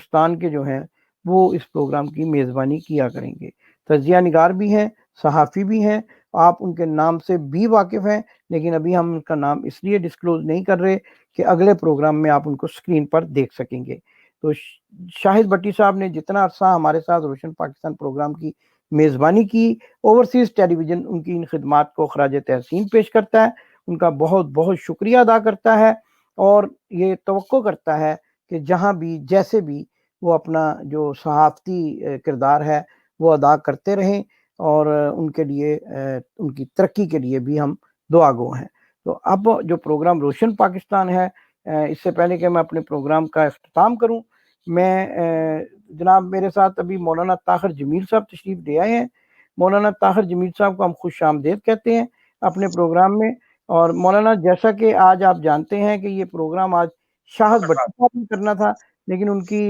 پاکستان کے جو ہیں وہ اس پروگرام کی میزبانی کیا کریں گے. تجزیہ نگار بھی ہیں، صحافی بھی ہیں، آپ ان کے نام سے بھی واقف ہیں، لیکن ابھی ہم ان کا نام اس لیے ڈسکلوز نہیں کر رہے کہ اگلے پروگرام میں آپ ان کو سکرین پر دیکھ سکیں گے. تو شاہد بھٹی صاحب نے جتنا عرصہ ہمارے ساتھ روشن پاکستان پروگرام کی میزبانی کی، اوورسیز ٹیلی ویژن ان کی ان خدمات کو خراج تحسین پیش کرتا ہے، ان کا بہت بہت شکریہ ادا کرتا ہے، اور یہ توقع کرتا ہے کہ جہاں بھی جیسے بھی وہ اپنا جو صحافتی کردار ہے وہ ادا کرتے رہیں، اور ان کے لیے ان کی ترقی کے لیے بھی ہم دعا گو ہیں. تو اب جو پروگرام روشن پاکستان ہے، اس سے پہلے کہ میں اپنے پروگرام کا اختتام کروں، میں جناب میرے ساتھ ابھی مولانا طاہر جمیل صاحب تشریف لے آئے ہیں. مولانا طاہر جمیل صاحب کو ہم خوش آمدید کہتے ہیں اپنے پروگرام میں. اور مولانا جیسا کہ آج آپ جانتے ہیں کہ یہ پروگرام آج شاہد بٹی صاحب نے کرنا تھا، لیکن ان کی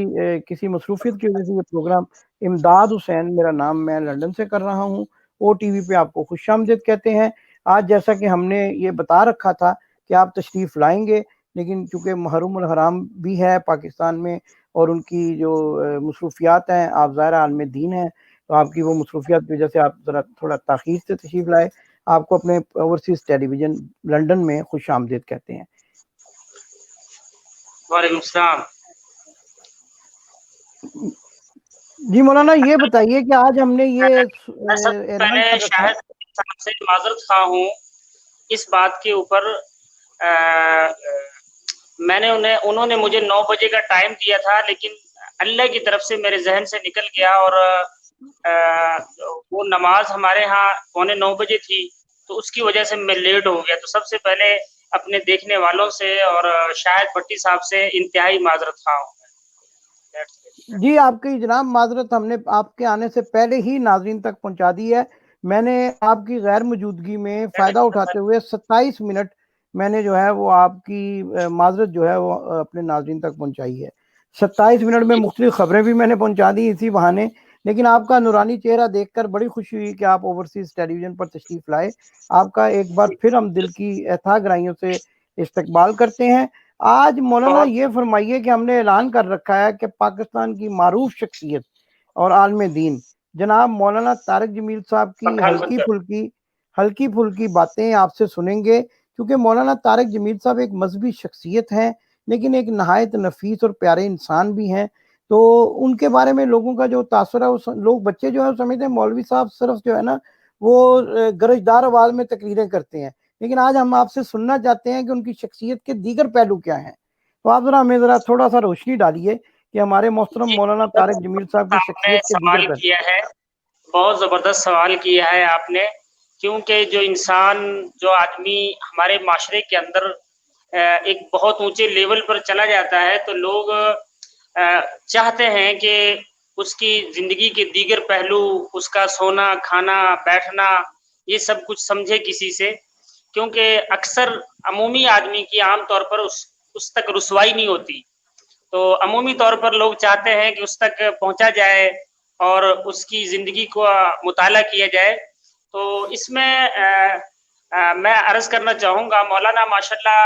کسی مصروفیت کی وجہ سے یہ پروگرام امداد حسین میرا نام، میں لندن سے کر رہا ہوں. او ٹی وی پہ آپ کو خوش آمدید کہتے ہیں. آج جیسا کہ ہم نے یہ بتا رکھا تھا کہ آپ تشریف لائیں گے، لیکن چونکہ محرم الحرام بھی ہے پاکستان میں اور ان کی جو مصروفیات ہیں، آپ ظاہر عالم دین ہیں، تو آپ کی وہ مصروفیات کی وجہ سے آپ ذرا تھوڑا تاخیر سے تشریف لائے. آپ کو اپنے اوورسیز ٹیلی ویژن لندن میں خوش آمدید کہتے ہیں. وعلیکم السلام. جی مولانا یہ بتائیے کہ آج ہم نے یہ پہلے شاہد صاحب سے معذرت خواہ ہوں اس بات کے اوپر. میں نے انہوں نے مجھے 9 بجے کا ٹائم دیا تھا، لیکن اللہ کی طرف سے میرے ذہن سے نکل گیا، اور وہ نماز ہمارے ہاں 8:45 بجے تھی، تو اس کی وجہ سے میں لیٹ ہو گیا. تو سب سے پہلے اپنے دیکھنے والوں سے اور شاہد بھٹی صاحب سے انتہائی معذرت خواہ ہوں. جی آپ کی جناب معذرت ہم نے آپ کے آنے سے پہلے ہی ناظرین تک پہنچا دی ہے. میں نے آپ کی غیر موجودگی میں فائدہ اٹھاتے ہوئے 27 منٹ میں نے جو ہے وہ آپ کی معذرت جو ہے وہ اپنے ناظرین تک پہنچائی ہے. 27 منٹ میں مختلف خبریں بھی میں نے پہنچا دی اسی بہانے، لیکن آپ کا نورانی چہرہ دیکھ کر بڑی خوشی ہوئی کہ آپ اوورسیز ٹیلی ویژن پر تشریف لائے. آپ کا ایک بار پھر ہم دل کی اتھاہ گہرائیوں سے استقبال کرتے ہیں. آج مولانا یہ فرمائیے کہ ہم نے اعلان کر رکھا ہے کہ پاکستان کی معروف شخصیت اور عالم دین جناب مولانا طارق جمیل صاحب کی ہلکی پھلکی باتیں آپ سے سنیں گے، کیونکہ مولانا طارق جمیل صاحب ایک مذہبی شخصیت ہیں، لیکن ایک نہایت نفیس اور پیارے انسان بھی ہیں. تو ان کے بارے میں لوگوں کا جو تاثر ہے، لوگ بچے جو ہے سمجھتے ہیں مولوی صاحب صرف جو ہے نا وہ گرجدار آواز میں تقریریں کرتے ہیں، لیکن آج ہم آپ سے سننا چاہتے ہیں کہ ان کی شخصیت کے دیگر پہلو کیا ہیں. تو آپ ہمیں تھوڑا سا روشنی ڈالیے کہ ہمارے محترم مولانا طارق جمیل صاحب کی شخصیت کے دیگر سوال کیا ہے، بہت زبردست سوال کیا ہے آپ نے. کیونکہ جو انسان، جو آدمی ہمارے معاشرے کے اندر ایک بہت اونچے لیول پر چلا جاتا ہے، تو لوگ چاہتے ہیں کہ اس کی زندگی کے دیگر پہلو، اس کا سونا کھانا بیٹھنا، یہ سب کچھ سمجھے کسی سے. کیونکہ اکثر عمومی آدمی کی عام طور پر اس تک رسوائی نہیں ہوتی، تو عمومی طور پر لوگ چاہتے ہیں کہ اس تک پہنچا جائے اور اس کی زندگی کو مطالعہ کیا جائے. تو اس میں میں عرض کرنا چاہوں گا، مولانا ماشاءاللہ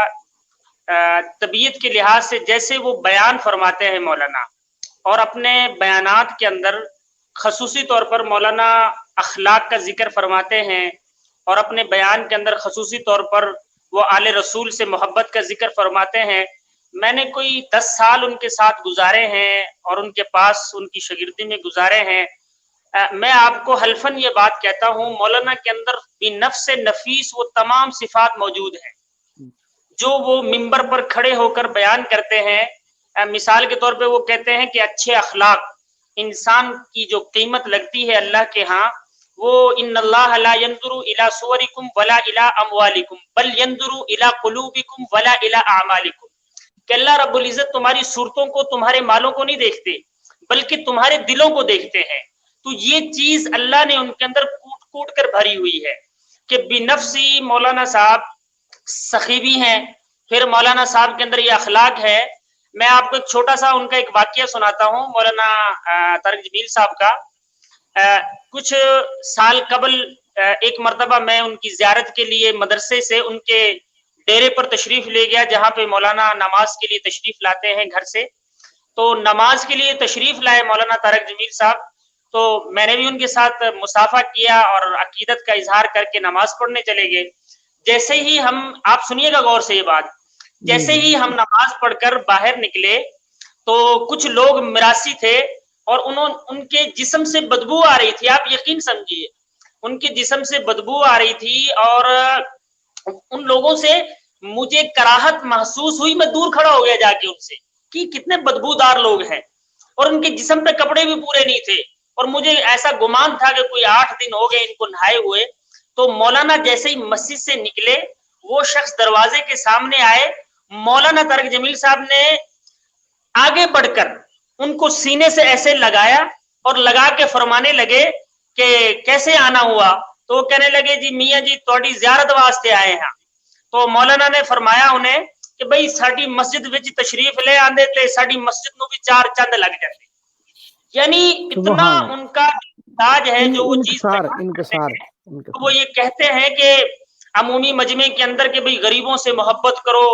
طبیعت کے لحاظ سے جیسے وہ بیان فرماتے ہیں مولانا، اور اپنے بیانات کے اندر خصوصی طور پر مولانا اخلاق کا ذکر فرماتے ہیں، اور اپنے بیان کے اندر خصوصی طور پر وہ آل رسول سے محبت کا ذکر فرماتے ہیں. میں نے کوئی 10 سال ان کے ساتھ گزارے ہیں اور ان کے پاس ان کی شاگردی میں گزارے ہیں. میں آپ کو حلفاً یہ بات کہتا ہوں، مولانا کے اندر بنفس نفیس وہ تمام صفات موجود ہیں جو وہ منبر پر کھڑے ہو کر بیان کرتے ہیں. مثال کے طور پہ وہ کہتے ہیں کہ اچھے اخلاق انسان کی جو قیمت لگتی ہے اللہ کے ہاں، وہ ان اللہ لا ينظر الى صورکم ولا الى اموالکم بل ينظر الى قلوبکم ولا الى اعمالکم، کہ اللہ رب العزت تمہاری صورتوں کو، تمہارے مالوں کو نہیں دیکھتے بلکہ تمہارے دلوں کو دیکھتے ہیں. تو یہ چیز اللہ نے ان کے اندر کوٹ کوٹ کر بھری ہوئی ہے کہ بنفسی مولانا صاحب سخی بھی ہیں، پھر مولانا صاحب کے اندر یہ اخلاق ہے. میں آپ کو ایک چھوٹا سا ان کا ایک واقعہ سناتا ہوں مولانا طارق جمیل صاحب کا. کچھ سال قبل ایک مرتبہ میں ان کی زیارت کے لیے مدرسے سے ان کے ڈیرے پر تشریف لے گیا، جہاں پہ مولانا نماز کے لیے تشریف لاتے ہیں گھر سے. تو نماز کے لیے تشریف لائے مولانا طارق جمیل صاحب. تو میں نے بھی ان کے ساتھ مصافحہ کیا اور عقیدت کا اظہار کر کے نماز پڑھنے چلے گئے. جیسے ہی آپ سنیے گا غور سے یہ بات, جیسے ہی ہم نماز پڑھ کر باہر نکلے تو کچھ لوگ مراسی تھے اور ان کے جسم سے بدبو آ رہی تھی. آپ یقین سمجھیے, ان کے جسم سے بدبو آ رہی تھی اور ان لوگوں سے مجھے کراہت محسوس ہوئی. میں دور کھڑا ہو گیا جا کے ان سے کہ کتنے بدبودار لوگ ہیں, اور ان کے جسم پہ کپڑے بھی پورے نہیں تھے, اور مجھے ایسا گمان تھا کہ کوئی 8 دن ہو گئے ان کو نہائے ہوئے. تو مولانا جیسے ہی مسجد سے نکلے, وہ شخص دروازے کے سامنے آئے, مولانا طارق جمیل صاحب نے آگے بڑھ کر ان کو سینے سے ایسے لگایا اور لگا کے فرمانے لگے کہ کیسے آنا ہوا. تو وہ کہنے لگے جی میاں جی تھوڑی زیارت واسطے آئے ہیں. تو مولانا نے فرمایا انہیں کہ بھئی ساڈی مسجد وچ تشریف لے آندے تے ساڈی مسجد نو بھی 4 چند لگ جاتے. یعنی اتنا ان کا تاج ہے جو وہ چیز انکسار. وہ یہ کہتے ہیں کہ عمومی مجمع کے اندر کہ بھئی غریبوں سے محبت کرو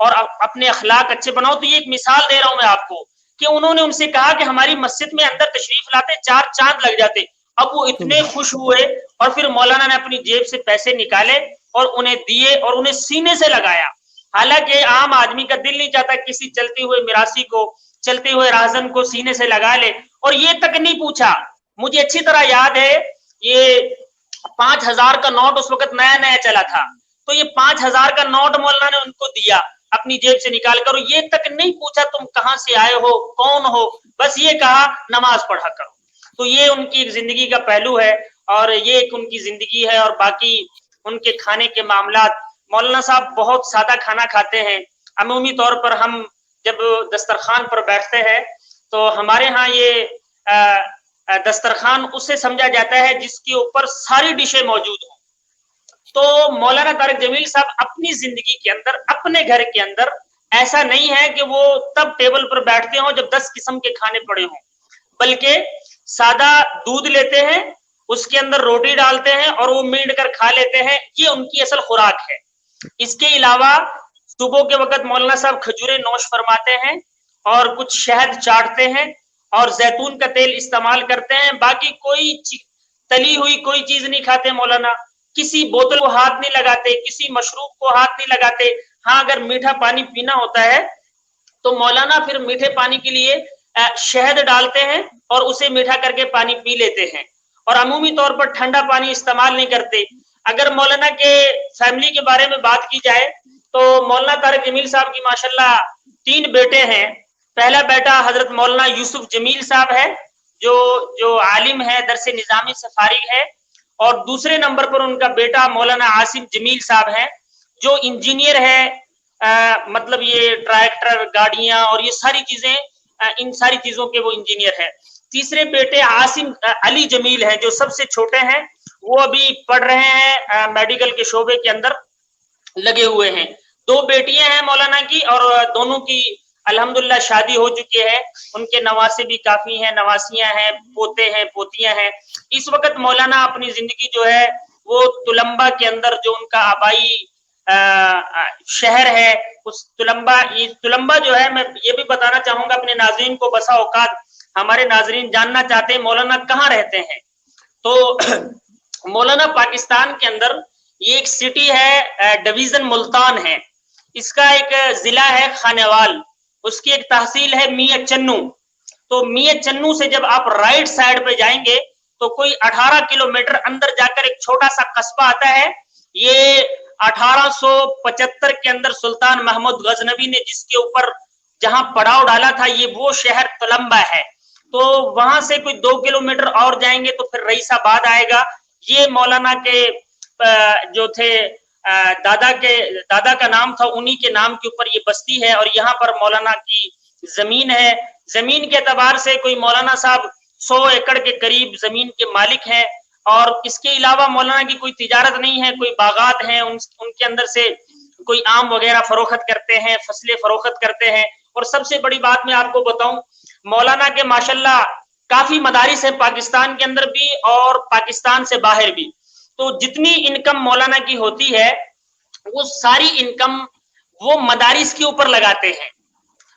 اور اپنے اخلاق اچھے بناؤ. تو یہ ایک مثال دے رہا ہوں میں آپ کو کہ انہوں نے ان سے کہا کہ ہماری مسجد میں اندر تشریف لاتے 4 چاند لگ جاتے. اب وہ اتنے خوش ہوئے اور پھر مولانا نے اپنی جیب سے پیسے نکالے اور انہیں دیے اور انہیں سینے سے لگایا. حالانکہ عام آدمی کا دل نہیں چاہتا کسی چلتے ہوئے مراسی کو, چلتے ہوئے راہزن کو سینے سے لگا لے. اور یہ تک نہیں پوچھا, مجھے اچھی طرح یاد ہے یہ 5000 کا نوٹ اس وقت نیا نیا چلا تھا, تو یہ 5000 کا نوٹ مولانا نے ان کو دیا اپنی جیب سے نکال کر. یہ تک نہیں پوچھا تم کہاں سے آئے ہو, کون ہو, بس یہ کہا نماز پڑھا کرو. تو یہ ان کی ایک زندگی کا پہلو ہے اور یہ ایک ان کی زندگی ہے. اور باقی ان کے کھانے کے معاملات, مولانا صاحب بہت سادہ کھانا کھاتے ہیں. عمومی طور پر ہم جب دسترخوان پر بیٹھتے ہیں تو ہمارے ہاں یہ دسترخوان اس سے سمجھا جاتا ہے جس کے اوپر ساری ڈشیں موجود ہوں. تو مولانا طارق جمیل صاحب اپنی زندگی کے اندر, اپنے گھر کے اندر ایسا نہیں ہے کہ وہ تب ٹیبل پر بیٹھتے ہوں جب 10 قسم کے کھانے پڑے ہوں, بلکہ سادہ دودھ لیتے ہیں, اس کے اندر روٹی ڈالتے ہیں اور وہ مینڈ کر کھا لیتے ہیں. یہ ان کی اصل خوراک ہے. اس کے علاوہ صبح کے وقت مولانا صاحب کھجوریں نوش فرماتے ہیں اور کچھ شہد چاٹتے ہیں اور زیتون کا تیل استعمال کرتے ہیں. باقی کوئی تلی ہوئی کوئی چیز نہیں کھاتے مولانا, کسی بوتل کو ہاتھ نہیں لگاتے, کسی مشروب کو ہاتھ نہیں لگاتے. ہاں اگر میٹھا پانی پینا ہوتا ہے تو مولانا پھر میٹھے پانی کے لیے شہد ڈالتے ہیں اور اسے میٹھا کر کے پانی پی لیتے ہیں, اور عمومی طور پر ٹھنڈا پانی استعمال نہیں کرتے. اگر مولانا کے فیملی کے بارے میں بات کی جائے تو مولانا طارق جمیل صاحب کی ماشاءاللہ 3 بیٹے ہیں. پہلا بیٹا حضرت مولانا یوسف جمیل صاحب ہے جو عالم ہے, درس نظامی سے فارغ ہے, اور دوسرے نمبر پر ان کا بیٹا مولانا عاصم جمیل صاحب ہے جو انجینئر ہے. مطلب یہ ٹریکٹر, گاڑیاں اور یہ ساری چیزیں, ان ساری چیزوں کے وہ انجینئر ہے. تیسرے بیٹے عاصم علی جمیل ہیں جو سب سے چھوٹے ہیں, وہ ابھی پڑھ رہے ہیں, میڈیکل کے شعبے کے اندر لگے ہوئے ہیں. 2 بیٹیاں ہیں مولانا کی اور دونوں کی الحمدللہ شادی ہو چکی ہے. ان کے نواسے بھی کافی ہیں, نواسیاں ہیں, پوتے ہیں, پوتیاں ہیں. اس وقت مولانا اپنی زندگی جو ہے وہ تلمبا کے اندر جو ان کا آبائی شہر ہے, اس تلمبا جو ہے, میں یہ بھی بتانا چاہوں گا اپنے ناظرین کو, بسا اوقات ہمارے ناظرین جاننا چاہتے ہیں مولانا کہاں رہتے ہیں. تو مولانا پاکستان کے اندر یہ ایک سٹی ہے, ڈویژن ملتان ہے, اس کا ایک ضلع ہے خانیوال, اس کی ایک تحصیل ہے میاں چنو. تو میاں چنو سے جب آپ رائٹ سائڈ پہ جائیں گے تو کوئی 18 کلومیٹر اندر جا کر ایک چھوٹا سا قصبہ آتا ہے. یہ 1875 کے اندر سلطان محمود غزنوی نے جس کے اوپر جہاں پڑاؤ ڈالا تھا, یہ وہ شہر تلمبا ہے. تو وہاں سے کوئی 2 کلومیٹر اور جائیں گے تو پھر رئیس آباد آئے گا. یہ مولانا کے جو تھے دادا کا نام تھا, انہی کے نام کے اوپر یہ بستی ہے, اور یہاں پر مولانا کی زمین ہے. زمین کے اعتبار سے کوئی مولانا صاحب 100 ایکڑ کے قریب زمین کے مالک ہیں, اور اس کے علاوہ مولانا کی کوئی تجارت نہیں ہے, کوئی باغات ہیں, ان کے اندر سے کوئی آم وغیرہ فروخت کرتے ہیں, فصلیں فروخت کرتے ہیں. اور سب سے بڑی بات میں آپ کو بتاؤں, مولانا کے ماشاءاللہ کافی مدارس ہیں پاکستان کے اندر بھی اور پاکستان سے باہر بھی. تو جتنی انکم مولانا کی ہوتی ہے وہ ساری انکم وہ مدارس کے اوپر لگاتے ہیں.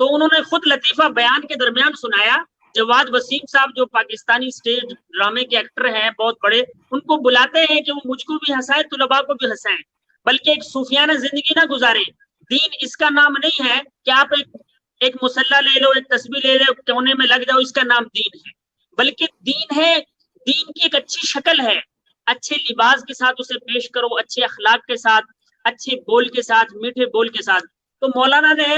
تو انہوں نے خود لطیفہ بیان کے درمیان سنایا. جواد وسیم صاحب جو پاکستانی اسٹیج ڈرامے کے ایکٹر ہیں بہت بڑے, ان کو بلاتے ہیں کہ وہ مجھ کو بھی ہنسائیں, طلباء کو بھی ہنسائیں, بلکہ ایک صوفیانہ زندگی نہ گزاریں. دین اس کا نام نہیں ہے کہ آپ ایک مسلح لے لو, ایک تسبیح لے لو, کونے میں لگ جاؤ, اس کا نام دین ہے. بلکہ دین ہے, دین کی ایک اچھی شکل ہے, اچھے لباس کے ساتھ اسے پیش کرو, اچھے اخلاق کے ساتھ, اچھے بول کے ساتھ, میٹھے بول کے ساتھ. تو مولانا نے,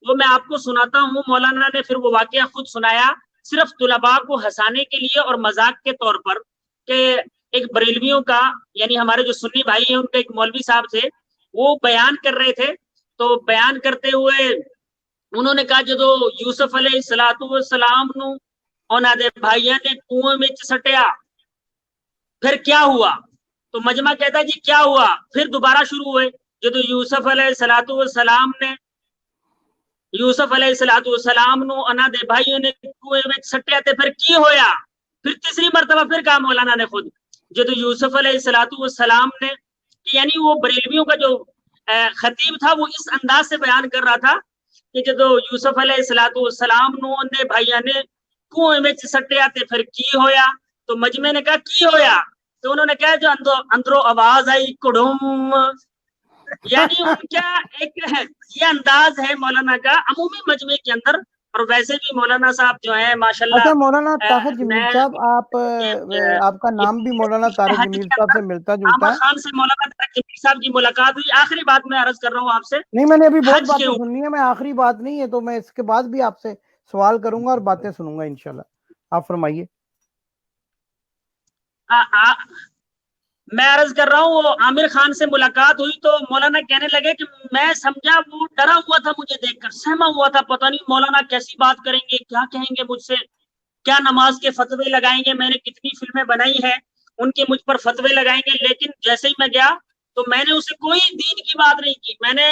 وہ میں آپ کو سناتا ہوں, مولانا نے پھر وہ واقعہ خود سنایا صرف طلباء کو ہنسانے کے لیے اور مذاق کے طور پر, کہ ایک بریلویوں کا, یعنی ہمارے جو سنی بھائی ہیں ان کے ایک مولوی صاحب تھے, وہ بیان کر رہے تھے. تو بیان کرتے ہوئے انہوں نے کہا جدو یوسف علیہ السلام نو انہاں دے بھائیاں نے کنویں میں سٹیا پھر کیا ہوا؟ تو مجمع کہتا ہے جی کیا ہوا؟ پھر دوبارہ شروع ہوئے. جدو یوسف علیہ السلام نے یوسف علیہ السلام نو انہاں دے بھائیوں نے کنویں میں سٹیا تے پھر کی ہویا؟ پھر تیسری مرتبہ پھر کہا مولانا نے خود, جدو یوسف علیہ السلام نے, یعنی وہ بریلویوں کا جو خطیب تھا وہ اس انداز سے بیان کر رہا تھا کہ جدو یوسف علیہ السلام نو اندے بھائیاں نے کنویں میں سٹیا تے پھر کی ہویا؟ تو مجمع نے کہا کی ہویا؟ تو انہوں نے کہا جو اندروں آواز آئی کڑم, یعنی ان کا ایک یہ انداز ہے مولانا کا عمومی مجمع کے اندر. اور ویسے بھی مولانا صاحب جو ہیں ماشاءاللہ, اچھا مولانا طاہر جمیل میں صاحب, آپ کا نام بھی مولانا طارق جمیل صاحب سے ملتا جلتا عامر ہے. خان سے مولانا طارق جمیل صاحب کی ملاقات ہوئی. آخری بات میں عرض کر رہا ہوں آپ سے, نہیں, میں نے ابھی بہت حج کے باتیں سننی ہے, میں آخری بات نہیں ہے تو میں اس کے بعد بھی آپ سے سوال کروں گا اور باتیں سنوں گا انشاءاللہ. آپ فرمائیے. میں عرض کر رہا ہوں, وہ عامر خان سے ملاقات ہوئی تو مولانا کہنے لگے کہ میں سمجھا وہ ڈرا ہوا تھا مجھے دیکھ کر, سہما ہوا تھا, پتہ نہیں مولانا کیسی بات کریں گے, کیا کہیں گے مجھ سے, کیا نماز کے فتوے لگائیں گے. میں نے کتنی فلمیں بنائی ہیں, ان کے مجھ پر فتوے لگائیں گے. لیکن جیسے ہی میں گیا تو میں نے اسے کوئی دین کی بات نہیں کی. میں نے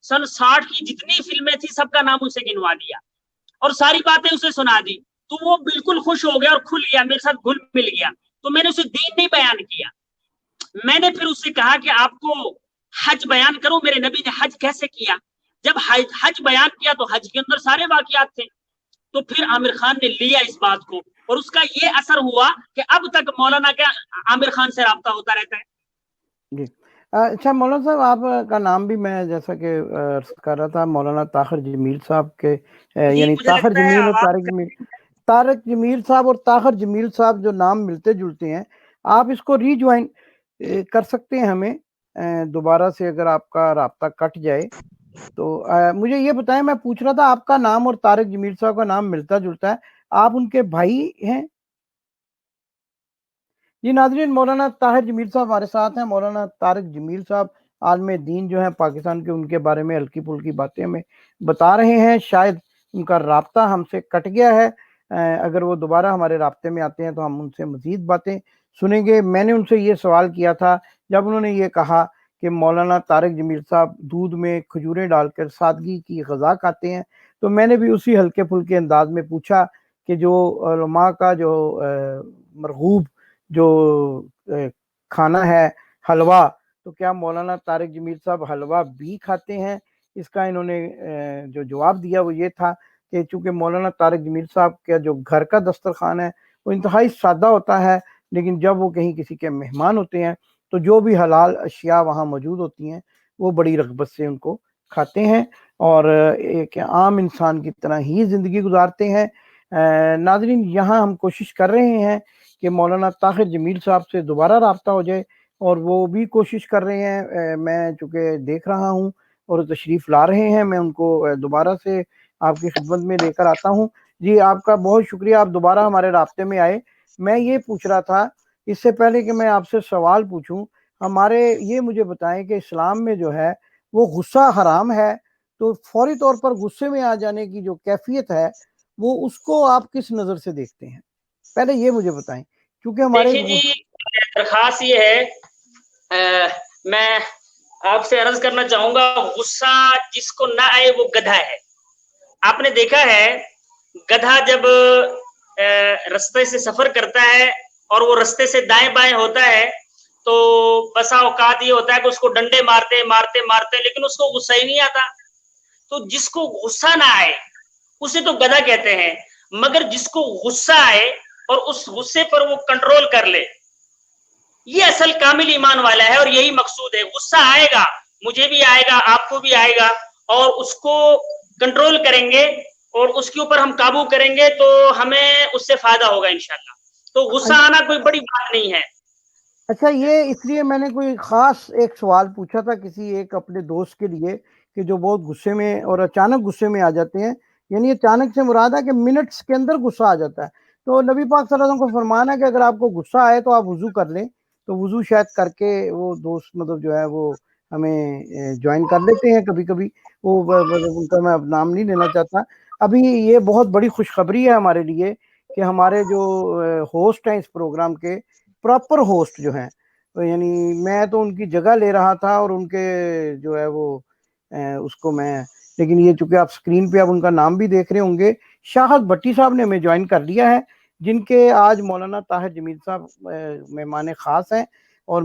سن 60 کی جتنی فلمیں تھی سب کا نام اسے گنوا دیا اور ساری باتیں اسے سنا دی. تو وہ بالکل خوش ہو گیا اور کھل گیا, میرے ساتھ گھل مل گیا. تو میں نے اسے دین نہیں بیان کیا. میں نے پھر اس سے کہا کہ آپ کو حج بیان کروں, میرے نبی نے حج کیسے کیا. جب حج بیان کیا تو حج کے اندر سارے واقعات تھے. تو پھر عامر خان نے لیا اس بات کو, اور اس کا یہ اثر ہوا کہ اب تک مولانا کا عامر خان سے رابطہ ہوتا رہتا ہے. جی اچھا مولانا صاحب, آپ کا نام بھی میں جیسا کہ کر رہا تھا مولانا طاہر جمیل صاحب کے, یعنی مجھے طاہر لگتا ہے جمیل اور آواز طارق جمیل صاحب اور طاہر جمیل صاحب جو نام ملتے جلتے ہیں, آپ اس کو ری جوائن کر سکتے ہیں ہمیں دوبارہ سے اگر آپ کا رابطہ کٹ جائے تو. مجھے یہ بتائیں, میں پوچھ رہا تھا آپ کا نام اور طارق جمیل صاحب کا نام ملتا جلتا ہے, آپ ان کے بھائی ہیں؟ جی ناظرین, مولانا طاہر جمیل صاحب ہمارے ساتھ ہیں. مولانا طارق جمیل صاحب عالم دین جو ہیں پاکستان کے, ان کے بارے میں ہلکی پھلکی باتیں ہمیں بتا رہے ہیں. شاید ان کا رابطہ ہم سے کٹ گیا ہے, اگر وہ دوبارہ ہمارے رابطے میں آتے ہیں تو ہم ان سے مزید باتیں سنیں گے. میں نے ان سے یہ سوال کیا تھا جب انہوں نے یہ کہا کہ مولانا طارق جمیل صاحب دودھ میں کھجوریں ڈال کر سادگی کی غذا کھاتے ہیں, تو میں نے بھی اسی ہلکے پھلکے انداز میں پوچھا کہ جو علماء کا جو مرغوب جو کھانا ہے حلوہ, تو کیا مولانا طارق جمیل صاحب حلوہ بھی کھاتے ہیں؟ اس کا انہوں نے جو جواب دیا وہ یہ تھا کہ چونکہ مولانا طارق جمیل صاحب کا جو گھر کا دسترخوان ہے وہ انتہائی سادہ ہوتا ہے, لیکن جب وہ کہیں کسی کے مہمان ہوتے ہیں تو جو بھی حلال اشیاء وہاں موجود ہوتی ہیں وہ بڑی رغبت سے ان کو کھاتے ہیں اور ایک عام انسان کی طرح ہی زندگی گزارتے ہیں. ناظرین, یہاں ہم کوشش کر رہے ہیں کہ مولانا طاہر جمیل صاحب سے دوبارہ رابطہ ہو جائے, اور وہ بھی کوشش کر رہے ہیں. میں چونکہ دیکھ رہا ہوں اور تشریف لا رہے ہیں, میں ان کو دوبارہ سے آپ کی خدمت میں لے کر آتا ہوں. جی آپ کا بہت شکریہ, آپ دوبارہ ہمارے رابطے میں آئے. میں یہ پوچھ رہا تھا اس سے پہلے کہ میں آپ سے سوال پوچھوں, ہمارے یہ مجھے بتائیں کہ اسلام میں جو ہے وہ غصہ حرام ہے, تو فوری طور پر غصے میں آ جانے کی جو کیفیت ہے وہ اس کو آپ کس نظر سے دیکھتے ہیں؟ پہلے یہ مجھے بتائیں, کیونکہ ہمارے دیکھیے جی, درخواست یہ ہے, میں آپ سے عرض کرنا چاہوں گا, غصہ جس کو نہ آئے وہ گدھا ہے. آپ نے دیکھا ہے گدھا جب رستے سے سفر کرتا ہے اور وہ رستے سے دائیں بائیں ہوتا ہے تو بسا اوقات یہ ہوتا ہے کہ اس کو ڈنڈے مارتے مارتے مارتے لیکن اس کو غصہ ہی نہیں آتا. تو جس کو غصہ نہ آئے اسے تو گدھا کہتے ہیں. مگر جس کو غصہ آئے اور اس غصے پر وہ کنٹرول کر لے, یہ اصل کامل ایمان والا ہے. اور یہی مقصود ہے. غصہ آئے گا, مجھے بھی آئے گا, آپ کو بھی آئے گا, اور اس کو کنٹرول کریں گے اور اس کے اوپر ہم قابو کریں گے تو ہمیں اس سے فائدہ ہوگا انشاءاللہ. تو غصہ آنا کوئی بڑی بات نہیں ہے. اچھا، یہ اس لیے میں نے کوئی خاص ایک سوال پوچھا تھا کسی ایک اپنے دوست کے لیے کہ جو بہت غصے میں اور اچانک غصے میں آ جاتے ہیں, یعنی اچانک سے مراد ہے کہ منٹس کے اندر غصہ آ جاتا ہے. تو نبی پاک صلی اللہ علیہ وسلم کو فرمانا ہے کہ اگر آپ کو غصہ آئے تو آپ وضو کر لیں. تو وضو شاید کر کے وہ دوست مطلب جو ہے وہ ہمیں جوائن کر لیتے ہیں کبھی کبھی. وہ ان کا میں اب نام نہیں لینا چاہتا. ابھی یہ بہت بڑی خوشخبری ہے ہمارے لیے کہ ہمارے جو ہوسٹ ہیں اس پروگرام کے, پراپر ہوسٹ جو ہیں, یعنی میں تو ان کی جگہ لے رہا تھا اور ان کے جو ہے وہ اس کو میں, لیکن یہ چونکہ آپ سکرین پہ اب ان کا نام بھی دیکھ رہے ہوں گے, شاہد بھٹی صاحب نے ہمیں جوائن کر لیا ہے, جن کے آج مولانا طاہر جمیل صاحب مہمان خاص ہیں. اور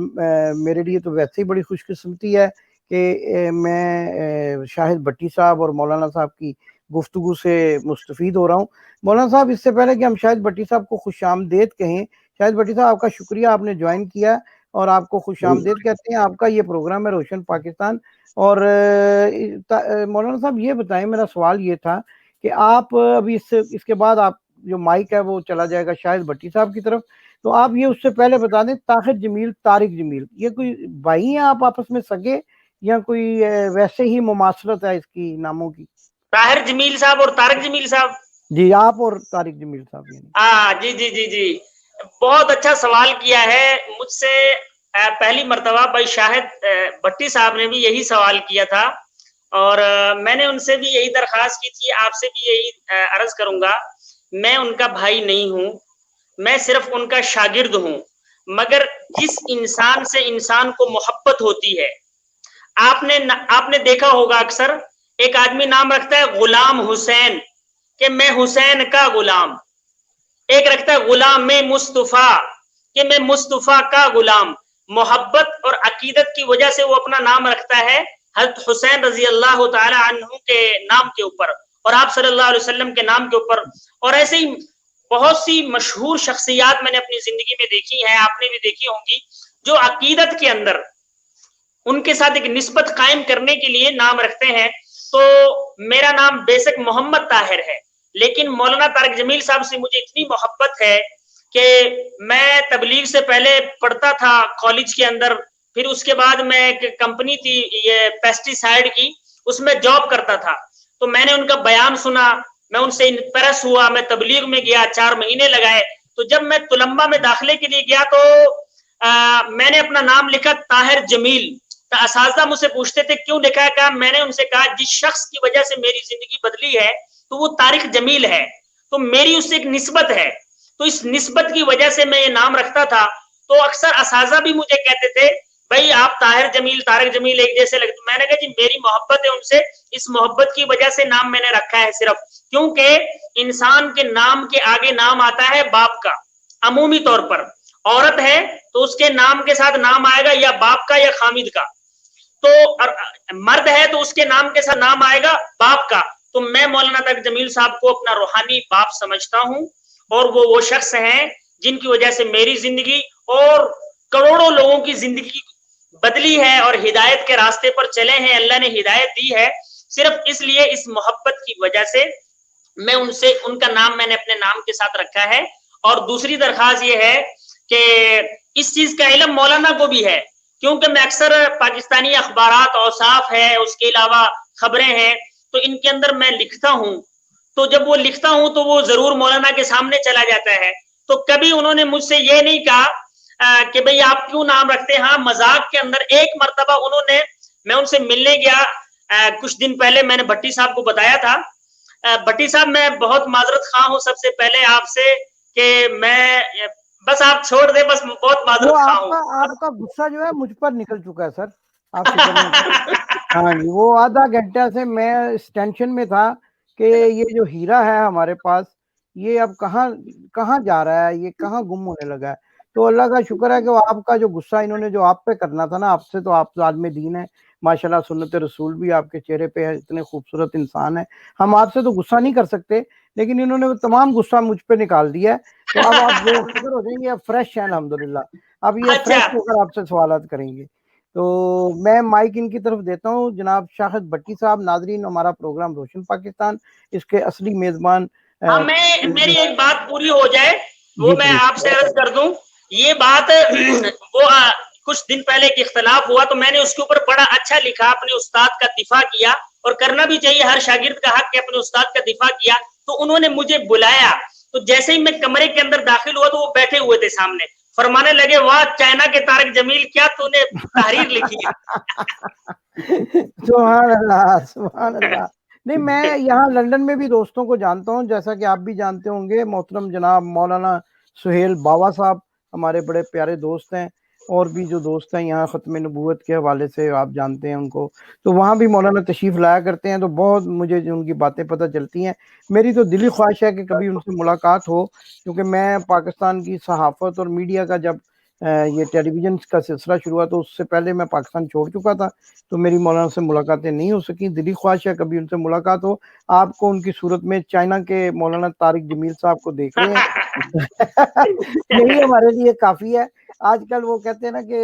میرے لیے تو ویسے ہی بڑی خوش قسمتی ہے کہ میں شاہد بھٹی صاحب اور مولانا صاحب کی گفتگو سے مستفید ہو رہا ہوں. مولانا صاحب, اس سے پہلے کہ ہم شاہد بھٹی صاحب کو خوش آمدید کہیں, شاہد بھٹی صاحب آپ کا شکریہ, آپ نے جوائن کیا اور آپ کو خوش آمدید کہتے ہیں. آپ کا یہ پروگرام ہے روشن پاکستان. اور مولانا صاحب یہ بتائیں, میرا سوال یہ تھا کہ آپ ابھی اس کے بعد آپ جو مائک ہے وہ چلا جائے گا شاہد بھٹی صاحب کی طرف, تو آپ یہ اس سے پہلے بتا دیں طاہر جمیل, طارق جمیل, یہ کوئی بھائی ہیں آپ آپس میں سگے یا کوئی ویسے ہی مماثلت ہے اس کی ناموں کی؟ طاہر جمیل صاحب اور طارق جمیل صاحب. جی, آپ اور طارق جمیل صاحب. جی جی جی جی, بہت اچھا سوال کیا ہے. مجھ سے پہلی مرتبہ بھائی شاہد بھٹی صاحب نے بھی یہی سوال کیا تھا اور میں نے ان سے بھی یہی درخواست کی تھی. آپ سے بھی یہی عرض کروں گا, میں ان کا بھائی نہیں ہوں, میں صرف ان کا شاگرد ہوں. مگر جس انسان سے انسان کو محبت ہوتی ہے, آپ نے دیکھا ہوگا اکثر ایک آدمی نام رکھتا ہے غلام حسین کہ میں حسین کا غلام, ایک رکھتا ہے غلام میں مصطفیٰ کہ میں مصطفیٰ کا غلام. محبت اور عقیدت کی وجہ سے وہ اپنا نام رکھتا ہے حضرت حسین رضی اللہ تعالی عنہ کے نام کے اوپر اور آپ صلی اللہ علیہ وسلم کے نام کے اوپر. اور ایسے ہی بہت سی مشہور شخصیات میں نے اپنی زندگی میں دیکھی ہیں, آپ نے بھی دیکھی ہوں گی, جو عقیدت کے اندر ان کے ساتھ ایک نسبت قائم کرنے کے لیے نام رکھتے ہیں. تو میرا نام بے شک محمد طاہر ہے, لیکن مولانا طارق جمیل صاحب سے مجھے اتنی محبت ہے کہ میں تبلیغ سے پہلے پڑھتا تھا کالج کے اندر, پھر اس کے بعد میں ایک کمپنی تھی یہ پیسٹی سائیڈ کی, اس میں جاب کرتا تھا. تو میں نے ان کا بیان سنا, میں ان سے امپریس ہوا, میں تبلیغ میں گیا, 4 مہینے لگائے. تو جب میں طلباء میں داخلے کے لیے گیا تو میں نے اپنا نام لکھا طاہر جمیل. تو اساتذہ مجھ سے پوچھتے تھے کیوں لکھا ہے, کہا میں نے ان سے کہا جس شخص کی وجہ سے میری زندگی بدلی ہے تو وہ طارق جمیل ہے, تو میری اس سے ایک نسبت ہے, تو اس نسبت کی وجہ سے میں یہ نام رکھتا تھا. تو اکثر اساتذہ بھی مجھے کہتے تھے بھائی آپ طاہر جمیل طارق جمیل ایک جیسے لگتے. میں نے کہا جی میری محبت ہے ان سے, اس محبت کی وجہ سے نام میں نے رکھا ہے صرف, کیونکہ انسان کے نام کے آگے نام آتا ہے باپ کا. عمومی طور پر عورت ہے تو اس کے نام کے ساتھ نام آئے گا یا باپ کا یا خامد کا, تو مرد ہے تو اس کے نام کے ساتھ نام آئے گا باپ کا. تو میں مولانا طارق جمیل صاحب کو اپنا روحانی باپ سمجھتا ہوں, اور وہ شخص ہیں جن کی وجہ سے میری زندگی اور کروڑوں لوگوں کی زندگی بدلی ہے اور ہدایت کے راستے پر چلے ہیں, اللہ نے ہدایت دی ہے. صرف اس لیے اس محبت کی وجہ سے میں ان کا نام میں نے اپنے نام کے ساتھ رکھا ہے. اور دوسری درخواست یہ ہے کہ اس چیز کا علم مولانا کو بھی ہے, کیونکہ میں اکثر پاکستانی اخبارات اوصاف ہے, اس کے علاوہ خبریں ہیں, تو ان کے اندر میں لکھتا ہوں. تو جب وہ لکھتا ہوں تو وہ ضرور مولانا کے سامنے چلا جاتا ہے. تو کبھی انہوں نے مجھ سے یہ نہیں کہا کہ بھئی آپ کیوں نام رکھتے ہیں. ہاں مذاق کے اندر ایک مرتبہ انہوں نے, میں ان سے ملنے گیا کچھ دن پہلے, میں نے بھٹی صاحب کو بتایا تھا, بھٹی صاحب میں بہت معذرت خواہ ہوں سب سے پہلے آپ سے کہ میں بس آپ چھوڑ دیں, بس بہت معذرت خواہ ہوں. آپ کا غصہ جو ہے مجھ پر نکل چکا ہے سر, آپ فکر نہ کریں. ہاں جی, وہ آدھا گھنٹہ سے میں اس ٹینشن میں تھا کہ یہ جو ہیرا ہے ہمارے پاس یہ اب کہاں جا رہا ہے, یہ کہاں گم ہونے لگا ہے. تو اللہ کا شکر ہے کہ وہ آپ کا جو غصہ انہوں نے جو آپ پہ کرنا تھا نا, آپ سے تو آپ عالم دین ہے, ماشاءاللہ سنت رسول بھی آپ کے چہرے پہ ہے, اتنے خوبصورت انسان ہیں. ہم آپ سے تو غصہ نہیں کر سکتے, لیکن انہوں نے تمام غصہ مجھ پہ نکال دیا ہے, تو اب آپ بے فکر ہو جائیں گے, اب فریش ہیں الحمدللہ, اب یہ اچھا فریش ہو کر آپ سے سوالات کریں گے. تو میں مائک ان کی طرف دیتا ہوں, جناب شاہد بھٹی صاحب. ناظرین, ہمارا پروگرام روشن پاکستان, اس کے اصلی میزبان ہاں میری ایک بات پوری ہو جائے وہ جی میں پلیز. آپ سے عرض کر دوں. یہ بات وہ کچھ دن پہلے ایک اختلاف ہوا تو میں نے اس کے اوپر بڑا اچھا لکھا, اپنے استاد کا دفاع کیا, اور کرنا بھی چاہیے, ہر شاگرد کا حق ہے اپنے استاد کا دفاع کیا. تو انہوں نے مجھے بلایا, تو جیسے ہی میں کمرے کے اندر داخل ہوا تو وہ بیٹھے ہوئے تھے سامنے, فرمانے لگے واہ چائنا کے طارق جمیل, کیا تو نے تحریر لکھی ہے. سبحان اللہ, سبحان اللہ. نہیں, میں یہاں لندن میں بھی دوستوں کو جانتا ہوں, جیسا کہ آپ بھی جانتے ہوں گے. محترم جناب مولانا سہیل باوا صاحب ہمارے بڑے پیارے دوست ہیں, اور بھی جو دوست ہیں یہاں ختم نبوت کے حوالے سے آپ جانتے ہیں ان کو, تو وہاں بھی مولانا تشریف لایا کرتے ہیں, تو بہت مجھے ان کی باتیں پتہ چلتی ہیں. میری تو دلی خواہش ہے کہ کبھی ان سے ملاقات ہو, کیونکہ میں پاکستان کی صحافت اور میڈیا کا جب یہ ٹیلی ویژن کا سلسلہ شروع ہوا تو اس سے پہلے میں پاکستان چھوڑ چکا تھا, تو میری مولانا سے ملاقاتیں نہیں ہو سکی. دلی خواہش ہے کبھی ان سے ملاقات ہو. آپ کو ان کی صورت میں چائنا کے مولانا طارق جمیل صاحب کو دیکھ رہے ہیں, یہی ہمارے لیے کافی ہے. آج کل وہ کہتے ہیں نا کہ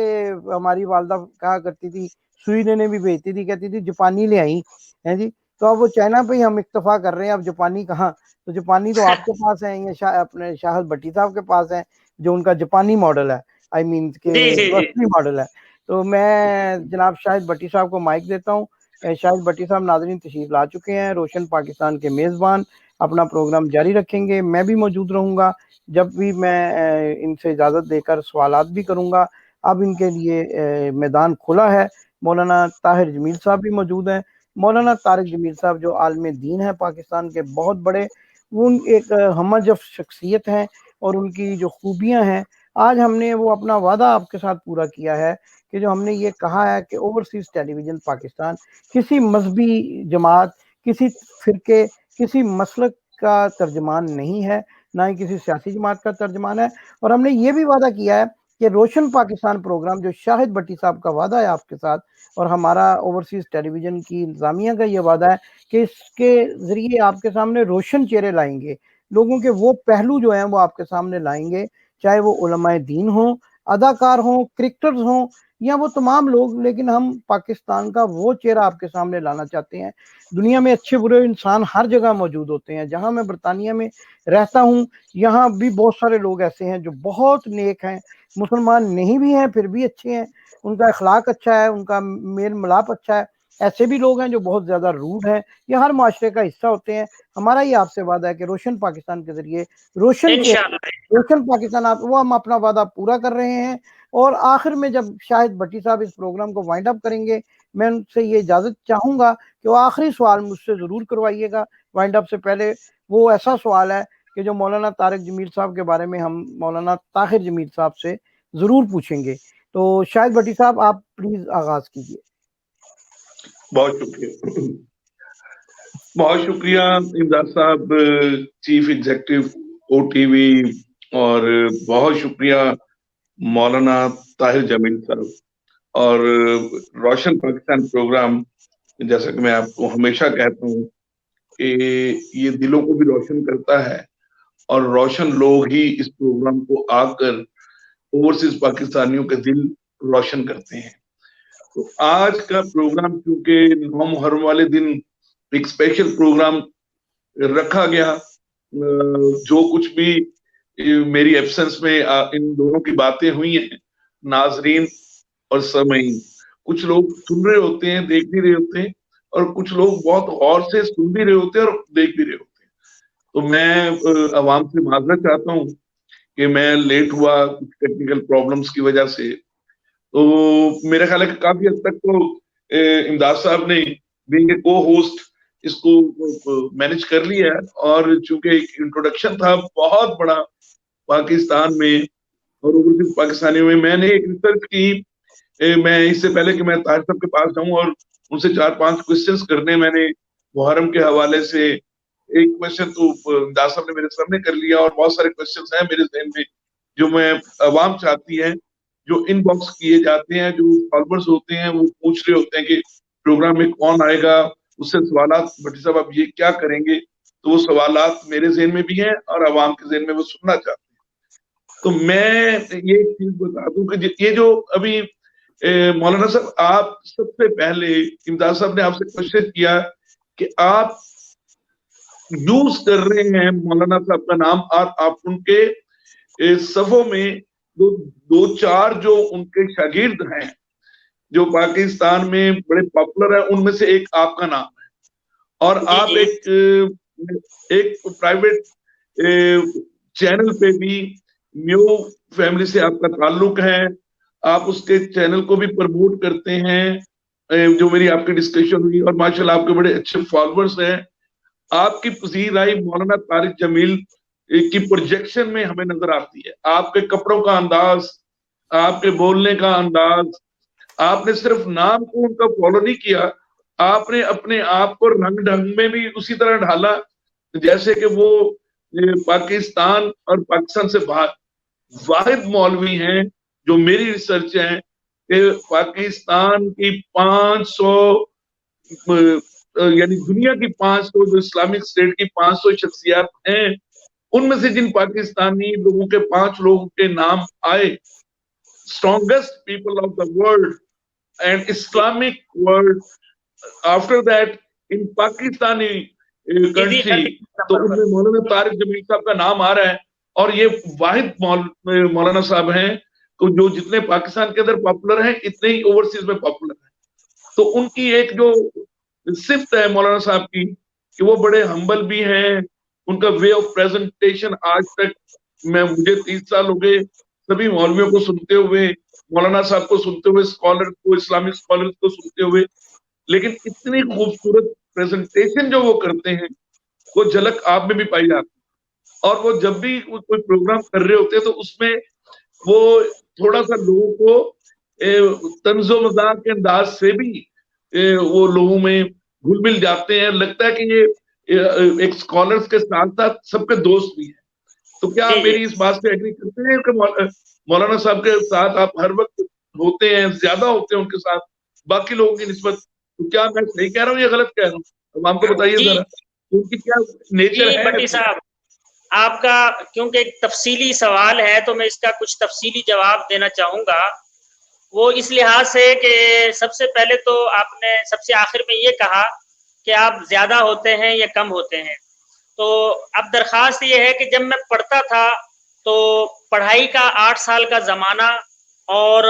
ہماری والدہ کہا کرتی تھی, سوئی لینے بھی بھیجتی تھی, کہتی تھی جاپانی لے آئی ہیں جی, تو اب وہ چائنا پہ ہی ہم اکتفا کر رہے ہیں, اب جاپانی کہاں. تو جاپانی تو آپ کے پاس ہیں, یا اپنے شاہد بھٹی صاحب کے پاس ہیں, جو ان کا جاپانی ماڈل ہے, آئی مین کہ جی جی جو جی اصلی ماڈل ہے. تو میں جناب شاہد بھٹی صاحب کو مائک دیتا ہوں. شاہد بھٹی صاحب, ناظرین تشریف لا چکے ہیں, روشن پاکستان کے میزبان, اپنا پروگرام جاری رکھیں گے. میں بھی موجود رہوں گا, جب بھی میں ان سے اجازت دے کر سوالات بھی کروں گا. اب ان کے لیے میدان کھلا ہے. مولانا طاہر جمیل صاحب بھی موجود ہیں. مولانا طارق جمیل صاحب جو عالم دین ہے پاکستان کے بہت بڑے, وہ ایک ہمجف شخصیت ہیں, اور ان کی جو خوبیاں ہیں, آج ہم نے وہ اپنا وعدہ آپ کے ساتھ پورا کیا ہے کہ جو ہم نے یہ کہا ہے کہ اوورسیز ٹیلی ویژن پاکستان کسی مذہبی جماعت, کسی فرقے, کسی مسلک کا ترجمان نہیں ہے, نہ ہی کسی سیاسی جماعت کا ترجمان ہے. اور ہم نے یہ بھی وعدہ کیا ہے کہ روشن پاکستان پروگرام جو شاہد بھٹی صاحب کا وعدہ ہے آپ کے ساتھ, اور ہمارا اوورسیز ٹیلی ویژن کی انتظامیہ کا یہ وعدہ ہے کہ اس کے ذریعے آپ کے سامنے روشن چہرے لائیں گے, لوگوں کے وہ پہلو جو ہیں وہ آپ کے سامنے لائیں گے, چاہے وہ علماء دین ہوں, اداکار ہوں, کرکٹرز ہوں, یا وہ تمام لوگ. لیکن ہم پاکستان کا وہ چہرہ آپ کے سامنے لانا چاہتے ہیں. دنیا میں اچھے برے انسان ہر جگہ موجود ہوتے ہیں. جہاں میں برطانیہ میں رہتا ہوں, یہاں بھی بہت سارے لوگ ایسے ہیں جو بہت نیک ہیں, مسلمان نہیں بھی ہیں پھر بھی اچھے ہیں, ان کا اخلاق اچھا ہے, ان کا میل ملاپ اچھا ہے. ایسے بھی لوگ ہیں جو بہت زیادہ روڈ ہیں. یہ ہر معاشرے کا حصہ ہوتے ہیں. ہمارا یہ آپ سے وعدہ ہے کہ روشن پاکستان کے ذریعے روشن پاکستان وہ ہم اپنا وعدہ پورا کر رہے ہیں. اور آخر میں جب شاہد بھٹی صاحب اس پروگرام کو وائنڈ اپ کریں گے, میں ان سے یہ اجازت چاہوں گا کہ وہ آخری سوال مجھ سے ضرور کروائیے گا وائنڈ اپ سے پہلے. وہ ایسا سوال ہے کہ جو مولانا طارق جمیل صاحب کے بارے میں ہم مولانا طاہر جمیل صاحب سے ضرور پوچھیں گے. تو شاہد بھٹی صاحب, آپ پلیز آغاز کیجیے. بہت شکریہ, بہت شکریہ امداد صاحب, chief executive O T V, اور بہت شکریہ مولانا طاہر جمیل صاحب. اور روشن پاکستان پروگرام, جیسا کہ میں آپ کو ہمیشہ کہتا ہوں کہ یہ دلوں کو بھی روشن کرتا ہے, اور روشن لوگ ہی اس پروگرام کو آ کر اوورسیز پاکستانیوں کے دل روشن کرتے ہیں. تو آج کا پروگرام کیونکہ 9 محرم والے دن ایک اسپیشل پروگرام رکھا گیا, جو کچھ بھی میری ایبسنس میں ان دونوں کی باتیں ہوئی ہیں, ناظرین اور سامعین, کچھ لوگ سن رہے ہوتے ہیں, دیکھ بھی رہے ہوتے ہیں, اور کچھ لوگ بہت غور سے سن بھی رہے ہوتے ہیں اور دیکھ بھی رہے ہوتے ہیں. تو میں عوام سے معذرت چاہتا ہوں کہ میں لیٹ ہوا کچھ ٹیکنیکل پرابلمس کی وجہ سے. تو میرا خیال ہے کہ کافی حد تک تو امداد صاحب نے بینگ اے کو ہوسٹ اس کو مینج کر لیا ہے. اور چونکہ ایک انٹروڈکشن تھا بہت بڑا پاکستان میں اور اوورسیز پاکستانیوں میں نے ایک ریسرچ کی. میں اس سے پہلے کہ میں طاہر صاحب کے پاس جاؤں اور ان سے 4-5 کوشچنس کرنے, میں نے محرم کے حوالے سے ایک کوشچن تو امداد صاحب نے میرے سامنے کر لیا, اور بہت سارے کوشچنس ہیں میرے ذہن میں جو میں عوام چاہتی ہے جو ان باکس کیے جاتے ہیں, جو فالوورز ہوتے ہیں وہ پوچھ رہے ہوتے ہیں کہ پروگرام میں کون آئے گا, اس سے سوالات بھٹی صاحب آپ یہ کیا کریں گے, تو وہ سوالات میرے ذہن میں بھی ہیں اور عوام کے ذہن میں وہ سننا چاہتے ہیں. تو میں یہ چیز بتا دوں کہ یہ جو ابھی مولانا صاحب آپ سب سے پہلے امداد صاحب نے آپ سے کوشچن کیا کہ آپ یوز کر رہے ہیں مولانا صاحب کا نام, اور آپ ان کے صفوں میں دو چار جو ان کے شاگرد ہیں جو پاکستان میں بڑے پاپولر ہیں, ان میں سے ایک آپ کا نام ہے, اور آپ ایک پرائیویٹ چینل پہ بھی نیو فیملی سے آپ کا تعلق ہے, آپ اس کے چینل کو بھی پروموٹ کرتے ہیں, جو میری آپ کی ڈسکشن ہوئی, اور ماشاءاللہ آپ کے بڑے اچھے فالوورز ہیں. آپ کی پذیر آئی مولانا طارق جمیل کی پروجیکشن میں ہمیں نظر آتی ہے, آپ کے کپڑوں کا انداز, آپ کے بولنے کا انداز, آپ نے صرف نام کو ان کا فالو نہیں کیا, آپ نے اپنے آپ کو رنگ ڈھنگ میں بھی اسی طرح ڈھالا جیسے کہ وہ پاکستان اور پاکستان سے باہر واحد مولوی ہیں جو میری ریسرچ ہے کہ پاکستان کی 500 یعنی دنیا کی 500 جو اسلامک اسٹیٹ کی 500 شخصیات ہیں, ان میں سے جن پاکستانی لوگوں کے 5 لوگوں کے نام آئے, strongest people of the world and Islamic world, after that in Pakistani country, تو ان میں مولانا طارق جمیل صاحب کا نام آ رہا ہے. اور یہ واحد مولانا صاحب ہیں جو جتنے پاکستان کے اندر پاپولر ہیں اتنے ہی اوورسیز میں پاپولر ہیں. تو ان کی ایک جو صفت ہے مولانا صاحب کی کہ وہ بڑے ہمبل بھی ہیں, ان کا وے آف پریزنٹیشن آج تک مجھے 30 سال ہو گئے سبھی مولویوں کو سنتے ہوئے, مولانا صاحب کو سنتے ہوئے, اسکالر کو, اسلامک اسکالر کو سنتے ہوئے, لیکن اتنی خوبصورت پریزنٹیشن جو وہ کرتے ہیں وہ جھلک آپ میں بھی پائی جاتی ہے. اور وہ جب بھی کوئی پروگرام کر رہے ہوتے ہیں تو اس میں وہ تھوڑا سا لوگوں کو طنز و مزاح کے انداز سے بھی وہ لوگوں میں گھل مل جاتے ہیں, لگتا ہے کہ یہ ایک اسکالرس کے ساتھ ساتھ سب کے دوست بھی ہیں. تو کیا آپ میری اس بات سے ایگری کرتے ہیں کہ مولانا صاحب کے ساتھ آپ ہر وقت ہوتے ہیں, زیادہ ہوتے ہیں ان کے ساتھ باقی لوگوں کی نسبت؟ تو کیا میں صحیح کہہ رہا ہوں یا غلط کہہ رہا ہوں؟ اب آپ کو بتائیے ذرا ان کی کیا نیچر ہے. بھٹی صاحب آپ کا کیونکہ ایک تفصیلی سوال ہے تو میں اس کا کچھ تفصیلی جواب دینا چاہوں گا. وہ اس لحاظ سے کہ سب سے پہلے تو آپ نے سب سے آخر میں یہ کہا کہ آپ زیادہ ہوتے ہیں یا کم ہوتے ہیں. تو اب درخواست یہ ہے کہ جب میں پڑھتا تھا تو پڑھائی کا 8 سال کا زمانہ اور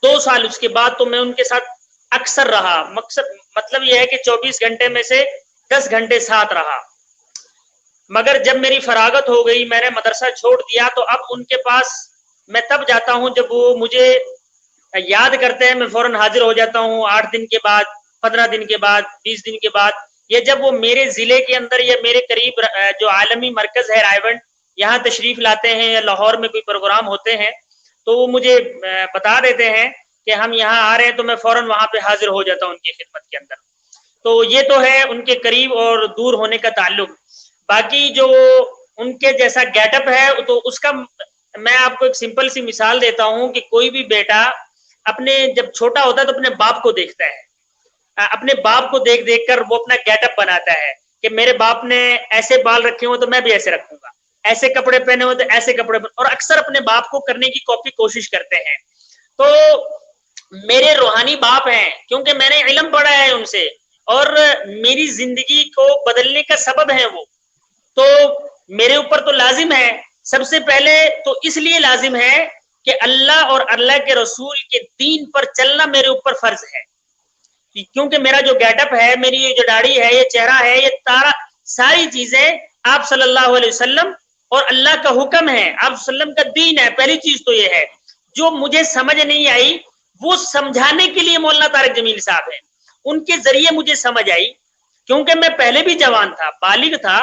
2 سال اس کے بعد تو میں ان کے ساتھ اکثر رہا. مطلب یہ ہے کہ 24 گھنٹے میں سے 10 گھنٹے ساتھ رہا. مگر جب میری فراغت ہو گئی, میں نے مدرسہ چھوڑ دیا, تو اب ان کے پاس میں تب جاتا ہوں جب وہ مجھے یاد کرتے ہیں, میں فوراً حاضر ہو جاتا ہوں 8 دن کے بعد, 15 دن کے بعد, 20 دن کے بعد. یہ جب وہ میرے ضلع کے اندر یا میرے قریب جو عالمی مرکز ہے رائیونڈ, یہاں تشریف لاتے ہیں یا لاہور میں کوئی پروگرام ہوتے ہیں تو وہ مجھے بتا دیتے ہیں کہ ہم یہاں آ رہے ہیں, تو میں فوراً وہاں پہ حاضر ہو جاتا ہوں ان کی خدمت کے اندر. تو یہ تو ہے ان کے قریب اور دور ہونے کا تعلق. باقی جو ان کے جیسا گیٹ اپ ہے تو اس کا میں آپ کو ایک سمپل سی مثال دیتا ہوں کہ کوئی بھی بیٹا اپنے جب چھوٹا ہوتا ہے تو اپنے باپ کو دیکھتا ہے, اپنے باپ کو دیکھ دیکھ کر وہ اپنا گیٹ اپ بناتا ہے کہ میرے باپ نے ایسے بال رکھے ہوں تو میں بھی ایسے رکھوں گا, ایسے کپڑے پہنے ہوں تو ایسے کپڑے اور اکثر اپنے باپ کو کرنے کی کوشش کرتے ہیں. تو میرے روحانی باپ ہیں کیونکہ میں نے علم پڑھا ہے ان سے اور میری زندگی کو بدلنے کا سبب ہے وہ, تو میرے اوپر تو لازم ہے. سب سے پہلے تو اس لیے لازم ہے کہ اللہ اور اللہ کے رسول کے دین پر چلنا میرے اوپر فرض ہے, کیونکہ میرا جو گیٹ اپ ہے, میری یہ جو داڑھی ہے, یہ چہرہ ہے, یہ ساری چیزیں آپ صلی اللہ علیہ وسلم اور اللہ کا حکم ہے, آپ صلی اللہ علیہ وسلم کا دین ہے. پہلی چیز تو یہ ہے. جو مجھے سمجھ نہیں آئی وہ سمجھانے کے لیے مولانا طارق جمیل صاحب ہیں, ان کے ذریعے مجھے سمجھ آئی, کیونکہ میں پہلے بھی جوان تھا, بالغ تھا,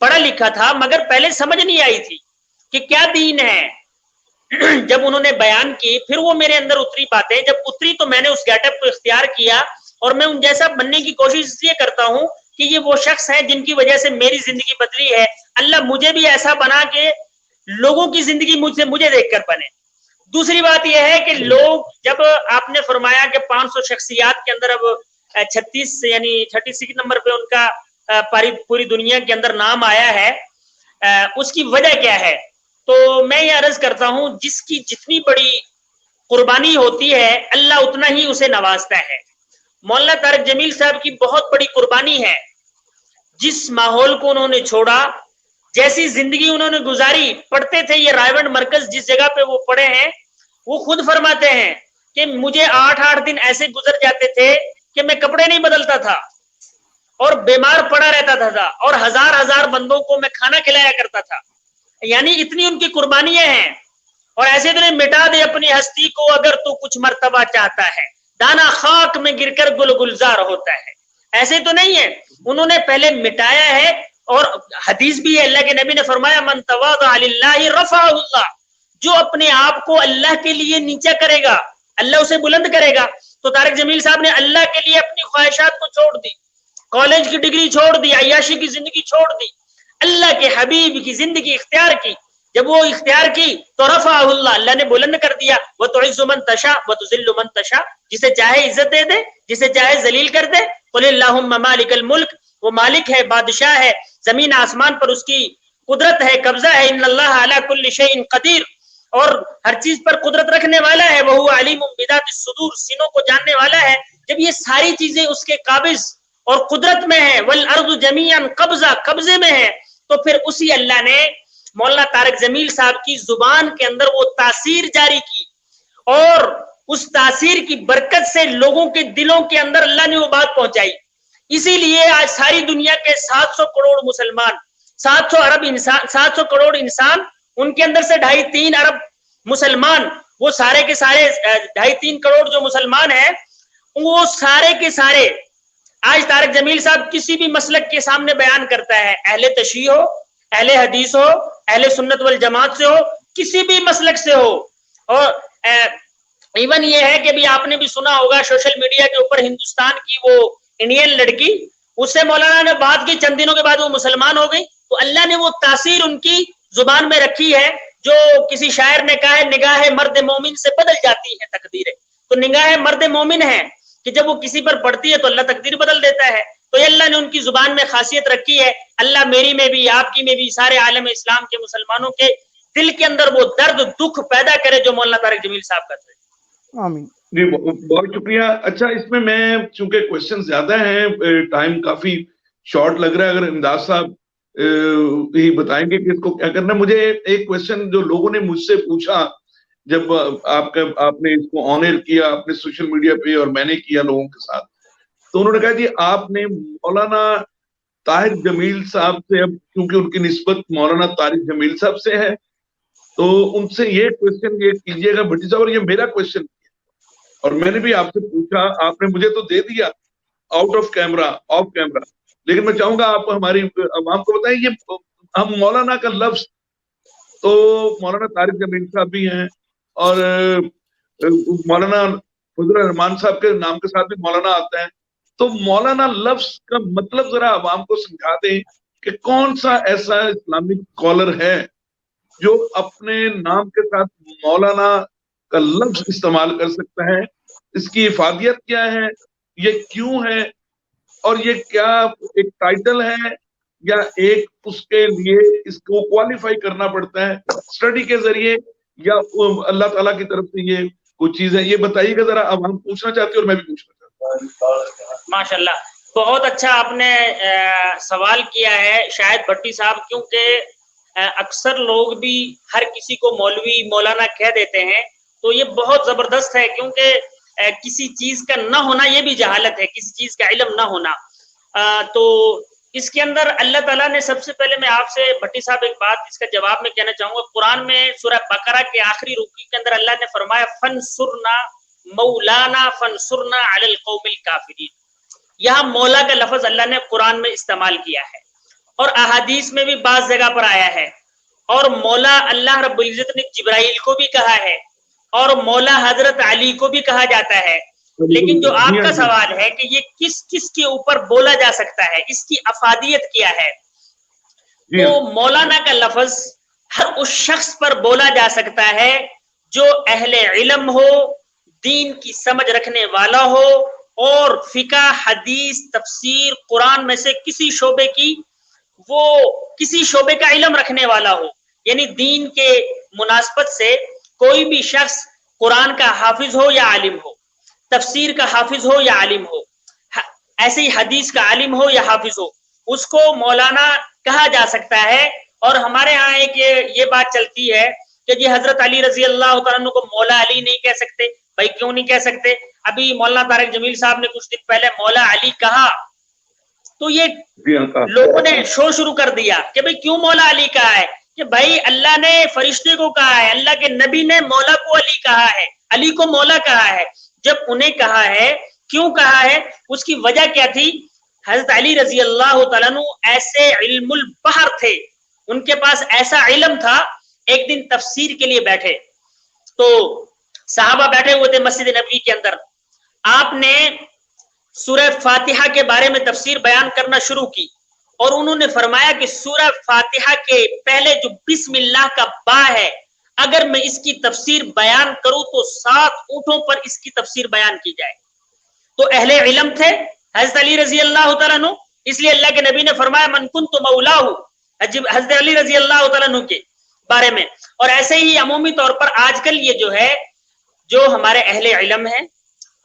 پڑھا لکھا تھا, مگر پہلے سمجھ نہیں آئی تھی کہ کیا دین ہے. جب انہوں نے بیان کی پھر وہ میرے اندر اتری باتیں, جب اتری تو میں نے اس گیٹ اپ کو اختیار کیا اور میں ان جیسا بننے کی کوشش اس لیے کرتا ہوں کہ یہ وہ شخص ہیں جن کی وجہ سے میری زندگی بدلی ہے. اللہ مجھے بھی ایسا بنا کہ لوگوں کی زندگی مجھے دیکھ کر بنے. دوسری بات یہ ہے کہ لوگ جب آپ نے فرمایا کہ 500 شخصیات کے اندر اب 36 یعنی 36 نمبر پہ ان کا پوری دنیا کے اندر نام آیا ہے، اس کی وجہ کیا ہے؟ تو میں یہ عرض کرتا ہوں جس کی جتنی بڑی قربانی ہوتی ہے اللہ اتنا ہی اسے نوازتا ہے۔ مولانا طارق جمیل صاحب کی بہت بڑی قربانی ہے، جس ماحول کو انہوں نے چھوڑا، جیسی زندگی انہوں نے گزاری۔ پڑھتے تھے یہ رائیونڈ مرکز جس جگہ پہ وہ پڑھے ہیں، وہ خود فرماتے ہیں کہ مجھے 8 دن ایسے گزر جاتے تھے کہ میں کپڑے نہیں بدلتا تھا اور بیمار پڑا رہتا تھا اور ہزار بندوں کو میں کھانا کھلایا کرتا تھا۔ یعنی اتنی ان کی قربانیاں ہیں۔ اور ایسے تو نہیں مٹا دے اپنی ہستی کو اگر تو کچھ مرتبہ چاہتا ہے، دانا خاک میں گر کر گل گلزار ہوتا ہے۔ ایسے تو نہیں ہے، انہوں نے پہلے مٹایا ہے۔ اور حدیث بھی ہے، اللہ کے نبی نے فرمایا من تواضع للہ رفعہ اللہ، جو اپنے آپ کو اللہ کے لیے نیچا کرے گا اللہ اسے بلند کرے گا۔ تو طارق جمیل صاحب نے اللہ کے لیے اپنی خواہشات کو چھوڑ دی، کالج کی ڈگری چھوڑ دی، عیاشی کی زندگی چھوڑ دی، اللہ کے حبیب کی زندگی اختیار کی۔ جب وہ اختیار کی تو رفعہ اللہ، اللہ نے بلند کر دیا۔ وتعز من تشاء وتذل من تشاء، جسے چاہے عزت دے دے، جسے چاہے ذلیل کر دے۔ قل اللہم مالک الملک، وہ مالک ہے، بادشاہ ہے، زمین آسمان پر اس کی قدرت ہے، قبضہ ہے۔ ان اللہ علی کل شیء قدیر، اور ہر چیز پر قدرت رکھنے والا ہے۔ وہ علیم بذات الصدور، سینوں کو جاننے والا ہے۔ جب یہ ساری چیزیں اس کے قابض اور قدرت میں ہیں، والارض جمیعا قبضہ، قبضے میں ہے، تو پھر اسی اللہ نے مولانا طارق جمیل صاحب کی زبان کے اندر وہ تاثیر جاری کی، اور اس تاثیر کی برکت سے لوگوں کے دلوں کے اندر اللہ نے وہ بات پہنچائی۔ اسی لیے آج ساری دنیا کے 700 کروڑ مسلمان، 700 کروڑ انسان، ان کے اندر سے 2.5-3 ارب مسلمان، وہ سارے کے سارے 2.5-3 کروڑ جو مسلمان ہیں، وہ سارے کے سارے آج طارق جمیل صاحب کسی بھی مسلک کے سامنے بیان کرتا ہے، اہل تشیع ہو، اہل حدیث ہو، اہل سنت والجماعت سے ہو، کسی بھی مسلک سے ہو۔ اور ایون یہ ہے کہ بھی آپ نے بھی سنا ہوگا سوشل میڈیا کے اوپر ہندوستان کی وہ انڈین لڑکی، اس سے مولانا نے بات کی، چند دنوں کے بعد وہ مسلمان ہو گئی۔ تو اللہ نے وہ تاثیر ان کی زبان میں رکھی ہے، جو کسی شاعر نے کہا ہے نگاہ مرد مومن سے بدل جاتی ہے تقدیریں۔ تو نگاہ مرد مومن ہے کہ جب وہ کسی پر پڑتی ہے تو اللہ تقدیر بدل دیتا ہے۔ تو یہ اللہ نے ان کی زبان میں خاصیت رکھی ہے۔ اللہ میری میں بھی، آپ کی میں بھی، سارے عالم اسلام کے مسلمانوں کے دل کے اندر وہ درد دکھ پیدا کرے جو مولانا طارق جمیل صاحب کا تھا۔ آمین جی بہت شکریہ۔ اچھا، اس میں چونکہ کوشچن زیادہ ہیں، ٹائم کافی شارٹ لگ رہا ہے، اگر امداد صاحب ہی بتائیں گے کہ اس کو کیا کرنا ہے۔ مجھے ایک کوشچن جو لوگوں نے مجھ سے پوچھا جب آپ نے اس کو آن ایئر کیا اپنے سوشل میڈیا پہ اور میں نے کیا لوگوں کے ساتھ، تو انہوں نے کہا جی آپ نے مولانا طارق جمیل صاحب سے، اب کیونکہ ان کی نسبت مولانا طارق جمیل صاحب سے ہے، تو ان سے یہ کوشچن یہ کیجیے گا بھٹی صاحب، اور یہ میرا کوشچن اور میں نے بھی آپ سے پوچھا، آپ نے مجھے تو دے دیا out of camera, of camera, لیکن میں چاہوں گا آپ ہماری عوام کو بتائیں، یہ ہم مولانا کا لفظ تو مولانا طارق جمیل صاحب بھی ہیں، اور مولانا فضل الرحمان صاحب کے نام کے ساتھ بھی مولانا آتا ہے، تو مولانا لفظ کا مطلب ذرا عوام کو سمجھا دیں کہ کون سا ایسا اسلامک اسکالر ہے جو اپنے نام کے ساتھ مولانا کا لفظ استعمال کر سکتا ہے، اس کی افادیت کیا ہے، یہ کیوں ہے، اور یہ کیا ایک ٹائٹل ہے یا ایک اس کے لیے اس کو کوالیفائی کرنا پڑتا ہے اسٹڈی کے ذریعے، یا اللہ تعالیٰ کی طرف سے یہ کچھ چیز ہے، یہ بتائیے گا ذرا، اب ہم پوچھنا چاہتے ہیں اور میں بھی پوچھنا چاہتا ہوں۔ ماشاءاللہ، بہت اچھا آپ نے سوال کیا ہے شاہد بھٹی صاحب، کیونکہ اکثر لوگ بھی ہر کسی کو مولوی مولانا کہہ دیتے ہیں، تو یہ بہت زبردست ہے، کیونکہ کسی چیز کا نہ ہونا یہ بھی جہالت ہے، کسی چیز کا علم نہ ہونا۔ تو اس کے اندر اللہ تعالیٰ نے سب سے پہلے، میں آپ سے بھٹی صاحب ایک بات اس کا جواب میں کہنا چاہوں گا، قرآن میں سورہ بقرہ کے آخری رکوع کے اندر اللہ نے فرمایا فنصرنا مولانا فنصرنا علی القوم الکافرین۔ یہاں مولا کا لفظ اللہ نے قرآن میں استعمال کیا ہے، اور احادیث میں بھی بعض جگہ پر آیا ہے، اور مولا اللہ رب العزت نے جبرائیل کو بھی کہا ہے، اور مولا حضرت علی کو بھی کہا جاتا ہے۔ لیکن جو آپ کا سوال ہے کہ یہ کس کس کے اوپر بولا جا سکتا ہے، اس کی افادیت کیا ہے، تو مولانا کا لفظ ہر اس شخص پر بولا جا سکتا ہے جو اہل علم ہو, دین کی سمجھ رکھنے والا ہو, اور فقہ, حدیث, تفسیر, قرآن میں سے کسی شعبے کا علم رکھنے والا ہو. یعنی دین کے مناسبت سے کوئی بھی شخص قرآن کا حافظ ہو یا عالم ہو, تفسیر کا حافظ ہو یا عالم ہو, ایسے ہی حدیث کا عالم ہو یا حافظ ہو, اس کو مولانا کہا جا سکتا ہے. اور ہمارے ہاں ایک یہ بات چلتی ہے کہ جی حضرت علی رضی اللہ تعالیٰ عنہ کو مولا علی نہیں کہہ سکتے. بھائی کیوں نہیں کہہ سکتے؟ ابھی مولانا طارق جمیل صاحب نے کچھ دن پہلے مولا علی کہا تو یہ لوگوں نے شور شروع کر دیا کہ بھائی کیوں مولا علی کہا ہے, کہ بھائی اللہ نے فرشتے کو کہا ہے, اللہ کے نبی نے مولا کو علی کہا ہے, علی کو مولا کہا ہے. جب انہیں کہا ہے, کیوں کہا ہے, اس کی وجہ کیا تھی؟ حضرت علی رضی اللہ تعالیٰ عنہ ایسے علم البحر تھے, ان کے پاس ایسا علم تھا. ایک دن تفسیر کے لیے بیٹھے تو صحابہ بیٹھے ہوئے تھے مسجد نبوی کے اندر. آپ نے سورہ فاتحہ کے بارے میں تفسیر بیان کرنا شروع کی, اور انہوں نے فرمایا کہ سورہ فاتحہ کے پہلے جو بسم اللہ کا با ہے, اگر میں اس کی تفسیر بیان کروں تو 7 اونٹوں پر اس کی تفسیر بیان کی جائے. تو اہل علم تھے حضرت علی رضی اللہ تعالیٰ عنہ, اس لیے اللہ کے نبی نے فرمایا من کنت مولاہ, حضرت علی رضی اللہ تعالیٰ عنہ کے بارے میں. اور ایسے ہی عمومی طور پر آج کل یہ جو ہے, جو ہمارے اہل علم ہیں,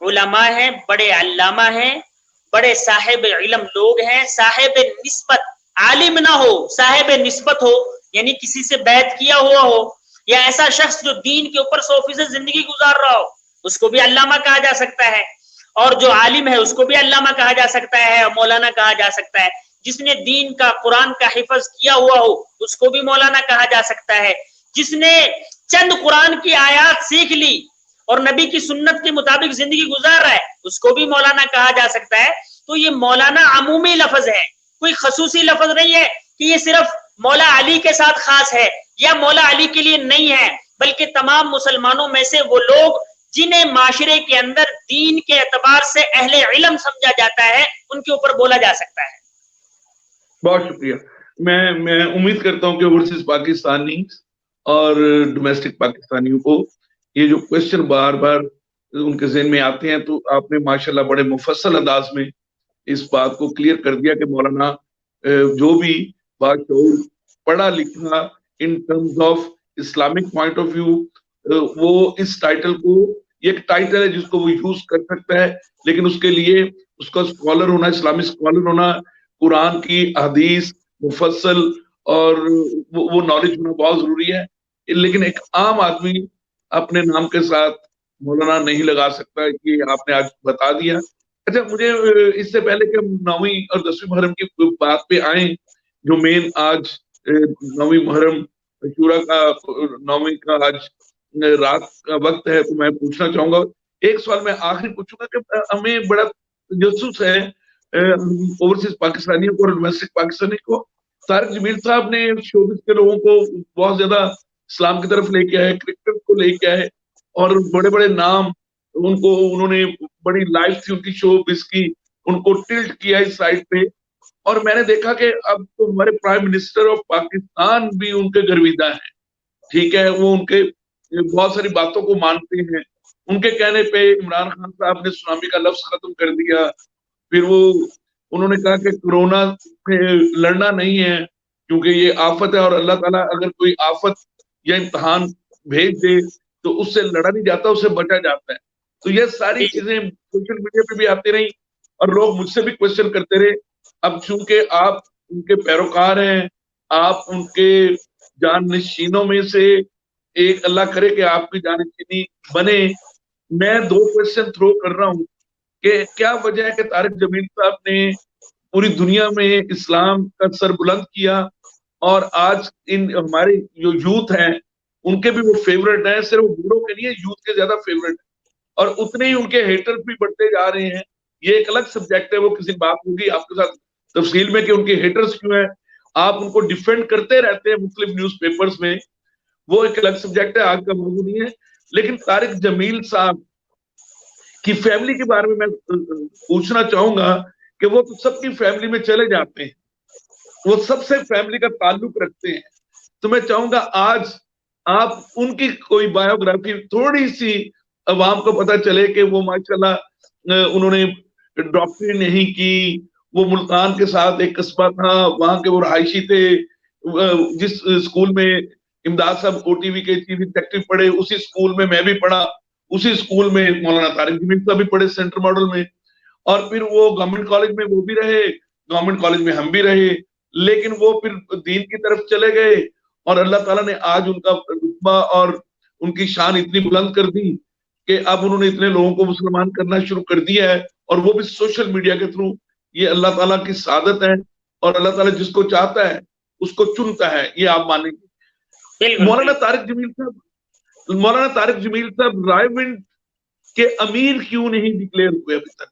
علماء ہیں, بڑے علامہ ہیں, بڑے صاحب علم لوگ ہیں, صاحب نسبت, عالم نہ ہو, صاحب نسبت ہو, یعنی کسی سے بیعت کیا ہوا ہو, یا ایسا شخص جو دین کے اوپر 100% زندگی گزار رہا ہو, اس کو بھی علامہ کہا جا سکتا ہے. اور جو عالم ہے اس کو بھی علامہ کہا جا سکتا ہے, اور مولانا کہا جا سکتا ہے. جس نے دین کا, قرآن کا حفظ کیا ہوا ہو, اس کو بھی مولانا کہا جا سکتا ہے. جس نے چند قرآن کی آیات سیکھ لی اور نبی کی سنت کے مطابق زندگی گزار رہا ہے, اس کو بھی مولانا کہا جا سکتا ہے. تو یہ مولانا عمومی لفظ ہے, کوئی خصوصی لفظ نہیں ہے کہ یہ صرف مولا علی کے ساتھ خاص ہے یا مولا علی کے لیے نہیں ہے, بلکہ تمام مسلمانوں میں سے وہ لوگ جنہیں معاشرے کے اندر دین کے اعتبار سے اہل علم سمجھا جاتا ہے, ان کے اوپر بولا جا سکتا ہے. بہت شکریہ. میں امید کرتا ہوں کہ اوورسیز پاکستانی اور ڈومیسٹک پاکستانیوں کو یہ جو کوشچن بار بار ان کے ذہن میں آتے ہیں, تو آپ نے ماشاءاللہ بڑے مفصل انداز میں اس بات کو کلیئر کر دیا کہ مولانا جو بھی باشعور پڑھا لکھا in terms of Islamic point of view, وہ اس ٹائٹل کو, یہ ایک ٹائٹل ہے جس کو وہ یوز کر سکتا ہے, لیکن اس کے لیے اس کا اسکالر ہونا, اسلامک اسکالر ہونا, قرآن کی حدیث مفصل اور وہ نالج ہونا بہت ضروری ہے. لیکن ایک عام آدمی اپنے نام کے ساتھ مولانا نہیں لگا سکتا, یہ آپ نے آج بتا دیا. اچھا, مجھے اس سے پہلے کہ ہم 9ویں اور 10ویں محرم کی بات پہ آئیں, جو مین آج 9ویں محرم عاشورہ کا 9ویں کا آج رات کا وقت ہے, تو میں پوچھنا چاہوں گا ایک سوال, میں آخری پوچھوں گا کہ ہمیں بڑا تجسس ہے اوورسیز پاکستانیوں کو اور ڈومیسٹک پاکستانی کو. طارق جمیل صاحب نے شوبز کے لوگوں کو بہت زیادہ اسلام کی طرف لے کے آئے, کرکٹ کو لے کے آئے, اور بڑے بڑے نام ان کو, انہوں نے بڑی لائف تھی ان کی شوبز کی, ان کو ٹلٹ کیا اس سائڈ پہ. اور میں نے دیکھا کہ اب تو ہمارے پرائم منسٹر آف پاکستان بھی ان کے گرویدہ ہیں. ٹھیک ہے, وہ ان کے بہت ساری باتوں کو مانتے ہیں. ان کے کہنے پہ عمران خان صاحب نے سونامی کا لفظ ختم کر دیا. پھر انہوں نے کہا کہ کورونا سے لڑنا نہیں ہے کیونکہ یہ آفت ہے, اور اللہ تعالیٰ اگر کوئی آفت یا امتحان بھیج دے تو اس سے لڑا نہیں جاتا, اس سے بچا جاتا ہے. تو یہ ساری چیزیں سوشل میڈیا پہ بھی آتی رہی اور لوگ مجھ سے بھی کوشچن کرتے رہے. اب چونکہ آپ ان کے پیروکار ہیں, آپ ان کے جانشینوں میں سے ایک, اللہ کرے کہ آپ کی جانشینی بنے, میں 2 کوشچن تھرو کر رہا ہوں کہ کیا وجہ ہے کہ طارق جمیل صاحب نے پوری دنیا میں اسلام کا سر بلند کیا, اور آج ان ہمارے جو یوتھ ہیں ان کے بھی وہ فیورٹ ہیں, صرف بوڑھوں کے لیے یوتھ کے زیادہ فیورٹ ہیں, اور اتنے ہی ان کے ہیٹر بھی بڑھتے جا رہے ہیں. یہ ایک الگ سبجیکٹ ہے, وہ کسی بات ہوگی آپ کے ساتھ تفصیل میں کہ ان کے ہیٹرز کیوں ہیں, آپ ان کو ڈیفینڈ کرتے رہتے ہیں مختلف نیوز پیپرز میں, وہ ایک الگ سبجیکٹ ہے, آج کا موضوع نہیں ہے. لیکن طارق جمیل صاحب کی فیملی کے بارے میں پوچھنا چاہوں گا کہ وہ تو سب کی فیملی میں چلے جاتے ہیں, وہ سب سے فیملی کا تعلق رکھتے ہیں. تو میں چاہوں گا آج آپ ان کی کوئی بایوگرافی تھوڑی سی عوام کو پتہ چلے کہ وہ ماشاءاللہ انہوں نے ڈاکٹری نہیں کی، وہ ملتان کے ساتھ ایک قصبہ تھا، وہاں کے وہ رہائشی تھے، جس اسکول میں امداد صاحب او ٹی وی کے چیف ایگزیکٹو پڑھے اسی اسکول میں بھی پڑھا، اسی اسکول میں مولانا طارق جمیل صاحب بھی پڑھے سینٹر ماڈل میں، اور پھر وہ گورنمنٹ کالج میں وہ بھی رہے، گورنمنٹ کالج میں ہم بھی رہے، لیکن وہ پھر دین کی طرف چلے گئے اور اللہ تعالیٰ نے آج ان کا رتبہ اور ان کی شان اتنی بلند کر دی کہ اب انہوں نے اتنے لوگوں کو مسلمان کرنا شروع کر دیا ہے، اور وہ بھی سوشل میڈیا کے تھرو۔ یہ اللہ تعالیٰ کی سعادت ہے، اور اللہ تعالیٰ جس کو چاہتا ہے اس کو چنتا ہے، یہ آپ مانیں گے۔ مولانا طارق جمیل صاحب رائے ونڈ کے امیر کیوں نہیں ڈکلیئر ہوئے ابھی تک؟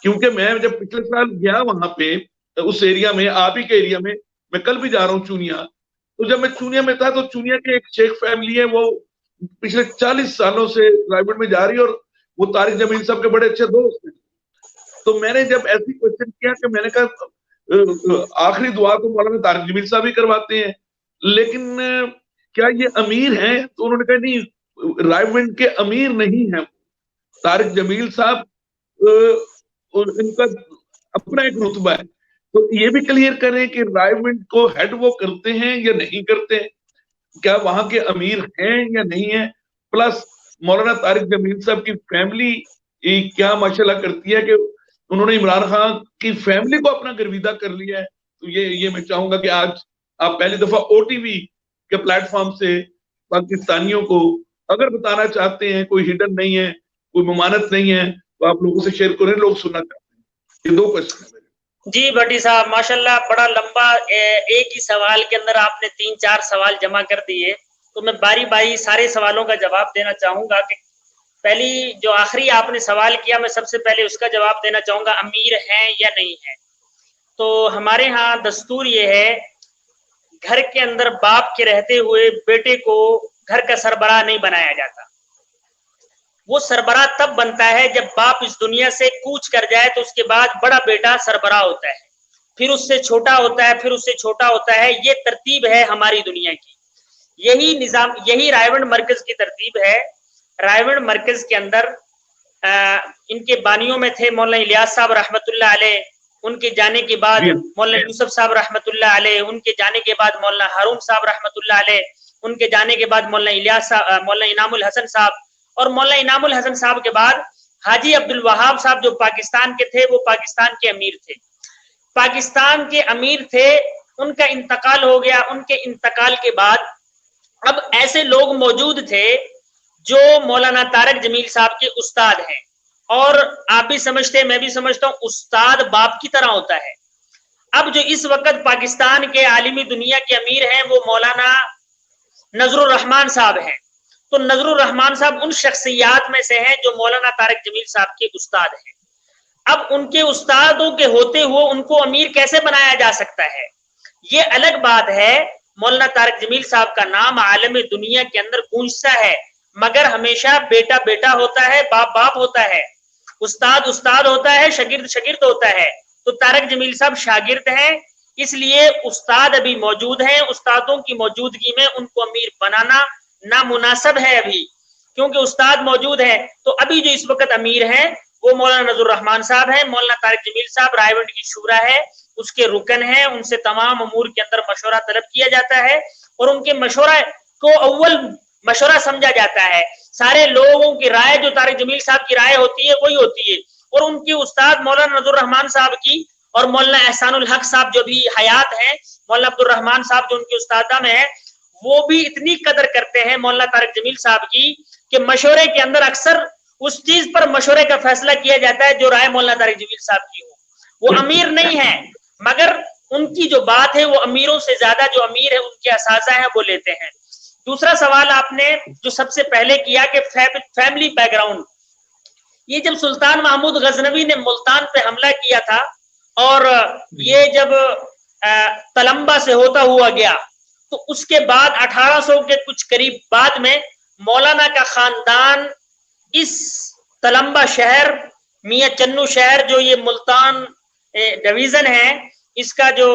کیونکہ میں جب پچھلے سال گیا وہاں پہ اس ایریا میں، آپ ہی کے ایریا میں کل بھی جا رہا ہوں چونیا، تو جب میں چونیا میں تھا تو چونیا کے ایک شیخ فیملی ہے، وہ پچھلے 40 سالوں سے رائے ونڈ میں جا رہی ہے، اور وہ طارق جمیل صاحب کے بڑے اچھے دوست ہیں۔ تو میں نے جب ایسی کوشچن کیا کہ میں نے کہا آخری دعا تو مولانا طارق جمیل صاحب ہی کرواتے ہیں، لیکن کیا یہ امیر ہیں؟ تو انہوں نے کہا نہیں، رائے ونڈ کے امیر نہیں ہیں، طارق جمیل صاحب ان کا اپنا ایک رتبہ ہے۔ تو یہ بھی کلیئر کریں کہ رائے ونڈ کو ہیڈ وہ کرتے ہیں یا نہیں کرتے، کیا وہاں کے امیر ہیں یا نہیں ہیں، پلس مولانا طارق جمیل صاحب کی فیملی کیا ماشاءاللہ کرتی ہے کہ انہوں نے عمران خان کی فیملی کو اپنا گرویدہ کر لیا ہے۔ تو یہ میں چاہوں گا کہ آج آپ پہلی دفعہ او ٹی وی کے پلیٹ فارم سے پاکستانیوں کو اگر بتانا چاہتے ہیں، کوئی ہڈن نہیں ہے، کوئی ممانت نہیں ہے، تو آپ لوگوں سے شیئر کریں، لوگ سننا چاہتے ہیں۔ یہ 2 کوشچن ہیں میرے۔ جی بھٹی صاحب ماشاءاللہ بڑا لمبا ایک ہی سوال کے اندر آپ نے 3-4 سوال جمع کر دیے، تو میں باری باری سارے سوالوں کا جواب دینا چاہوں گا۔ کہ پہلی جو آخری آپ نے سوال کیا، میں سب سے پہلے اس کا جواب دینا چاہوں گا، امیر ہیں یا نہیں ہیں۔ تو ہمارے ہاں دستور یہ ہے، گھر کے اندر باپ کے رہتے ہوئے بیٹے کو گھر کا سربراہ نہیں بنایا جاتا۔ وہ سربراہ تب بنتا ہے جب باپ اس دنیا سے کوچ کر جائے، تو اس کے بعد بڑا بیٹا سربراہ ہوتا ہے، پھر اس سے چھوٹا ہوتا ہے، پھر اس سے چھوٹا ہوتا ہے۔ یہ ترتیب ہے ہماری دنیا کی، یہی نظام، یہی رائے ونڈ مرکز کی ترتیب ہے۔ رائے ونڈ مرکز کے اندر ان کے بانیوں میں تھے مولانا الیاس صاحب رحمۃ اللہ علیہ، ان کے جانے کے بعد مولانا یوسف صاحب رحمۃ اللہ علیہ، ان کے جانے کے بعد مولانا ہارون صاحب رحمۃ اللہ علیہ، ان کے جانے کے بعد مولانا الیاس صاحب، مولانا انعام الحسن صاحب، اور مولانا انعام الحسن صاحب کے بعد حاجی عبد الوہاب صاحب جو پاکستان کے تھے، وہ پاکستان کے امیر تھے، پاکستان کے امیر تھے، ان کا انتقال ہو گیا۔ ان کے انتقال کے بعد اب ایسے لوگ موجود تھے جو مولانا طارق جمیل صاحب کے استاد ہیں، اور آپ بھی سمجھتے ہیں، میں بھی سمجھتا ہوں، استاد باپ کی طرح ہوتا ہے۔ اب جو اس وقت پاکستان کے عالمی دنیا کے امیر ہیں، وہ مولانا نذر الرحمان صاحب ہیں۔ تو نذر الرحمان صاحب ان شخصیات میں سے ہیں جو مولانا طارق جمیل صاحب کے استاد ہیں۔ اب ان کے استادوں کے ہوتے ہوئے ان کو امیر کیسے بنایا جا سکتا ہے، یہ الگ بات ہے۔ مولانا طارق جمیل صاحب کا نام عالم دنیا کے اندر گونجتا ہے، مگر ہمیشہ بیٹا بیٹا ہوتا ہے، باپ باپ ہوتا ہے، استاد استاد ہوتا ہے، شاگرد شاگرد ہوتا ہے۔ تو طارق جمیل صاحب شاگرد ہیں، اس لیے استاد ابھی موجود ہیں، استادوں کی موجودگی میں ان کو امیر بنانا نامناسب ہے ابھی، کیونکہ استاد موجود ہے۔ تو ابھی جو اس وقت امیر ہیں وہ مولانا نذر الرحمان صاحب ہیں۔ مولانا طارق جمیل صاحب رائے ونڈ کی شورا ہے، اس کے رکن ہیں، ان سے تمام امور کے اندر مشورہ طلب کیا جاتا ہے، اور ان کے مشورہ کو اول مشورہ سمجھا جاتا ہے۔ سارے لوگوں کی رائے جو طارق جمیل صاحب کی رائے ہوتی ہے وہی ہوتی ہے، اور ان کے استاد مولانا نذر الرحمان صاحب کی اور مولانا احسان الحق صاحب جو بھی حیات ہیں، مولانا عبد الرحمان صاحب جو ان کے استادہ میں ہیں، وہ بھی اتنی قدر کرتے ہیں مولانا طارق جمیل صاحب کی کہ مشورے کے اندر اکثر اس چیز پر مشورے کا فیصلہ کیا جاتا ہے جو رائے مولانا طارق جمیل صاحب کی ہو۔ وہ امیر نہیں ہیں، مگر ان کی جو بات ہے وہ امیروں سے زیادہ جو امیر ہے ان کے اساتذہ ہیں وہ لیتے ہیں۔ دوسرا سوال آپ نے جو سب سے پہلے کیا کہ فیملی بیک گراؤنڈ، یہ جب سلطان محمود غزنوی نے ملتان پہ حملہ کیا تھا، اور یہ جب تلمبا سے ہوتا ہوا گیا، تو اس کے بعد 1800 کے کچھ قریب بعد میں مولانا کا خاندان اس تلمبا شہر، میاں چنو شہر جو یہ ملتان ڈویژن ہے، اس کا جو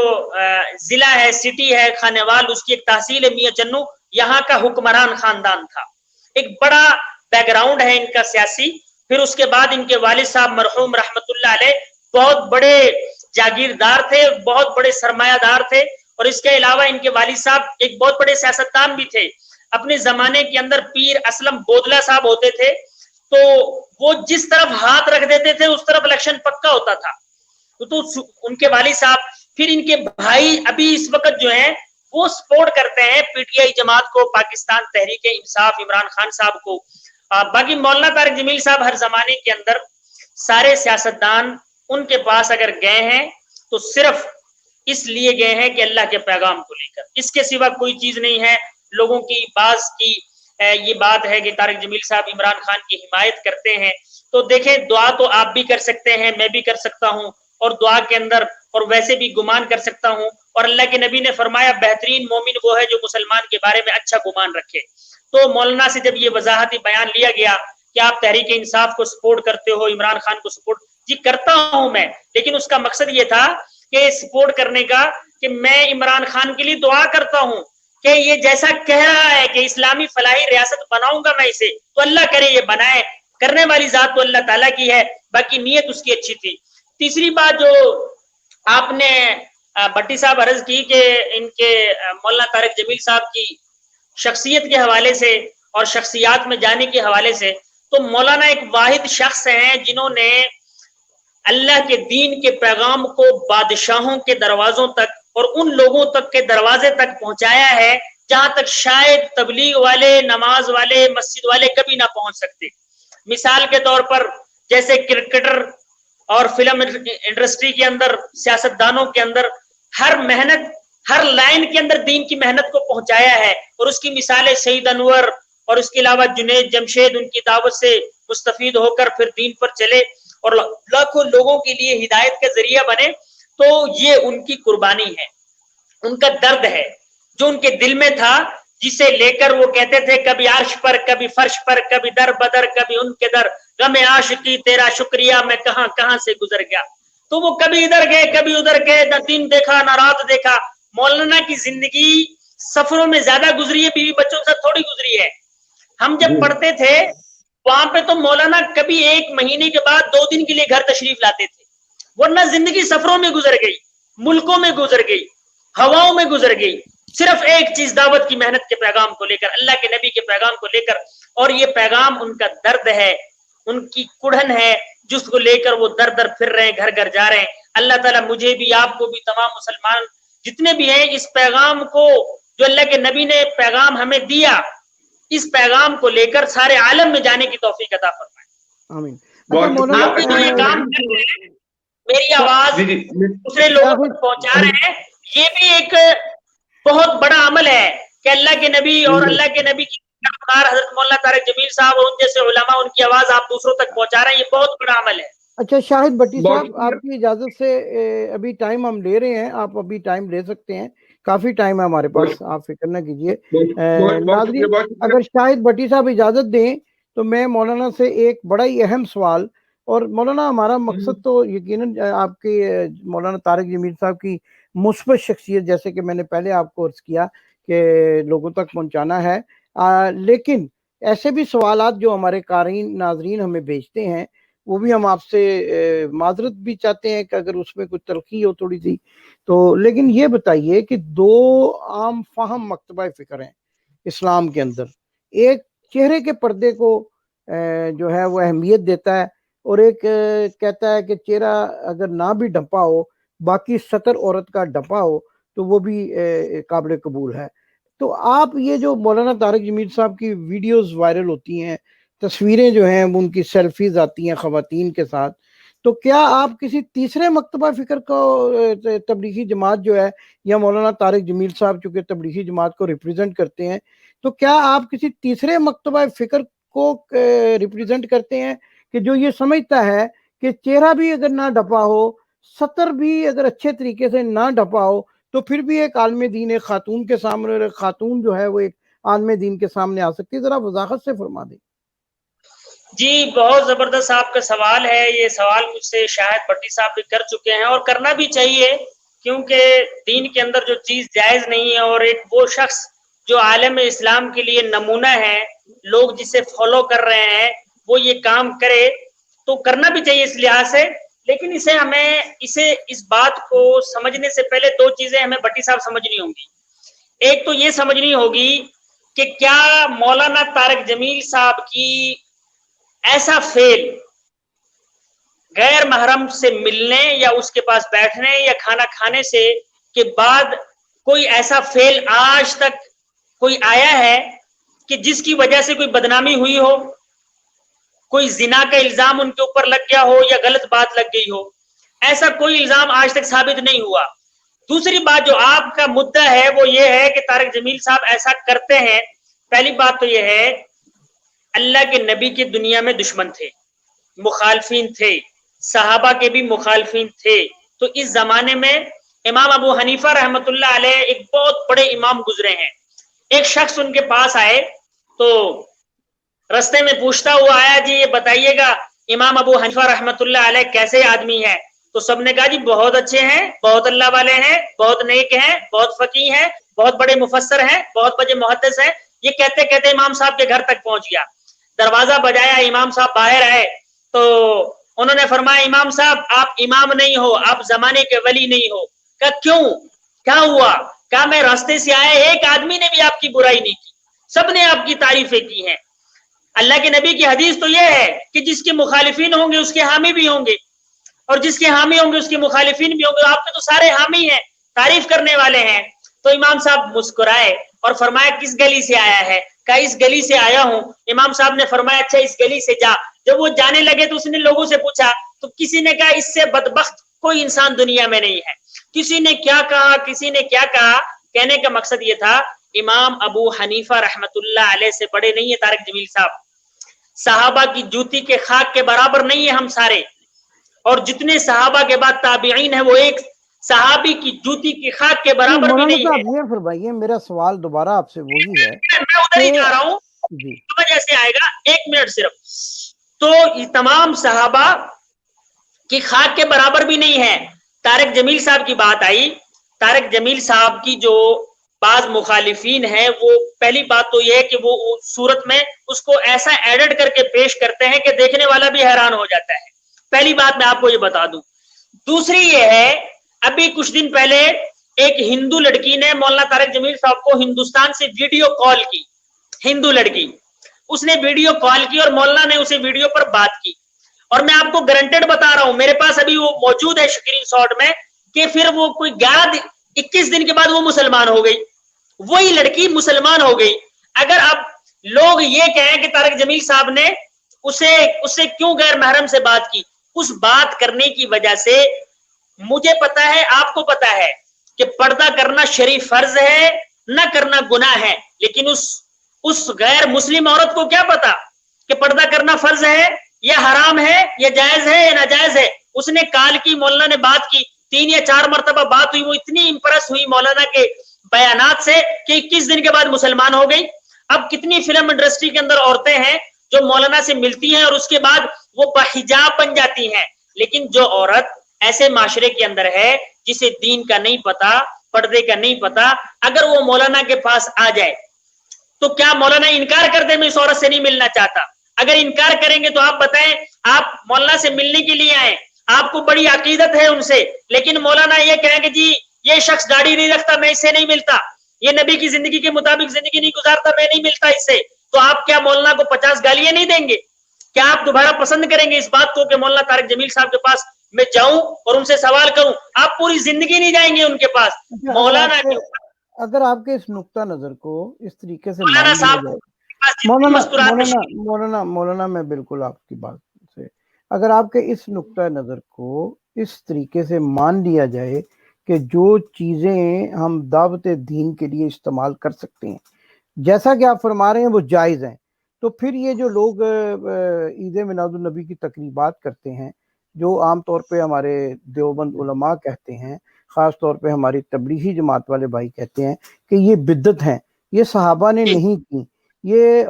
ضلع ہے، سٹی ہے خانیوال، اس کی ایک تحصیل ہے میاں چنو، یہاں کا حکمران خاندان تھا، ایک بڑا بیک گراؤنڈ ہے ان کا سیاسی. پھر اس کے بعد ان کے والد صاحب مرحوم رحمت اللہ علیہ بہت بڑے جاگیردار تھے، بہت بڑے سرمایہ دار تھے، اور اس کے علاوہ ان کے والد صاحب ایک بہت بڑے سیاستدان بھی تھے. اپنے زمانے کے اندر پیر اسلم بودلہ صاحب ہوتے تھے، تو وہ جس طرف ہاتھ رکھ دیتے تھے اس طرف الیکشن پکا ہوتا تھا. تو ان کے والد صاحب، پھر ان کے بھائی ابھی اس وقت جو ہیں وہ سپورٹ کرتے ہیں پی ٹی آئی جماعت کو، پاکستان تحریک انصاف عمران خان صاحب کو. باقی مولانا طارق جمیل صاحب ہر زمانے کے اندر سارے سیاستدان ان کے پاس اگر گئے ہیں تو صرف اس لیے گئے ہیں کہ اللہ کے پیغام کو لے کر، اس کے سوا کوئی چیز نہیں ہے. لوگوں کی بعض کی یہ بات ہے کہ طارق جمیل صاحب عمران خان کی حمایت کرتے ہیں، تو دیکھیں دعا تو آپ بھی کر سکتے ہیں، میں بھی کر سکتا ہوں، اور دعا کے اندر اور ویسے بھی گمان کر سکتا ہوں. اور اللہ کے نبی نے فرمایا بہترین مومن وہ ہے جو مسلمان کے بارے میں اچھا گمان رکھے. تو مولانا سے جب یہ وضاحتی بیان لیا گیا کہ آپ تحریک انصاف کو سپورٹ کرتے ہو، عمران خان کو سپورٹ، جی کرتا ہوں میں، لیکن اس کا مقصد یہ تھا کہ سپورٹ کرنے کا کہ میں عمران خان کے لیے دعا کرتا ہوں کہ یہ جیسا کہہ رہا ہے کہ اسلامی فلاحی ریاست بناؤں گا میں اسے، تو اللہ کرے یہ بنائے، کرنے والی ذات تو اللہ تعالیٰ کی ہے، باقی نیت اس کی اچھی تھی. تیسری بات جو آپ نے بھٹی صاحب عرض کی کہ ان کے مولانا طارق جمیل صاحب کی شخصیت کے حوالے سے اور شخصیات میں جانے کے حوالے سے، تو مولانا ایک واحد شخص ہیں جنہوں نے اللہ کے دین کے پیغام کو بادشاہوں کے دروازوں تک اور ان لوگوں تک کے دروازے تک پہنچایا ہے جہاں تک شاید تبلیغ والے، نماز والے، مسجد والے کبھی نہ پہنچ سکتے. مثال کے طور پر جیسے کرکٹر اور فلم انڈسٹری کے اندر، سیاستدانوں کے اندر ہر محنت، ہر لائن کے اندر دین کی محنت کو پہنچایا ہے، اور اس کی مثالیں سعید انور اور اس کے علاوہ جنید جمشید ان کی دعوت سے مستفید ہو کر پھر دین پر چلے اور لاکھوں لوگوں کے لیے ہدایت کا ذریعہ بنے. تو یہ ان کی قربانی ہے، ان کا درد ہے جو ان کے دل میں تھا، جسے لے کر وہ کہتے تھے کبھی عرش پر، کبھی فرش پر، کبھی در بدر، کبھی ان کے در، غم عاشقی تیرا شکریہ میں کہاں کہاں سے گزر گیا. تو وہ کبھی ادھر گئے کبھی ادھر گئے، نہ دن دیکھا نہ رات دیکھا. مولانا کی زندگی سفروں میں زیادہ گزری ہے، بیوی بچوں کے ساتھ تھوڑی گزری ہے. ہم جب پڑھتے تھے وہاں پہ تو مولانا کبھی ایک مہینے کے بعد 2 دن کے لیے گھر تشریف لاتے تھے، ورنہ زندگی سفروں میں گزر گئی، ملکوں میں گزر گئی، ہواؤں میں گزر گئی، صرف ایک چیز دعوت کی محنت کے پیغام کو لے کر، اللہ کے نبی کے پیغام کو لے کر. اور یہ پیغام ان کا درد ہے، ان کی کڑھن ہے، جس کو لے کر وہ در در پھر رہے ہیں، گھر گھر جا رہے ہیں. اللہ تعالیٰ مجھے بھی، آپ کو بھی، تمام مسلمان جتنے بھی ہیں اس پیغام کو جو اللہ کے نبی نے پیغام ہمیں دیا، اس پیغام کو لے کر سارے عالم میں جانے کی توفیق عطا فرمائے. آمین. آپ جو یہ کام کر رہے ہیں، میری آواز دوسرے لوگوں تک پہنچا رہے ہیں، یہ بھی ایک بہت بڑا عمل ہے کہ اللہ کے نبی اور اللہ کے نبی کی حضرت مولانا طارق جمیل صاحب اور ان جیسے علماء، ان کی آواز آپ دوسروں تک پہنچا رہے ہیں، یہ بہت بڑا عمل ہے. اچھا شاہد بھٹی صاحب، آپ کی اجازت سے ابھی ٹائم ہم لے رہے ہیں، آپ ابھی ٹائم لے سکتے ہیں، کافی ٹائم ہے ہمارے پاس، آپ فکر نہ کیجیے. ناظرین اگر شاہد بھٹی صاحب اجازت دیں تو میں مولانا سے ایک بڑا ہی اہم سوال، اور مولانا ہمارا مقصد تو یقیناً آپ کے مولانا طارق جمیل صاحب کی مثبت شخصیت، جیسے کہ میں نے پہلے آپ کو عرض کیا کہ لوگوں تک پہنچانا ہے، لیکن ایسے بھی سوالات جو ہمارے قارئین ناظرین ہمیں بھیجتے ہیں وہ بھی ہم آپ سے معذرت بھی چاہتے ہیں کہ اگر اس میں کچھ تلخی ہو تھوڑی سی تو. لیکن یہ بتائیے کہ 2 عام فہم مکتبہ فکر ہیں اسلام کے اندر. ایک چہرے کے پردے کو جو ہے وہ اہمیت دیتا ہے، اور ایک کہتا ہے کہ چہرہ اگر نہ بھی ڈھپا ہو، باقی سطر عورت کا ڈھپا ہو تو وہ بھی قابل قبول ہے. تو آپ یہ جو مولانا طارق جمیل صاحب کی ویڈیوز وائرل ہوتی ہیں، تصویریں جو ہیں ان کی سیلفیز آتی ہیں خواتین کے ساتھ، تو کیا آپ کسی تیسرے مکتبہ فکر کو، تبلیغی جماعت جو ہے یا مولانا طارق جمیل صاحب چونکہ تبلیغی جماعت کو ریپریزنٹ کرتے ہیں، تو کیا آپ کسی تیسرے مکتبہ فکر کو ریپریزنٹ کرتے ہیں کہ جو یہ سمجھتا ہے کہ چہرہ بھی اگر نہ ڈھپا ہو، سطر بھی اگر اچھے طریقے سے نہ ڈھپا ہو، تو پھر بھی ایک عالم دین، ایک خاتون کے سامنے، اور ایک خاتون جو ہے وہ ایک عالم دین کے سامنے آ سکتی ہے؟ ذرا وضاحت سے فرما دیں. جی بہت زبردست آپ کا سوال ہے. یہ سوال مجھ سے شاہد بھٹی صاحب بھی کر چکے ہیں، اور کرنا بھی چاہیے، کیونکہ دین کے اندر جو چیز جائز نہیں ہے، اور ایک وہ شخص جو عالم اسلام کے لیے نمونہ ہے, لوگ جسے فالو کر رہے ہیں, وہ یہ کام کرے تو کرنا بھی چاہیے اس لحاظ سے. لیکن اس بات کو سمجھنے سے پہلے دو چیزیں ہمیں بھٹی صاحب سمجھنی ہوں گی. ایک تو یہ سمجھنی ہوگی کہ کیا مولانا طارق جمیل صاحب کی ایسا فعل غیر محرم سے ملنے یا اس کے پاس بیٹھنے یا کھانا کھانے سے کے بعد کوئی ایسا فعل آج تک کوئی آیا ہے کہ جس کی وجہ سے کوئی بدنامی ہوئی ہو, کوئی زنا کا الزام ان کے اوپر لگ گیا ہو یا غلط بات لگ گئی ہو؟ ایسا کوئی الزام آج تک ثابت نہیں ہوا. دوسری بات جو آپ کا مدعا ہے وہ یہ ہے کہ طارق جمیل صاحب ایسا کرتے ہیں. پہلی بات تو یہ ہے اللہ کے نبی کی دنیا میں دشمن تھے, مخالفین تھے, صحابہ کے بھی مخالفین تھے. تو اس زمانے میں امام ابو حنیفہ رحمۃ اللہ علیہ ایک بہت بڑے امام گزرے ہیں. ایک شخص ان کے پاس آئے تو رستے میں پوچھتا ہوا آیا, جی یہ بتائیے گا امام ابو حنیفہ رحمۃ اللہ علیہ کیسے آدمی ہے؟ تو سب نے کہا جی بہت اچھے ہیں, بہت اللہ والے ہیں, بہت نیک ہیں, بہت فقیہ ہیں, بہت بڑے مفسر ہیں, بہت بڑے محدث ہیں. یہ کہتے کہتے امام صاحب کے گھر تک پہنچ گیا. دروازہ بجایا, امام صاحب باہر آئے تو انہوں نے فرمایا امام صاحب آپ امام نہیں ہو, آپ زمانے کے ولی نہیں ہو. کہا کیوں, کیا ہوا؟ کہا میں راستے سے آیا, ایک آدمی نے بھی آپ کی برائی نہیں کی, سب نے آپ کی تعریفیں کی ہیں. اللہ کے نبی کی حدیث تو یہ ہے کہ جس کے مخالفین ہوں گے اس کے حامی بھی ہوں گے, اور جس کے حامی ہوں گے اس کے مخالفین بھی ہوں گے. آپ کے تو سارے حامی ہیں, تعریف کرنے والے ہیں. تو امام صاحب مسکرائے اور فرمایا کس گلی سے آیا ہے؟ کہا اس گلی سے آیا ہوں. امام صاحب نے فرمایا اچھا اس گلی سے جا. جب وہ جانے لگے تو اس نے لوگوں سے پوچھا تو کسی نے کہا اس سے بدبخت کوئی انسان دنیا میں نہیں ہے. کسی نے کیا کہا, کسی نے کیا کہا. کہنے کا مقصد یہ تھا امام ابو حنیفہ رحمت اللہ علیہ سے بڑے نہیں ہے طارق جمیل صاحب. صحابہ کی جوتی کے خاک کے برابر نہیں ہے ہم سارے, اور جتنے صحابہ کے بعد تابعین ہیں وہ ایک صحابی کی جوتی کی خاک کے برابر بھی نہیں ہے. یہ فرمائیے, میرا سوال دوبارہ آپ سے وہی ہے, میں ادھر ہی جا رہا ہوں, جی جیسے آئے گا 1 منٹ صرف. تو تمام صحابہ کی خاک کے برابر بھی نہیں ہے. طارق جمیل صاحب کی بات آئی, طارق جمیل صاحب کی جو بعض مخالفین ہیں وہ پہلی بات تو یہ ہے کہ وہ صورت میں اس کو ایسا ایڈٹ کر کے پیش کرتے ہیں کہ دیکھنے والا بھی حیران ہو جاتا ہے. پہلی بات میں آپ کو یہ بتا دوں. دوسری یہ ہے, ابھی کچھ دن پہلے ایک ہندو لڑکی نے مولانا طارق جمیل صاحب کو ہندوستان سے ویڈیو کال کی. ہندو لڑکی, اس نے ویڈیو کال کی اور مولانا نے اسے ویڈیو پر بات کی. اور میں آپ کو گارنٹیڈ بتا رہا ہوں, میرے پاس ابھی وہ موجود ہے اسکرین شاٹ میں, کہ پھر وہ کوئی 21 دن کے بعد وہ مسلمان ہو گئی. وہی لڑکی مسلمان ہو گئی. اگر اب لوگ یہ کہیں کہ طارق جمیل صاحب نے اسے کیوں غیر محرم سے بات کی, اس بات کرنے کی وجہ سے مجھے پتا ہے, آپ کو پتا ہے کہ پردہ کرنا شریف فرض ہے, نہ کرنا گناہ ہے. لیکن اس غیر مسلم عورت کو کیا پتا کہ پردہ کرنا فرض ہے یا حرام ہے یا جائز ہے یا ناجائز ہے. اس نے کال کی, مولانا نے بات کی, 3 یا 4 مرتبہ بات ہوئی. وہ اتنی امپریس ہوئی مولانا کے بیانات سے کہ 21 دن کے بعد مسلمان ہو گئی. اب کتنی فلم انڈسٹری کے اندر عورتیں ہیں جو مولانا سے ملتی ہیں اور اس کے بعد وہ بحجاب بن جاتی ہیں. لیکن جو عورت ایسے معاشرے کے اندر ہے جسے دین کا نہیں پتا, پردے کا نہیں پتا, اگر وہ مولانا کے پاس آ جائے تو کیا مولانا انکار کر دے میں اس عورت سے نہیں ملنا چاہتا؟ اگر انکار کریں گے تو آپ بتائیں, آپ مولانا سے ملنے کے لیے آئے, آپ کو بڑی عقیدت ہے ان سے, لیکن مولانا یہ کہیں کہ جی یہ شخص داڑھی نہیں رکھتا, میں اس سے نہیں ملتا, یہ نبی کی زندگی کے مطابق زندگی نہیں گزارتا, میں نہیں ملتا اس سے. تو آپ کیا مولانا کو 50 گالیاں نہیں دیں گے؟ کیا آپ دوبارہ پسند کریں گے اس بات کو کہ مولانا طارق جمیل صاحب کے پاس میں جاؤں اور ان سے سوال کروں؟ آپ پوری زندگی نہیں جائیں گے ان کے پاس. مولانا اگر آپ کے اس نقطہ نظر کو اس طریقے سے مولانا صاحب مولانا میں بالکل آپ کی بات سے, اگر آپ کے اس نقطہ نظر کو اس طریقے سے مان لیا جائے کہ جو چیزیں ہم دعوت دین کے لیے استعمال کر سکتے ہیں جیسا کہ آپ فرما رہے ہیں وہ جائز ہیں, تو پھر یہ جو لوگ عید میلاد النبی کی تقریبات کرتے ہیں, جو عام طور پہ ہمارے دیوبند علماء کہتے ہیں, خاص طور پہ ہماری تبلیغی جماعت والے بھائی کہتے ہیں کہ یہ بدعت ہیں, یہ صحابہ نے نہیں کی, یہ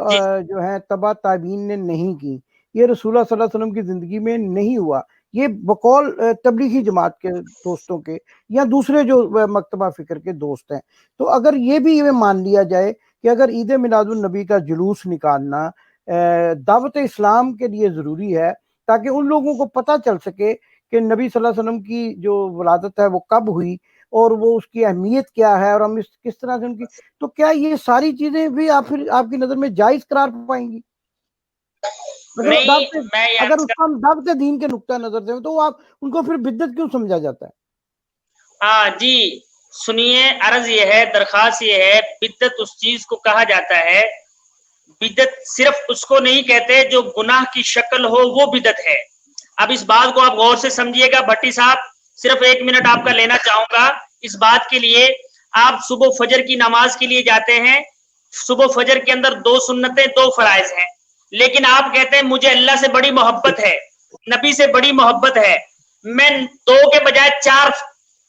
جو ہے تبع تابعین نے نہیں کی, یہ رسول اللہ صلی اللہ علیہ وسلم کی زندگی میں نہیں ہوا, یہ بقول تبلیغی جماعت کے دوستوں کے یا دوسرے جو مکتبہ فکر کے دوست ہیں. تو اگر یہ بھی مان لیا جائے کہ اگر عید میلاد النبی کا جلوس نکالنا دعوت اسلام کے لیے ضروری ہے تاکہ ان لوگوں کو پتہ چل سکے کہ نبی صلی اللہ علیہ وسلم کی جو ولادت ہے وہ کب ہوئی اور وہ اس کی اہمیت کیا ہے اور ہم کس طرح سے ان کی، تو کیا یہ ساری چیزیں بھی آپ کی نظر میں جائز قرار پائیں گی؟ اگر اس کا ہم دعوت دین کے نقطہ نظر سے تو آپ ان کو پھر بدعت کیوں سمجھا جاتا ہے؟ ہاں جی سنیے، عرض یہ ہے، درخواست یہ ہے، بدعت اس چیز کو کہا جاتا ہے، بدعت صرف اس کو نہیں کہتے جو گناہ کی شکل ہو وہ بدعت ہے۔ اب اس بات کو آپ غور سے سمجھیے گا بھٹی صاحب، صرف 1 منٹ آپ کا لینا چاہوں گا اس بات کے لیے۔ آپ صبح فجر کی نماز کے لیے جاتے ہیں، صبح فجر کے اندر 2 سنتیں 2 فرائض ہیں، لیکن آپ کہتے ہیں مجھے اللہ سے بڑی محبت ہے، نبی سے بڑی محبت ہے، میں 2 کے بجائے 4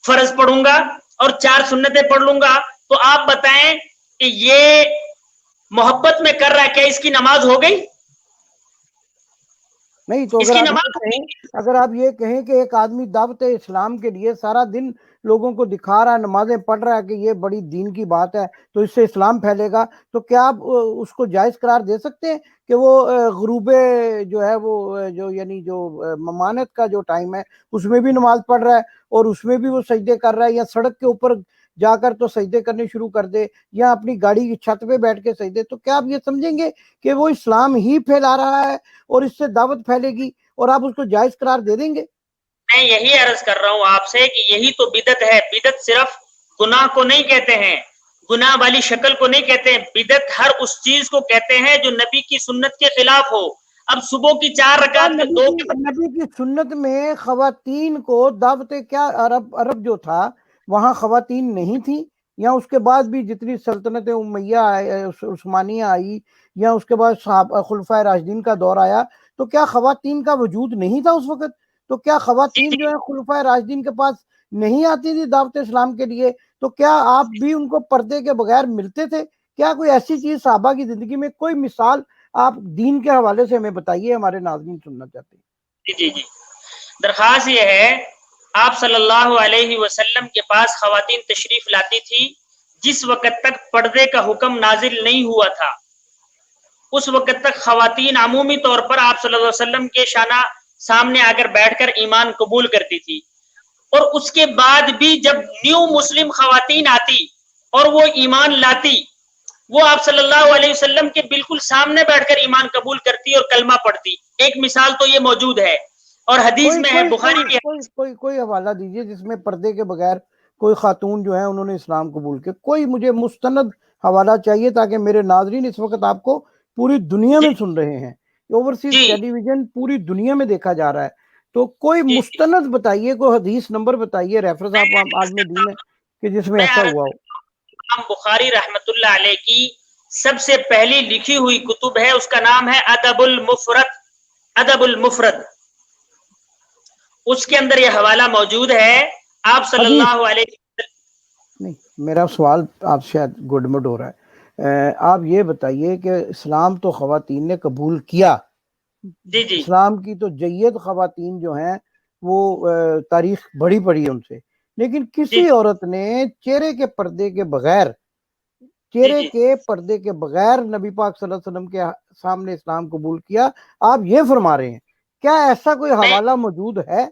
فرض پڑھوں گا اور 4 سنتیں پڑھ لوں گا، تو آپ بتائیں کہ یہ محبت میں کر رہا ہے، کیا اس کی نماز ہو گئی؟ نہیں تو اگر آپ یہ کہیں کہ ایک آدمی دعوت اسلام کے لیے سارا دن لوگوں کو دکھا رہا ہے، نمازیں پڑھ رہا ہے کہ یہ بڑی دین کی بات ہے تو اس سے اسلام پھیلے گا، تو کیا آپ اس کو جائز قرار دے سکتے ہیں کہ وہ غروب جو ہے وہ جو یعنی جو ممانت کا جو ٹائم ہے اس میں بھی نماز پڑھ رہا ہے اور اس میں بھی وہ سجدے کر رہا ہے، یا سڑک کے اوپر جا کر تو سجدے کرنے شروع کر دے یا اپنی گاڑی کی چھت پہ بیٹھ کے سجدے، تو کیا آپ یہ سمجھیں گے کہ وہ اسلام ہی پھیلا رہا ہے اور اس سے دعوت پھیلے گی اور آپ اس کو جائز قرار دے دیں گے؟ میں یہی عرض کر رہا ہوں آپ سے کہ یہی تو بدعت ہے۔ بدعت صرف گناہ کو نہیں کہتے ہیں، گناہ والی شکل کو نہیں کہتے ہیں، بدعت ہر اس چیز کو کہتے ہیں جو نبی کی سنت کے خلاف ہو۔ اب صبح کی 4 رکعت کے 2 نبی کی سنت میں خواتین کو دعوت، کیا عرب جو تھا وہاں خواتین نہیں تھی؟ یا اس کے بعد بھی جتنی سلطنت امیہ عثمانیہ آئی یا اس کے بعد خلفائے راشدین کا دور آیا تو کیا خواتین کا وجود نہیں تھا اس وقت؟ تو کیا خواتین جو ہے خلفائے راشدین کے پاس نہیں آتی تھی دعوت اسلام کے لیے؟ تو کیا آپ بھی ان کو پردے کے بغیر ملتے تھے؟ کیا کوئی ایسی چیز صحابہ کی زندگی میں کوئی مثال آپ دین کے حوالے سے ہمیں بتائیے، ہمارے ناظرین سننا چاہتے ہیں۔ جی درخواست یہ ہے، آپ صلی اللہ علیہ وسلم کے پاس خواتین تشریف لاتی تھی جس وقت تک پردے کا حکم نازل نہیں ہوا تھا، اس وقت تک خواتین عمومی طور پر آپ صلی اللہ علیہ وسلم کے شانہ سامنے آ کر بیٹھ کر ایمان قبول کرتی تھی، اور اس کے بعد بھی جب نیو مسلم خواتین آتی اور وہ ایمان لاتی، وہ آپ صلی اللہ علیہ وسلم کے بالکل سامنے بیٹھ کر ایمان قبول کرتی اور کلمہ پڑھتی۔ ایک مثال تو یہ موجود ہے، اور حدیث میں ہے، بخاری کی کوئی حوالہ دیجئے جس میں پردے کے بغیر کوئی خاتون جو ہیں انہوں نے اسلام قبول کیا، کوئی مجھے مستند حوالہ چاہیے تاکہ میرے ناظرین اس وقت آپ کو پوری دنیا میں سن رہے ہیں، اوورسیز ٹیلی ویژن پوری دنیا میں دیکھا جا رہا ہے، تو کوئی مستند بتائیے، کوئی حدیث نمبر بتائیے، ریفرنس آپ عالم دین ہے کہ جس میں ایسا ہوا ہو۔ امام بخاری رحمت اللہ علیہ کی سب سے پہلی لکھی ہوئی کتب ہے، اس کا نام ہے ادب المفرد، ادب المفرد، اس کے اندر یہ حوالہ موجود ہے۔ آپ صلی اللہ علیہ وسلم، نہیں میرا سوال آپ شاید گڈمڈ ہو رہا ہے، آپ یہ بتائیے کہ اسلام تو خواتین نے قبول کیا، جی اسلام کی تو جید خواتین جو ہیں وہ تاریخ بڑی پڑی ہے ان سے، لیکن کسی عورت نے چہرے کے پردے کے بغیر نبی پاک صلی اللہ علیہ وسلم کے سامنے اسلام قبول کیا، آپ یہ فرما رہے ہیں، کیا ایسا کوئی حوالہ موجود ہے؟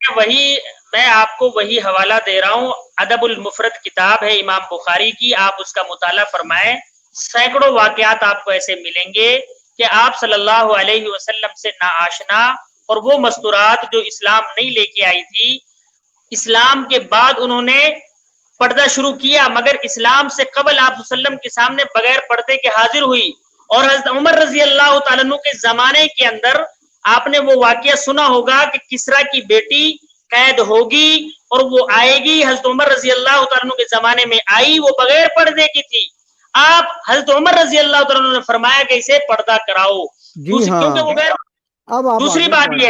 وہی میں آپ کو وہی حوالہ دے رہا ہوں، ادب المفرد کتاب ہے امام بخاری کی، آپ اس کا مطالعہ فرمائیں، سینکڑوں واقعات آپ کو ایسے ملیں گے کہ آپ صلی اللہ علیہ وسلم سے ناآشنا اور وہ مستورات جو اسلام نہیں لے کے آئی تھی، اسلام کے بعد انہوں نے پردہ شروع کیا، مگر اسلام سے قبل آپ صلی اللہ علیہ وسلم کے سامنے بغیر پردے کے حاضر ہوئی۔ اور حضرت عمر رضی اللہ تعالیٰ عنہ کے زمانے کے اندر آپ نے وہ واقعہ سنا ہوگا کہ کسریٰ کی بیٹی قید ہوگی اور وہ آئے گی، حضرت عمر رضی اللہ تعالیٰ عنہ کے زمانے میں آئی، وہ بغیر پردے کی تھی، آپ حضرت عمر رضی اللہ تعالیٰ عنہ نے فرمایا کہ اسے پردہ کراؤ، کیونکہ وہ غیر۔ دوسری بات یہ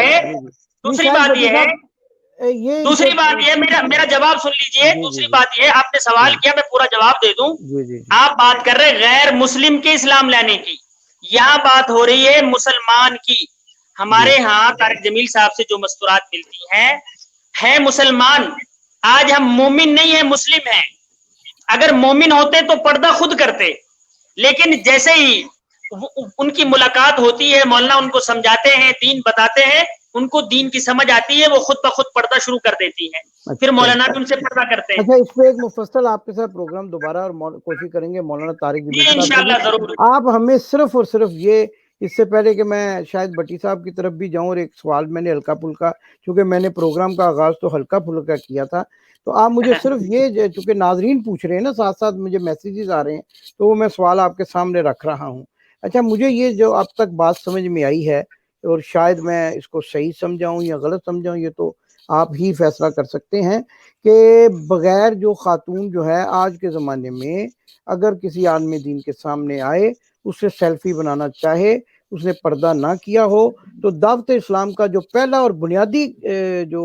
ہے میرا جواب سن لیجئے، دوسری بات یہ، آپ نے سوال کیا، میں پورا جواب دے دوں۔ آپ بات کر رہے غیر مسلم کے اسلام لانے کی، یہاں بات ہو رہی ہے مسلمان کی۔ ہمارے ہاں طارق جمیل صاحب سے جو مستورات ملتی ہیں مسلمان، آج ہم مومن نہیں ہیں، مسلم ہیں، اگر مومن ہوتے تو پردہ خود کرتے، لیکن جیسے ہی ان کی ملاقات ہوتی ہے، مولانا ان کو سمجھاتے ہیں، دین بتاتے ہیں، ان کو دین کی سمجھ آتی ہے، وہ خود بخود پڑھنا شروع کر دیتی ہیں، پھر مولانا بھی ان سے پردہ کرتے ہیں۔ اچھا، اس پہ ایک مفصل آپ کے ساتھ پروگرام دوبارہ اور کوشش کریں گے مولانا طارق جمیل جی صاحب سے انشاءاللہ بھی۔ ضرور۔ آپ ہمیں صرف اور صرف یہ، اس سے پہلے کہ میں شاید بٹی صاحب کی طرف بھی جاؤں، اور ایک سوال میں نے ہلکا پھلکا، چونکہ میں نے پروگرام کا آغاز تو ہلکا پھلکا کیا تھا، تو آپ مجھے صرف یہ، چونکہ ناظرین پوچھ رہے ہیں نا، ساتھ ساتھ مجھے میسیجز آ رہے ہیں، تو وہ میں سوال آپ کے سامنے رکھ رہا ہوں۔ اچھا، مجھے یہ جو اب تک بات سمجھ میں آئی ہے، اور شاید میں اس کو صحیح سمجھاؤں یا غلط سمجھاؤں، یہ تو آپ ہی فیصلہ کر سکتے ہیں، کہ بغیر جو خاتون جو ہے آج کے زمانے میں اگر کسی عالم دین کے سامنے آئے، اس سے سیلفی بنانا چاہے، اس نے پردہ نہ کیا ہو، تو دعوت اسلام کا جو پہلا اور بنیادی جو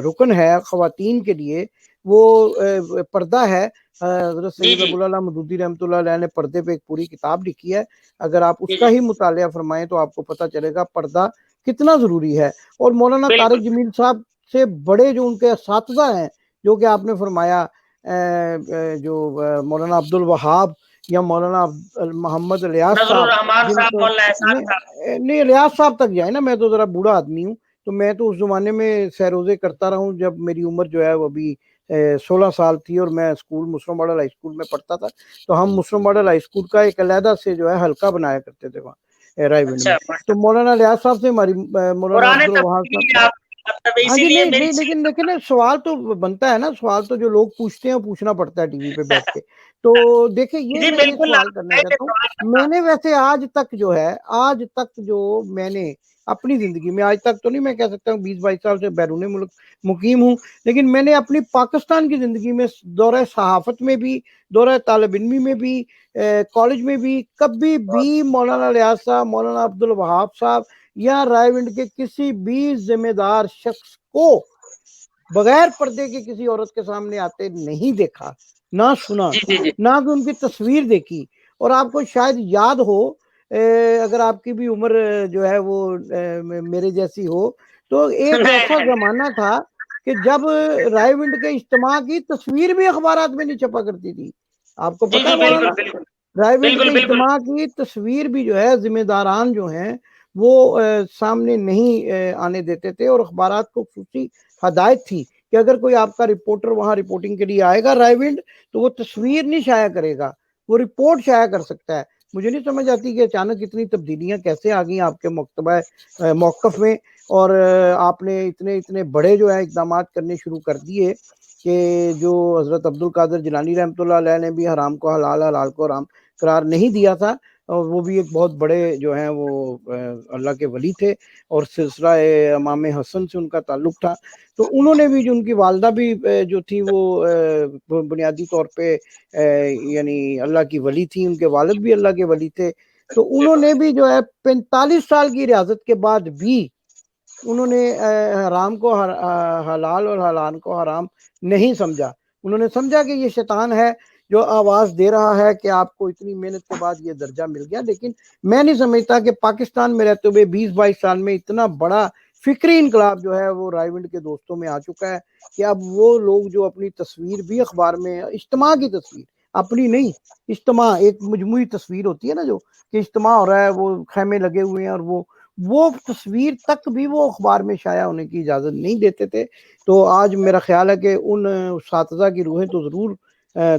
رکن ہے خواتین کے لیے، وہ پردہ ہے۔ حضرت جی سید جی ابو العلا مودودی رحمۃ اللہ علیہ نے پردے پہ ایک پوری کتاب لکھی ہے، اگر آپ اس جی کا جی ہی مطالعہ فرمائیں تو آپ کو پتہ چلے گا پردہ کتنا ضروری ہے۔ اور مولانا بالکل طارق جمیل صاحب سے بڑے جو ان کے اساتذہ ہیں، جو کہ آپ نے فرمایا جو مولانا عبد الوہاب یا مولانا محمد ریاض نظر صاحب، الرحمان جن صاحب، کو مولانا احسان صاحب۔ نہیں ریاض صاحب تک جائے نا، میں تو ذرا بوڑھا آدمی ہوں، تو میں تو اس زمانے میں سیروزے کرتا رہا ہوں جب میری عمر جو ہے وہ ابھی 16 سال تھی، اور میں اسکول مسلم ماڈل ہائی اسکول میں پڑھتا تھا، تو ہم مسلم ماڈل ہائی اسکول کا ایک علیحدہ سے جو ہے حلقہ بنایا کرتے تھے وہاں رائے ونڈ اچھا میں۔ تو مولانا ریاض صاحب سے ہماری، مولانا قرآن عبد الوہاب تفسیر صاحب، آپ مطلب ہاں اسی جی، لیے نہیں میری نہیں، لیکن سوال تو بنتا ہے نا، سوال تو جو لوگ پوچھتے ہیں پوچھنا پڑتا ہے ٹی وی پہ بیٹھ کے۔ تو دیکھیں، یہ جی میں یہ بالکل سوال کرنا آپ چاہتا ہوں، میں نے ویسے آج تک جو ہے، آج تک جو میں نے اپنی زندگی میں، آج تک تو نہیں میں کہہ سکتا ہوں 20-22 سال سے بیرون ملک مقیم ہوں، لیکن میں نے اپنی پاکستان کی زندگی میں دورہ صحافت میں بھی، دورہ طالب علمی میں بھی، کالج میں بھی، کبھی بھی مولانا ریاض صاحب، مولانا عبد الوہاب صاحب یا رائے ونڈ کے کسی بھی ذمہ دار شخص کو بغیر پردے کے کسی عورت کے سامنے آتے نہیں دیکھا، نہ سنا، جی جی جی نہ بھی ان کی تصویر دیکھی۔ اور آپ کو شاید یاد ہو، اگر آپ کی بھی عمر جو ہے وہ میرے جیسی ہو، تو ایک ایسا زمانہ تھا کہ جب رائے ونڈ کے اجتماع کی تصویر بھی اخبارات میں نہیں چھپا کرتی تھی، آپ کو جی پتہ جی ہے بالکل مولانا؟ بالکل رائے ونڈ بالکل کے بالکل اجتماع کی تصویر بھی جو ہے ذمہ داران جو ہیں وہ سامنے نہیں آنے دیتے تھے، اور اخبارات کو خصوصی ہدایت تھی کہ اگر کوئی آپ کا رپورٹر وہاں رپورٹنگ کے لیے آئے گا رائے ونڈ، تو وہ تصویر نہیں شائع کرے گا، وہ رپورٹ شائع کر سکتا ہے۔ مجھے نہیں سمجھ آتی کہ اچانک اتنی تبدیلیاں کیسے آ گئیں آپ کے موقف میں، اور آپ نے اتنے بڑے جو ہے اقدامات کرنے شروع کر دیے، کہ جو حضرت عبد القادر جیلانی رحمۃ اللہ علیہ نے بھی حرام کو حلال، حلال کو حرام قرار نہیں دیا تھا، اور وہ بھی ایک بہت بڑے جو ہیں وہ اللہ کے ولی تھے، اور سلسلہ امام حسن سے ان کا تعلق تھا، تو انہوں نے بھی، جو ان کی والدہ بھی جو تھی وہ بنیادی طور پہ یعنی اللہ کی ولی تھی، ان کے والد بھی اللہ کے ولی تھے، تو انہوں نے بھی جو ہے 45 سال کی ریاضت کے بعد بھی انہوں نے حرام کو حلال اور حلال کو حرام نہیں سمجھا۔ انہوں نے سمجھا کہ یہ شیطان ہے جو آواز دے رہا ہے کہ آپ کو اتنی محنت کے بعد یہ درجہ مل گیا، لیکن میں نہیں سمجھتا کہ پاکستان میں رہتے ہوئے 20-22 سال میں اتنا بڑا فکری انقلاب جو ہے وہ رائے ونڈ کے دوستوں میں آ چکا ہے، کہ اب وہ لوگ جو اپنی تصویر بھی اخبار میں، اجتماع کی تصویر اپنی نہیں، اجتماع ایک مجموعی تصویر ہوتی ہے نا، جو کہ اجتماع ہو رہا ہے، وہ خیمے لگے ہوئے ہیں، اور وہ تصویر تک بھی وہ اخبار میں شائع ہونے کی اجازت نہیں دیتے تھے۔ تو آج میرا خیال ہے کہ ان اساتذہ کی روحیں تو ضرور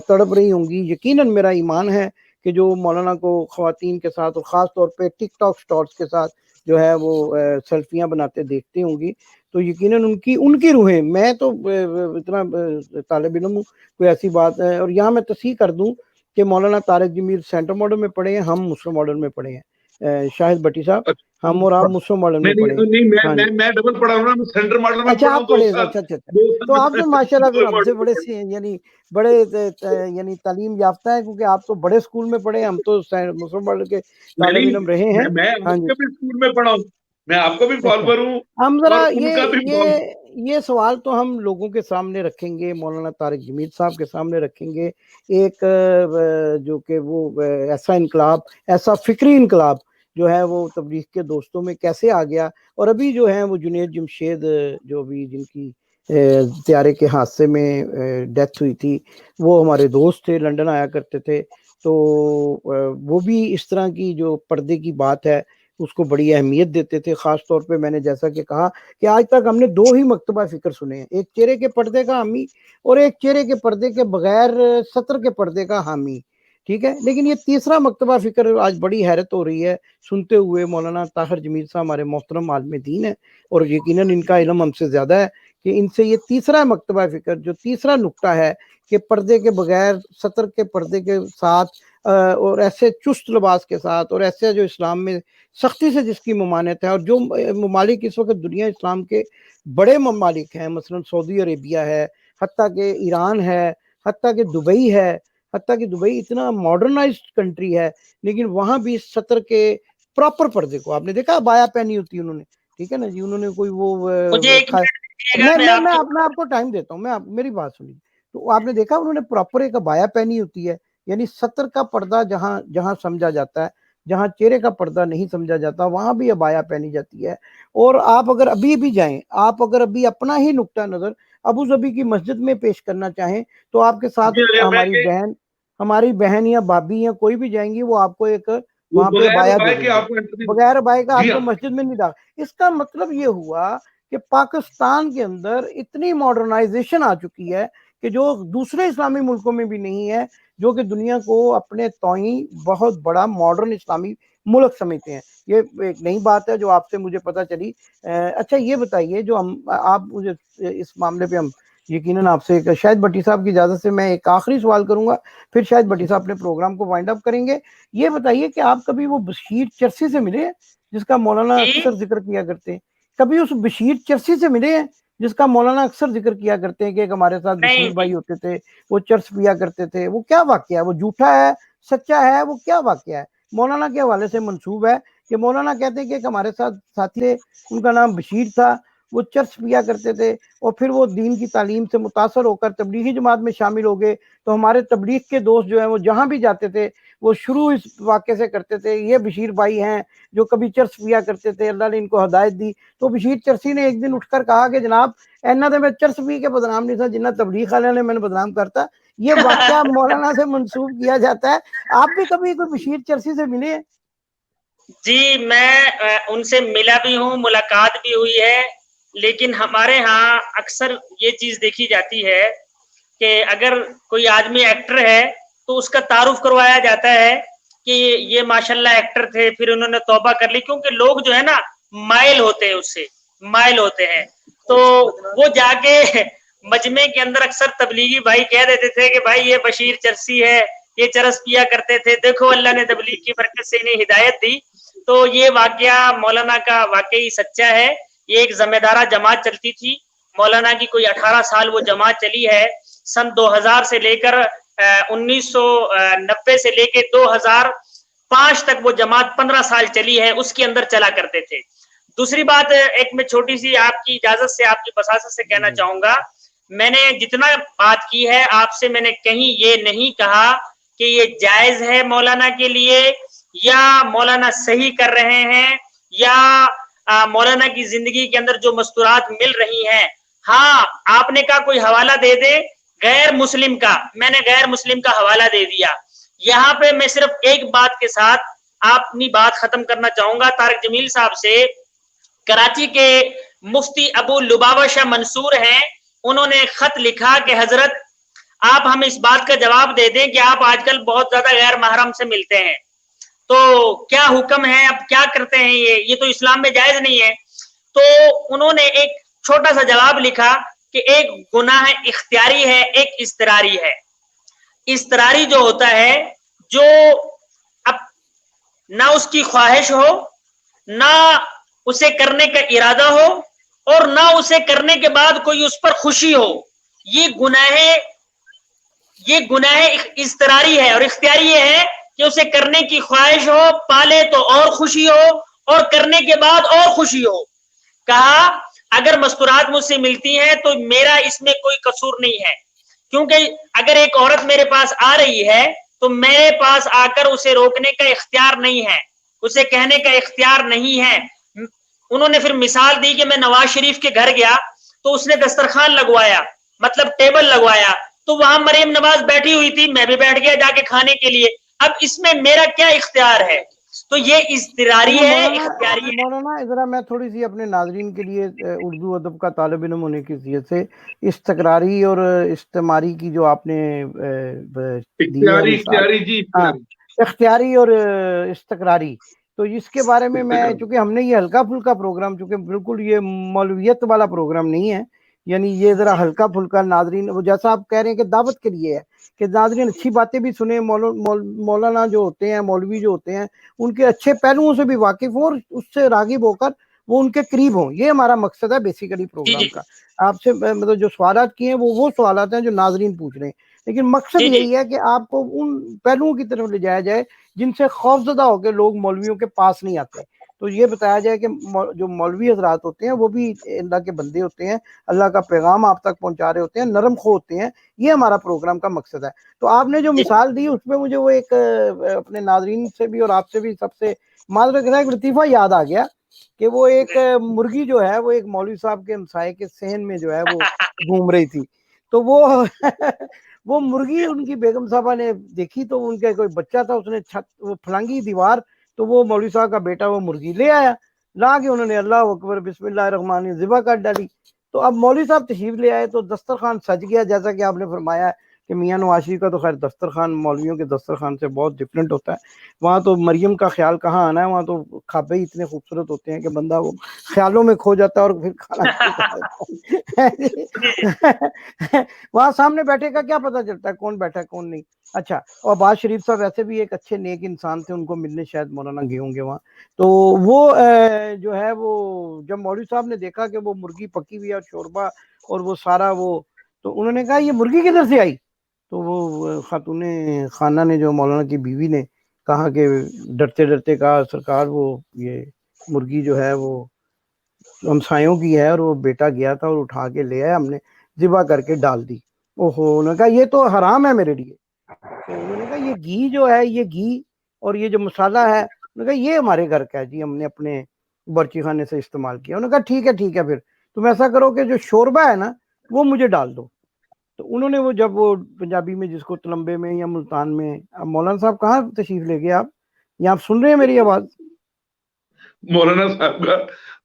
تڑپ رہی ہوں گی، یقیناً میرا ایمان ہے کہ جو مولانا کو خواتین کے ساتھ، اور خاص طور پہ ٹک ٹاک سٹارز کے ساتھ جو ہے وہ سیلفیاں بناتے دیکھتی ہوں گی، تو یقیناً ان کی روحیں، میں تو اتنا طالب علم ہوں، کوئی ایسی بات ہے۔ اور یہاں میں تصحیح کر دوں کہ مولانا طارق جمیل سینٹر ماڈل میں پڑھے ہیں، ہم مسلم ماڈل میں پڑھے ہیں، شاہد بٹی صاحب، ہم اور آپ مسلم ماڈل میں پڑھے ہیں۔ نہیں، ہاں جی، میں ڈبل پڑھا ہوں نا، میں سینٹر ماڈل میں اچھا پڑھا ہوں آپ 2 پڑھے، سال، اچھا اچھا اچھا، 2 سال تو میں آپ تو ماشاءاللہ پھر ہم سے ماڈل بڑے میں سے یعنی بڑے یعنی تعلیم یافتہ ہیں، کیونکہ آپ تو بڑے اسکول میں پڑھے ہیں، ہم تو مسلم ماڈل کے طالب علم رہے ہیں۔ میں ہاں آپ جی، کے بھی اسکول میں پڑھا ہوں، میں آپ کو بھی اچھا، فالوور ہوں، ہم اور ذرا ان کا بھی فالوور۔ یہ سوال تو ہم لوگوں کے سامنے رکھیں گے، مولانا طارق جمیل صاحب کے سامنے رکھیں گے، ایک جو کہ وہ ایسا انقلاب، ایسا فکری انقلاب جو ہے وہ تبلیغ کے دوستوں میں کیسے آ گیا، اور ابھی جو ہیں وہ جنید جمشید جو بھی جن کی طیارے کے حادثے میں ڈیتھ ہوئی تھی، وہ ہمارے دوست تھے، لندن آیا کرتے تھے، تو وہ بھی اس طرح کی جو پردے کی بات ہے اس کو بڑی اہمیت دیتے تھے. خاص طور پہ میں نے جیسا کہ کہا کہ آج تک ہم نے 2 ہی مکتبہ فکر سنے ہیں, ایک چہرے کے پردے کا حامی اور ایک چہرے کے پردے کے بغیر سطر کے پردے کا حامی, ٹھیک ہے. لیکن یہ تیسرا مکتبہ فکر آج بڑی حیرت ہو رہی ہے سنتے ہوئے. مولانا طاہر جمیل صاحب ہمارے محترم عالم دین ہیں اور یقیناً ان کا علم ہم سے زیادہ ہے کہ ان سے یہ تیسرا مکتبہ فکر جو تیسرا نقطہ ہے کہ پردے کے بغیر سطر کے پردے کے ساتھ اور ایسے چست لباس کے ساتھ اور ایسے جو اسلام میں سختی سے جس کی ممانعت ہے, اور جو ممالک اس وقت دنیا اسلام کے بڑے ممالک ہیں, مثلا سعودی عربیہ ہے, حتیٰ کہ ایران ہے, حتیٰ کہ دبئی ہے, حتیٰ کہ دبئی اتنا ماڈرنائزڈ کنٹری ہے لیکن وہاں بھی سطر کے پراپر پردے کو آپ نے دیکھا, بایا پہنی ہوتی ہے انہوں نے, ٹھیک ہے نا جی, انہوں نے کوئی وہ میں آپ کو ٹائم دیتا ہوں, میری بات سنیے. تو آپ نے دیکھا انہوں نے پراپر ایک ابایا پہنی ہوتی ہے, یعنی سطر کا پردہ جہاں سمجھا جاتا ہے, جہاں چہرے کا پردہ نہیں سمجھا جاتا وہاں بھی ابایا پہنی جاتی ہے. اور آپ اگر ابھی بھی جائیں, آپ اگر ابھی اپنا ہی نقطہ نظر ابو ظبی کی مسجد میں پیش کرنا چاہیں تو آپ کے ساتھ ہماری بہن یا بھابھی یا کوئی بھی جائیں گی, وہ آپ کو ایک وہاں پہ ابایا دے دیں گے, بغیر ابائے کا آپ کو مسجد میں نہیں ڈال. اس کا مطلب یہ ہوا کہ پاکستان کے اندر اتنی ماڈرنائزیشن آ چکی ہے کہ جو دوسرے اسلامی ملکوں میں بھی نہیں ہے, جو کہ دنیا کو اپنے توئیں بہت بڑا ماڈرن اسلامی ملک سمجھتے ہیں. یہ ایک نئی بات ہے جو آپ سے مجھے پتہ چلی. اچھا یہ بتائیے, جو آپ مجھے اس معاملے پہ ہم یقیناً آپ سے شاید بٹی صاحب کی اجازت سے میں ایک آخری سوال کروں گا, پھر شاید بٹی صاحب اپنے پروگرام کو وائنڈ اپ کریں گے. یہ بتائیے کہ آپ کبھی وہ بشیر چرسی سے ملے ہیں جس کا مولانا اکثر ذکر کیا کرتے ہیں؟ کبھی اس بشیر چرسی سے ملے ہیں جس کا مولانا اکثر ذکر کیا کرتے ہیں کہ ایک ہمارے ساتھ بشیر بھائی ہوتے تھے, وہ چرس پیا کرتے تھے؟ وہ کیا واقعہ ہے, وہ جھوٹا ہے سچا ہے, وہ کیا واقعہ ہے؟ مولانا کے حوالے سے منسوب ہے کہ مولانا کہتے ہیں کہ ایک ہمارے ساتھ ساتھی تھے, ان کا نام بشیر تھا, وہ چرس پیا کرتے تھے اور پھر وہ دین کی تعلیم سے متاثر ہو کر تبلیغی جماعت میں شامل ہو گئے. تو ہمارے تبلیغ کے دوست جو ہیں وہ جہاں بھی جاتے تھے وہ شروع اس واقعے سے کرتے تھے, یہ بشیر بھائی ہیں جو کبھی چرس پیا کرتے تھے, اللہ نے ان کو ہدایت دی. تو بشیر چرسی نے ایک دن اٹھ کر کہا کہ جناب اینا تو میں چرس پی کے بدنام نہیں تھا جنہ تبلیغ والے نے میں نے بدنام کرتا. یہ واقعہ مولانا سے منسوب کیا جاتا ہے. آپ بھی کبھی کوئی بشیر چرسی سے ملے ہیں؟ جی میں ان سے ملا بھی ہوں, ملاقات بھی ہوئی ہے, لیکن ہمارے ہاں اکثر یہ چیز دیکھی جاتی ہے کہ اگر کوئی آدمی ایکٹر ہے تو اس کا تعارف کروایا جاتا ہے کہ یہ ماشاءاللہ ایکٹر تھے, پھر انہوں نے توبہ کر لی, کیونکہ لوگ جو ہے نا مائل ہوتے ہیں, اس سے مائل ہوتے ہیں. تو وہ جا کے مجمع کے اندر اکثر تبلیغی بھائی کہہ دیتے تھے کہ بھائی یہ بشیر چرسی ہے, یہ چرس پیا کرتے تھے, دیکھو اللہ نے تبلیغ کی برکت سے انہیں ہدایت دی. تو یہ واقعہ مولانا کا واقعی سچا ہے. یہ ایک ذمہ دارہ جماعت چلتی تھی مولانا کی, کوئی 18 سال وہ جماعت چلی ہے. سن 2000 سے لے کر 1990 سے لے کے 2005 تک وہ جماعت 15 سال چلی ہے, اس کے اندر چلا کرتے تھے. دوسری بات ایک میں چھوٹی سی آپ کی اجازت سے, آپ کی بساطت سے کہنا چاہوں گا, میں نے جتنا بات کی ہے آپ سے میں نے کہیں یہ نہیں کہا کہ یہ جائز ہے مولانا کے لیے یا مولانا صحیح کر رہے ہیں یا مولانا کی زندگی کے اندر جو مستورات مل رہی ہیں. ہاں آپ نے کہا کوئی حوالہ دے دے غیر مسلم کا, میں نے غیر مسلم کا حوالہ دے دیا. یہاں پہ میں صرف ایک بات کے ساتھ اپنی بات ختم کرنا چاہوں گا. طارق جمیل صاحب سے کراچی کے مفتی ابو لبابہ شاہ منصور ہیں, انہوں نے خط لکھا کہ حضرت آپ ہمیں اس بات کا جواب دے دیں کہ آپ آج کل بہت زیادہ غیر محرم سے ملتے ہیں, تو کیا حکم ہے, اب کیا کرتے ہیں, یہ تو اسلام میں جائز نہیں ہے. تو انہوں نے ایک چھوٹا سا جواب لکھا کہ ایک گناہ اختیاری ہے, ایک اضطراری ہے. اضطراری جو ہوتا ہے جو اب نہ اس کی خواہش ہو, نہ اسے کرنے کا ارادہ ہو, اور نہ اسے کرنے کے بعد کوئی اس پر خوشی ہو, یہ گناہ اضطراری ہے. اور اختیاری یہ ہے کہ اسے کرنے کی خواہش ہو, پالے تو اور خوشی ہو, اور کرنے کے بعد اور خوشی ہو. کہا اگر مستورات مجھ سے ملتی ہیں تو میرا اس میں کوئی قصور نہیں ہے, کیونکہ اگر ایک عورت میرے پاس آ رہی ہے تو میرے پاس آ کر اسے روکنے کا اختیار نہیں ہے, اسے کہنے کا اختیار نہیں ہے. انہوں نے پھر مثال دی کہ میں نواز شریف کے گھر گیا تو اس نے دسترخوان لگوایا, مطلب ٹیبل لگوایا, تو وہاں مریم نواز بیٹھی ہوئی تھی, میں بھی بیٹھ گیا جا کے کھانے کے لیے. اب اس میں میرا کیا اختیار ہے؟ تو یہ اضطراری ہے، اختیاری ہے۔ مولانا ذرا میں تھوڑی سی اپنے ناظرین کے لیے اردو ادب کا طالب علم ہونے کی حیثیت سے استقراری اور استعماری کی جو آپ نے دی ہے مثال، اختیاری اور استقراری، تو اس کے بارے میں چونکہ ہم نے یہ ہلکا پھلکا پروگرام، چونکہ بالکل یہ مولویت والا پروگرام نہیں ہے، یعنی یہ ذرا ہلکا پھلکا ناظرین، وہ جیسا آپ کہہ رہے ہیں کہ دعوت کے لیے ہے کہ ناظرین اچھی باتیں بھی سنیں، مولانا جو ہوتے ہیں، مولوی جو ہوتے ہیں، ان کے اچھے پہلوؤں سے بھی واقف ہوں اور اس سے راغب ہو کر وہ ان کے قریب ہوں. یہ ہمارا مقصد ہے بیسیکلی پروگرام کا. آپ سے مطلب جو سوالات کیے ہیں وہ سوالات ہیں جو ناظرین پوچھ رہے ہیں، لیکن مقصد یہی ہے کہ آپ کو ان پہلوؤں کی طرف لے جایا جائے جن سے خوفزدہ ہو کے لوگ مولویوں کے پاس نہیں آتے. تو یہ بتایا جائے کہ جو مولوی حضرات ہوتے ہیں وہ بھی اللہ کے بندے ہوتے ہیں، اللہ کا پیغام آپ تک پہنچا رہے ہوتے ہیں، نرم خو ہوتے ہیں. یہ ہمارا پروگرام کا مقصد ہے. تو آپ نے جو مثال دی اس میں مجھے وہ ایک اپنے ناظرین سے بھی اور آپ سے بھی سب سے معذرت ایک لطیفہ یاد آ گیا کہ وہ ایک مرغی جو ہے وہ ایک مولوی صاحب کے ہمسائے کے صحن میں جو ہے وہ گھوم رہی تھی. تو وہ مرغی ان کی بیگم صاحبہ نے دیکھی تو ان کا کوئی بچہ تھا، اس نے چھت وہ پھلانگی دیوار، تو وہ مولوی صاحب کا بیٹا وہ مرغی لے آیا، لا کے انہوں نے اللہ اکبر بسم اللہ الرحمن الرحیم ذبح کر ڈالی. تو اب مولوی صاحب تشریف لے آئے تو دسترخوان سج گیا، جیسا کہ آپ نے فرمایا کہ میاں نواز شریف کا تو خیر دسترخوان مولویوں کے دسترخوان سے بہت ڈفرینٹ ہوتا ہے. وہاں تو مریم کا خیال کہاں آنا ہے، وہاں تو کھابے ہی اتنے خوبصورت ہوتے ہیں کہ بندہ وہ خیالوں میں کھو جاتا ہے اور پھر کھانا وہاں سامنے بیٹھے کا کیا پتہ چلتا ہے کون بیٹھا ہے کون نہیں. اچھا، اور باز شریف صاحب ویسے بھی ایک اچھے نیک انسان تھے، ان کو ملنے شاید مولانا گئے ہوں گے وہاں. تو وہ جو ہے وہ جب مولوی صاحب نے دیکھا کہ وہ مرغی پکی ہوئی ہے اور شوربہ اور وہ سارا وہ، تو انہوں نے کہا یہ مرغی کدھر سے آئی؟ تو وہ خاتون خانہ نے جو مولانا کی بیوی نے کہا کہ ڈرتے ڈرتے کہا سرکار وہ یہ مرغی جو ہے وہ ہمسایوں کی ہے اور وہ بیٹا گیا تھا اور اٹھا کے لے آیا، ہم نے ذبح کر کے ڈال دی. اوہو، انہوں نے کہا یہ تو حرام ہے میرے لیے. تو انہوں نے کہا یہ گھی جو ہے، یہ گھی اور یہ جو مسالہ ہے، انہوں نے کہا یہ ہمارے گھر کا ہے جی، ہم نے اپنے برچی خانے سے استعمال کیا. انہوں نے کہا ٹھیک ہے پھر تم ایسا کرو کہ جو شوربہ ہے نا وہ مجھے ڈال دو. تو انہوں نے وہ جب وہ پنجابی میں جس کو تلمبے میں یا ملتان میں، مولانا صاحب کہاں تشریف لے گئے آپ؟ یا آپ سن رہے ہیں میری آواز؟ مولانا صاحب کا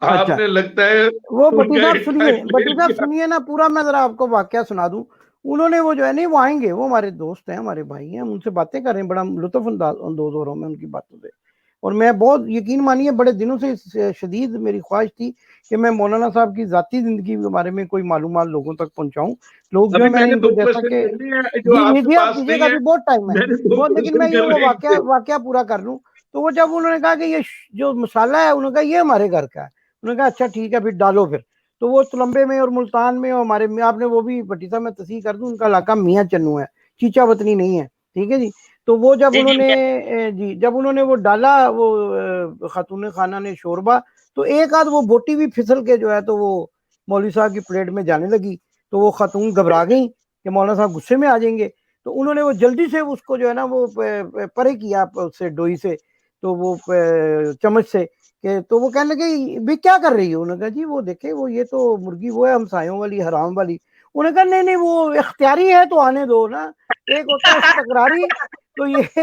آپ نے لگتا ہے وہ بٹی صاحب سنیے نا پورا، میں ذرا آپ کو واقعہ سنا دوں. انہوں نے وہ جو ہے نہیں وہ آئیں گے، وہ ہمارے دوست ہیں، ہمارے بھائی ہیں، ہم ان سے باتیں کر رہے ہیں، بڑا لطف اندوز ہو رہا ہوں میں ان کی باتوں سے. اور میں بہت یقین مانیے بڑے دنوں سے شدید میری خواہش تھی کہ میں مولانا صاحب کی ذاتی زندگی کے بارے میں کوئی معلومات لوگوں تک پہنچاؤں. لوگ جو ہے میں نے ان کو جیسا کہ جی آپ کیجیے گا، ابھی بہت ٹائم ہے بہت، لیکن میں یہ وہ واقعہ پورا کر لوں. تو وہ جب انہوں نے کہا کہ یہ جو مسالہ ہے، انہوں نے کہا یہ ہمارے گھر کا ہے. انہوں نے کہا اچھا ٹھیک ہے پھر ڈالو. پھر تو وہ تلمبے میں اور ملتان میں اور ہمارے آپ نے وہ بھی بٹی صاحب میں تصحیح کر دوں، ان کا علاقہ میاں چنو ہے، چیچا وطنی نہیں ہے، ٹھیک ہے جی. تو وہ جب انہوں نے وہ ڈالا وہ خاتون خانہ نے شوربہ، تو ایک آدھ وہ بوٹی بھی پھسل کے جو ہے تو وہ مولوی صاحب کی پلیٹ میں جانے لگی. تو وہ خاتون گھبرا گئی کہ مولانا صاحب غصے میں آ جائیں گے. تو انہوں نے وہ جلدی سے اس کو جو ہے نا وہ پرے کیا سے ڈوئی سے، تو وہ چمچ سے، کہ تو وہ کہنے لگے بھی کیا کر رہی ہے؟ انہوں نے کہا جی وہ دیکھیں وہ یہ تو مرغی وہ ہے ہمسایوں والی حرام والی. انہوں نے کہا نہیں وہ اختیاری ہے تو آنے دو نا، ایک ہوتا ہے استقراری. تو یہ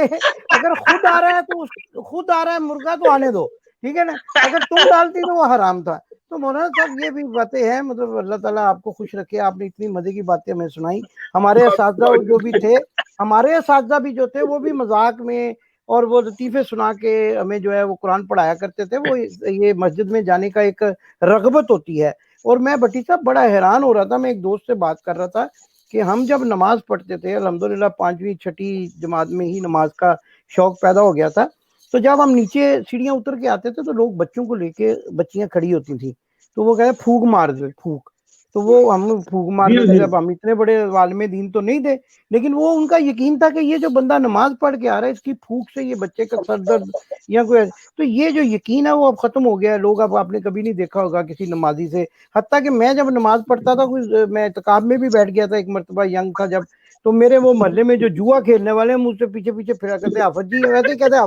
اگر خود آ رہا ہے تو خود آ رہا ہے مرغا تو آنے دو، ٹھیک ہے نا، اگر تم ڈالتی تو وہ حرام تھا. تو مولانا صاحب یہ بھی باتیں ہیں، مطلب اللہ تعالیٰ آپ کو خوش رکھے، آپ نے اتنی مزے کی باتیں ہمیں سنائی. ہمارے اساتذہ جو بھی تھے، وہ بھی مذاق میں اور وہ لطیفے سنا کے ہمیں جو ہے وہ قرآن پڑھایا کرتے تھے. وہ یہ مسجد میں جانے کا ایک رغبت ہوتی ہے. اور میں بٹی صاحب بڑا حیران ہو رہا تھا، میں ایک دوست سے بات کر رہا تھا کہ ہم جب نماز پڑھتے تھے الحمدللہ 5ویں 6ٹھی جماعت میں ہی نماز کا شوق پیدا ہو گیا تھا. تو جب ہم نیچے سیڑھیاں اتر کے آتے تھے تو لوگ بچوں کو لے کے، بچیاں کھڑی ہوتی تھیں تو وہ کہتے پھونک مار دے پھونک. تو وہ ہم پھونک مارتے تھے. جب ہم اتنے بڑے عالم دین تو نہیں تھے، لیکن وہ ان کا یقین تھا کہ یہ جو بندہ نماز پڑھ کے آ رہا ہے اس کی پھونک سے یہ بچے کا سر درد یا کوئی، تو یہ جو یقین ہے وہ اب ختم ہو گیا ہے. لوگ اب آپ نے کبھی نہیں دیکھا ہوگا کسی نمازی سے، حتیٰ کہ میں جب نماز پڑھتا تھا میں اعتکاف میں بھی بیٹھ گیا تھا ایک مرتبہ، ینگ تھا جب، تو میرے وہ محلے میں جو جوا کھیلنے والے ہیں مجھ سے پیچھے پیچھے پھرا کرتے حافظ جی، ویسے ہی کہتے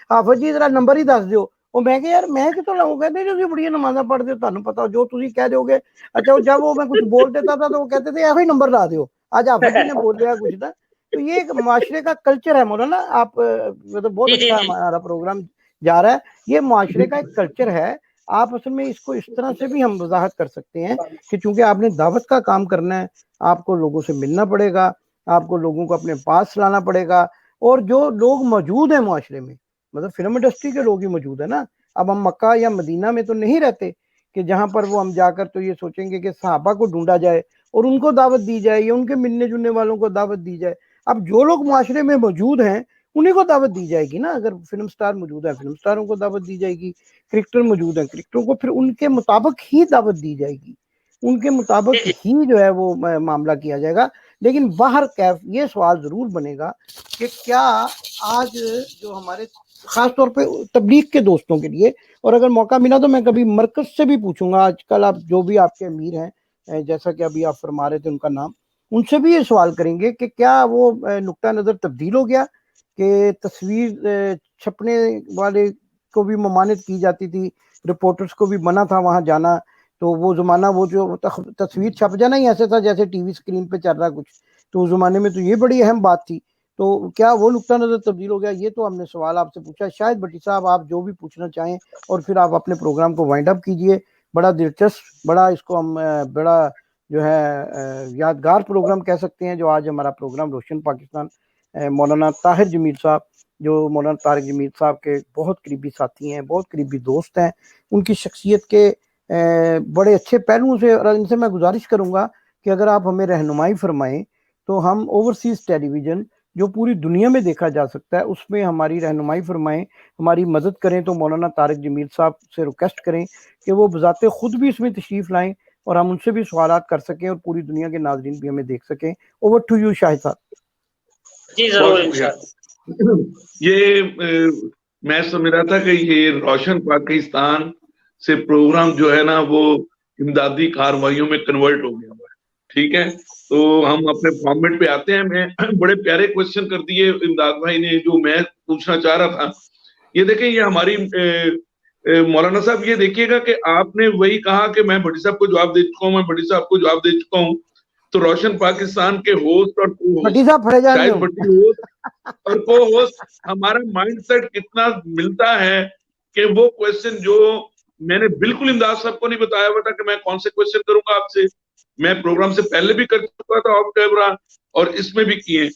حافظ جی ذرا نمبر ہی دس دیو. وہ میں کہ یار میں کتوں لاؤں، کہتے جو بڑی نمازاں پڑھ دو تمہیں پتا جو تھی کہہ دو گے. اچھا جب وہ میں کچھ بول دیتا تھا تو وہ کہتے تھے ایسا ہی نمبر لا دیو، آج حافظ جی نے بول دیا کچھ تھا. تو یہ ایک معاشرے کا کلچر ہے مولانا. آپ مطلب بہت اچھا ہمارا پروگرام جا رہا ہے. یہ معاشرے کا ایک کلچر ہے. آپ اصل میں اس کو اس طرح سے بھی ہم وضاحت کر سکتے ہیں کہ چونکہ آپ نے دعوت کا کام کرنا ہے, آپ کو لوگوں سے ملنا پڑے گا, آپ کو لوگوں کو اپنے پاس لانا پڑے گا, اور جو لوگ موجود ہیں معاشرے میں, مطلب فلم انڈسٹری کے لوگ ہی موجود ہیں نا. اب ہم مکہ یا مدینہ میں تو نہیں رہتے کہ جہاں پر وہ ہم جا کر تو یہ سوچیں گے کہ صحابہ کو ڈھونڈا جائے اور ان کو دعوت دی جائے یا ان کے ملنے جلنے والوں کو دعوت دی جائے. اب جو لوگ معاشرے میں موجود ہیں انہیں کو دعوت دی جائے گی نا. اگر فلم سٹار موجود ہے فلم سٹاروں کو دعوت دی جائے گی, کرکٹر موجود ہیں کرکٹروں کو پھر ان کے مطابق ہی دعوت دی جائے گی, ان کے مطابق ہی جو ہے وہ معاملہ کیا جائے گا. لیکن باہر کیف یہ سوال ضرور بنے گا کہ کیا آج جو ہمارے خاص طور پہ تبلیغ کے دوستوں کے لیے, اور اگر موقع ملا تو میں کبھی مرکز سے بھی پوچھوں گا, آج کل آپ جو بھی آپ کے امیر ہیں جیسا کہ ابھی آپ فرما رہے تھے ان کا نام, ان سے بھی یہ سوال کریں گے کہ کیا وہ نقطہ نظر تبدیل ہو گیا کہ تصویر چھپنے والے کو بھی ممانعت کی جاتی تھی, رپورٹرز کو بھی منع تھا وہاں جانا, تو وہ زمانہ وہ جو تصویر چھپ جانا ہی ایسے تھا جیسے ٹی وی سکرین پہ چل رہا کچھ, تو اس زمانے میں تو یہ بڑی اہم بات تھی. تو کیا وہ نقطہ نظر تبدیل ہو گیا؟ یہ تو ہم نے سوال آپ سے پوچھا. شاید بٹی صاحب آپ جو بھی پوچھنا چاہیں اور پھر آپ اپنے پروگرام کو وائنڈ اپ کیجئے. بڑا دلچسپ, بڑا اس کو ہم بڑا جو ہے یادگار پروگرام کہہ سکتے ہیں جو آج ہمارا پروگرام روشن پاکستان. مولانا طاہر جمیل صاحب جو مولانا طارق جمیل صاحب کے بہت قریبی ساتھی ہیں, بہت قریبی دوست ہیں, ان کی شخصیت کے بڑے اچھے پہلوؤں سے, اور ان سے میں گزارش کروں گا کہ اگر آپ ہمیں رہنمائی فرمائیں تو ہم اوورسیز ٹیلی ویژن جو پوری دنیا میں دیکھا جا سکتا ہے اس میں ہماری رہنمائی فرمائیں, ہماری مدد کریں. تو مولانا طارق جمیل صاحب سے ریکویسٹ کریں کہ وہ بذات خود بھی اس میں تشریف لائیں اور ہم ان سے بھی سوالات کر سکیں اور پوری دنیا کے ناظرین بھی ہمیں دیکھ سکیں. اوور ٹو یو شاہد صاحب. جی ضرور انشاءاللہ. یہ میں سمجھ رہا تھا کہ یہ روشن پاکستان سے پروگرام جو ہے نا وہ امدادی کارروائیوں میں کنورٹ ہو گیا ہوا ہے. ٹھیک ہے, تو ہم اپنے فارمیٹ پہ آتے ہیں. میں بڑے پیارے کوشچن کر دیے امداد بھائی نے جو میں پوچھنا چاہ رہا تھا. یہ دیکھیں, یہ ہماری مولانا صاحب یہ دیکھیے گا کہ آپ نے وہی کہا کہ میں بھٹی صاحب کو جواب دے چکا ہوں, میں بھٹی صاحب کو جواب دے چکا ہوں. تو روشن پاکستان کے ہوسٹ اور کو ہوسٹ, شاید بھٹی ہوسٹ اور کو ہوسٹ, ہمارا مائنڈ سیٹ کتنا ملتا ہے کہ وہ کوشچن جو میں نے بالکل امداد صاحب کو نہیں بتایا ہوا تھا کہ میں کون سے کوشچن کروں گا آپ سے, میں پروگرام سے پہلے بھی کر چکا تھا آف کیمرہ اور اس میں بھی کیے.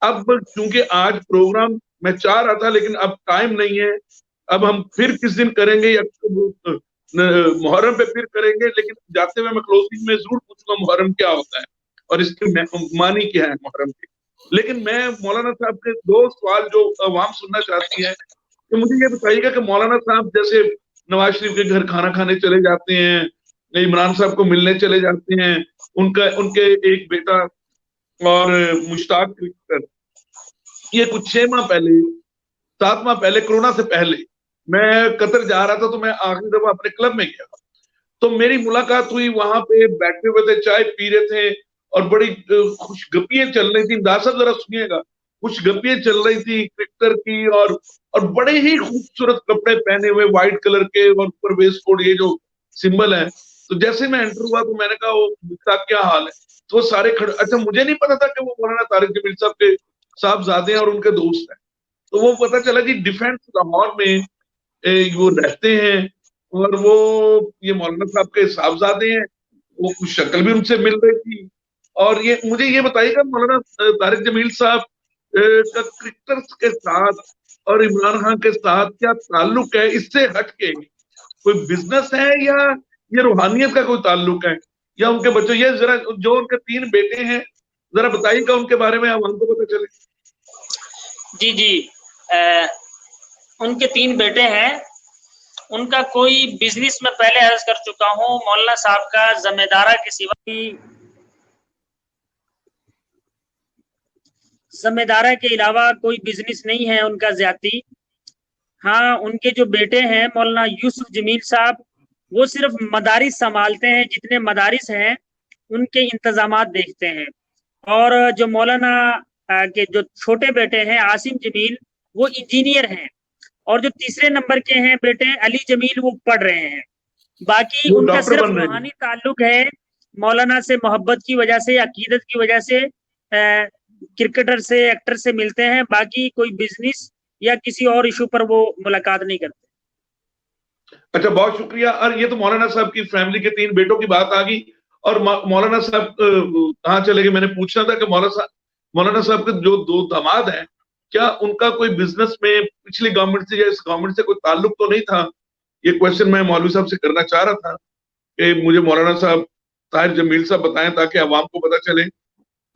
اب چونکہ آج پروگرام میں چاہ رہا تھا لیکن اب ٹائم نہیں ہے, اب ہم پھر کس دن کریں گے یا محرم پہ پھر کریں گے. لیکن جاتے ہوئے میں کلوزنگ میں ضرور پوچھوں گا محرم کیا ہوتا ہے اور اس کے معنی کیا ہے محرم کے. لیکن میں مولانا صاحب کے دو سوال جو عوام سننا چاہتی ہے کہ مجھے یہ بتائیے گا کہ مولانا صاحب جیسے نواز شریف کے گھر کھانا کھانے چلے جاتے ہیں, عمران صاحب کو ملنے چلے جاتے ہیں, ان کے ایک بیٹا اور مشتاق کرکٹر, یہ کچھ 6 ماہ پہلے 7 ماہ پہلے کورونا سے پہلے میں قطر جا رہا تھا, تو میں آخری دفعہ اپنے کلب میں گیا تو میری ملاقات ہوئی. وہاں پہ بیٹھے ہوئے تھے, چائے پی رہے تھے اور بڑی خوش گپیاں چل رہی تھی. امداد صاحب ذرا سنیے گا, خوش گپیاں چل رہی تھی کرکٹر کی, اور بڑے ہی خوبصورت کپڑے پہنے ہوئے وائٹ کلر کے اور اوپر ویسٹ کوٹ یہ جو سمبل ہے. تو جیسے میں انٹر ہوا تو میں نے کہا وہ مشتاق کیا حال ہے, تو وہ سارے کھڑے. اچھا مجھے نہیں پتا تھا کہ وہ مولانا طارق جمیل صاحب کے صاحبزادے ہیں اور ان کے دوست ہیں. تو وہ پتا چلا کہ ڈیفینس لاہور میں وہ رہتے ہیں اور وہ یہ مولانا صاحب کے صاحبزادے ہیں. وہ کچھ شکل بھی ان سے مل رہی تھی. اور یہ مجھے یہ بتائیے گا مولانا طارق جمیل صاحب کا کرکٹرز کے ساتھ اور عمران خان کے ساتھ کیا تعلق ہے؟ اس سے ہٹ کے کوئی بزنس ہے یا یہ روحانیت کا کوئی تعلق ہے یا ان کے بچوں, یہ ذرا جو ان کے 3 بیٹے ہیں ذرا بتائیے گا ان کے بارے میں, عوام کو پتہ چلے. جی ان کے 3 بیٹے ہیں. ان کا کوئی بزنس میں پہلے عرض کر چکا ہوں, مولانا صاحب کا ذمہ دارہ کے سوا ذمہ دارہ کے علاوہ کوئی بزنس نہیں ہے ان کا زیادتی. ہاں ان کے جو بیٹے ہیں مولانا یوسف جمیل صاحب, وہ صرف مدارس سنبھالتے ہیں, جتنے مدارس ہیں ان کے انتظامات دیکھتے ہیں. اور جو مولانا کے جو چھوٹے بیٹے ہیں عاصم جمیل, وہ انجینئر ہیں. اور جو تیسرے نمبر کے ہیں بیٹے علی جمیل, وہ پڑھ رہے ہیں. باقی ان کا صرف روحانی تعلق ہے مولانا سے محبت کی وجہ سے, عقیدت کی وجہ سے, کرکٹر سے ایکٹر سے ملتے ہیں, باقی کوئی بزنس یا کسی اور ایشو پر وہ ملاقات نہیں کرتے. اچھا بہت شکریہ. اور یہ تو مولانا صاحب کی فیملی کے 3 بیٹوں کی بات آ گئی, اور مولانا صاحب کہاں چلے گئے؟ میں نے پوچھنا تھا کہ مولانا صاحب کے جو 2 داماد ہیں, کیا ان کا کوئی بزنس میں پچھلی گورنمنٹ سے یا اس گورنمنٹ سے کوئی تعلق تو نہیں تھا؟ یہ کوشچن میں مولوی صاحب سے کرنا چاہ رہا تھا کہ مجھے مولانا صاحب طاہر جمیل صاحب بتائیں تاکہ عوام کو پتہ چلے.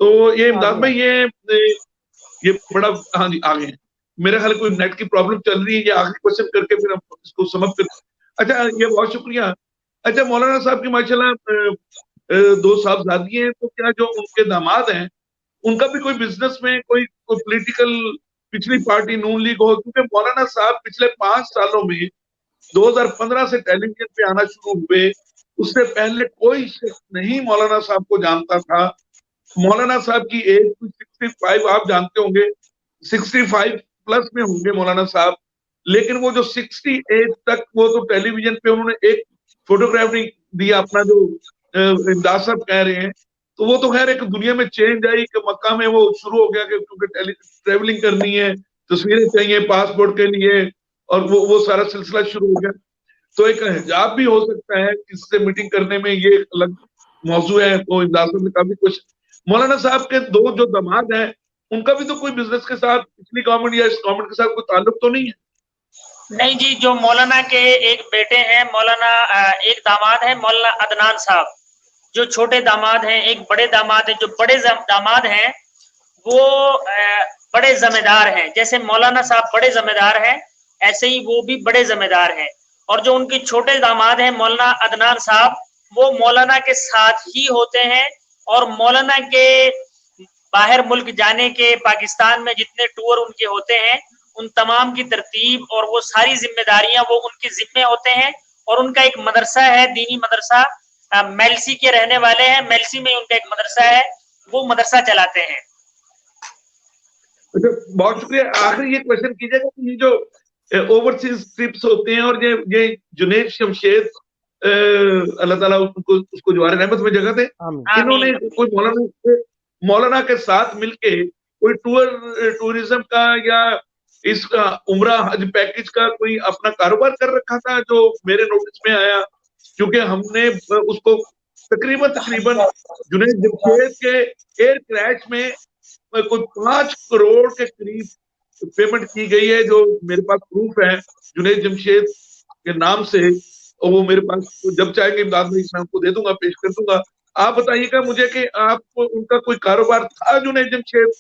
تو یہ امداد میں یہ بڑا, ہاں جی آگے ہیں, میرے خیال کوئی نیٹ کی پرابلم چل رہی ہے, یہ آخری کوشچن کر کے پھر ہم اس کو سمجھ کر. اچھا یہ بہت شکریہ. اچھا مولانا صاحب کی ماشاءاللہ 2 صاحبزادی ہیں, تو کیا جو ان کے داماد ہیں ان کا بھی کوئی بزنس میں کوئی پولیٹیکل پچھلی پارٹی نون لیگ ہو؟ کیونکہ مولانا صاحب پچھلے 5 سالوں میں 2015 سے ٹیلی ویژن پہ آنا شروع ہوئے, اس سے پہلے کوئی شخص نہیں مولانا صاحب کو جانتا تھا. مولانا صاحب کی ایج 65 آپ جانتے ہوں گے, 65 پلس میں ہوں گے مولانا صاحب, لیکن وہ جو 68 تک وہ تو ٹیلی ویژن پہ انہوں نے ایک فوٹوگراف نہیں دیا اپنا, جو امداد صاحب کہہ رہے ہیں. تو وہ تو خیر ایک دنیا میں چینج آئی کہ مکہ میں وہ شروع ہو گیا کہ کیونکہ ٹریولنگ کرنی ہے, تصویریں چاہیے پاسپورٹ کے لیے, اور وہ سارا سلسلہ شروع ہو گیا. تو ایک حجاب بھی ہو سکتا ہے کس سے میٹنگ کرنے میں, یہ الگ موضوع ہے. وہ امداد صاحب نے کافی کچھ. مولانا صاحب کے 2 جو داماد ہیں ان کا بھی تو کوئی بزنس کے ساتھ پچھلی گورنمنٹ یا اس گورنمنٹ کے ساتھ کوئی تعلق تو نہیں ہے؟ نہیں جی, جو مولانا کے ایک بیٹے ہیں, مولانا ایک داماد ہے مولانا عدنان صاحب, جو چھوٹے داماد ہیں, ایک بڑے داماد ہیں. جو بڑے داماد ہیں وہ بڑے ذمہ دار ہیں, جیسے مولانا صاحب بڑے ذمہ دار ہیں ایسے ہی وہ بھی بڑے ذمہ دار ہیں. اور جو ان کے چھوٹے داماد ہیں مولانا عدنان صاحب, وہ مولانا کے ساتھ ہی ہوتے ہیں, اور مولانا کے باہر ملک جانے کے پاکستان میں جتنے ٹور ان کے ہوتے ہیں ان تمام کی ترتیب اور وہ ساری ذمہ داریاں وہ ان کے ذمے ہوتے ہیں. اور ان کا ایک مدرسہ ہے, دینی مدرسہ, میلسی کے رہنے والے ہیں, میلسی میں ان کا ایک مدرسہ ہے, وہ مدرسہ چلاتے ہیں. بہت شکریہ. آخری یہ کوشچن کیجیے گا کہ یہ جو اوورسیز ٹرپس ہوتے ہیں اور یہ جنید شمشید اللہ تعالیٰ اس کو جوار رحمت میں جگہ دے, انہوں نے کوئی مولانا کے ساتھ مل کے کوئی ٹورزم کا یا اس کا عمرہ حج پیکج کا کوئی اپنا کاروبار کر رکھا تھا جو میرے نوٹس میں آیا؟ کیونکہ ہم نے اس کو تقریباً جنید جمشید کے ایئر کریش میں کوئی 5 کروڑ کے قریب پیمنٹ کی گئی ہے, جو میرے پاس پروف ہے جنید جمشید کے نام سے, اور وہ میرے پاس جب چاہے گے امداد میں آپ کو دے دوں گا, پیش کر دوں گا. آپ بتائیے گا مجھے کہ آپ کو ان کا کوئی کاروبار تھا جنید جمشید